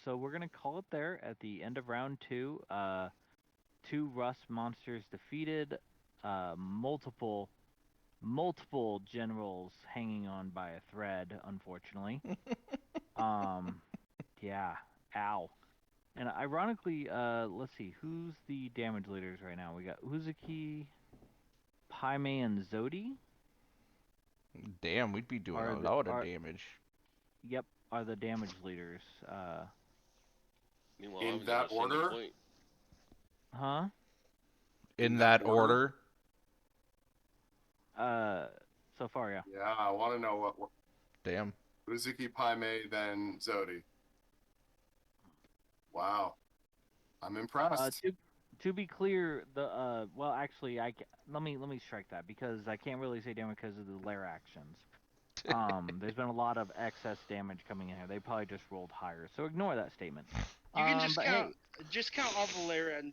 So we're gonna call it there at the end of round 2. 2 rust monsters defeated. Multiple generals hanging on by a thread, unfortunately. Yeah. Ow. And ironically, let's see, who's the damage leaders right now? We got Uzuki, Pai Mey, and Zodi. Damn, we'd be doing a lot of damage. Yep, are the damage leaders. Meanwhile, In I was that at a single order? point. Huh? In that order? So far, yeah. Yeah, I want to know what. Damn. Uzuki, Pai Mey, then Zodi. Wow, I'm impressed. To be clear, the well, actually, let me strike that because I can't really say damage because of the lair actions. There's been a lot of excess damage coming in here. They probably just rolled higher, so ignore that statement. You can just count. Hey, Just count all the layer and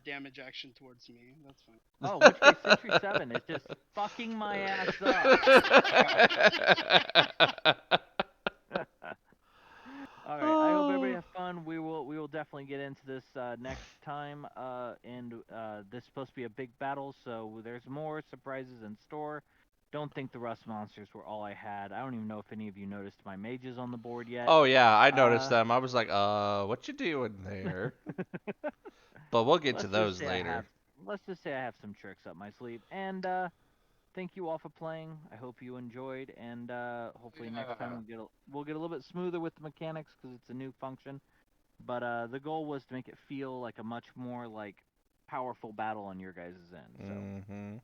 damage action towards me. That's fine. oh, which way Sentry 7 is just fucking my ass up. All right, I hope everybody has fun. We will definitely get into this next time. And this is supposed to be a big battle, so there's more surprises in store. Don't think the rust monsters were all I had. I don't even know if any of you noticed my mages on the board yet. Oh yeah, I noticed them. I was like, what you doing there? But we'll get to those later. Let's just say I have some tricks up my sleeve. And thank you all for playing. I hope you enjoyed, and hopefully next time we'll get a little bit smoother with the mechanics because it's a new function. But the goal was to make it feel like a much more like powerful battle on your guys' end. So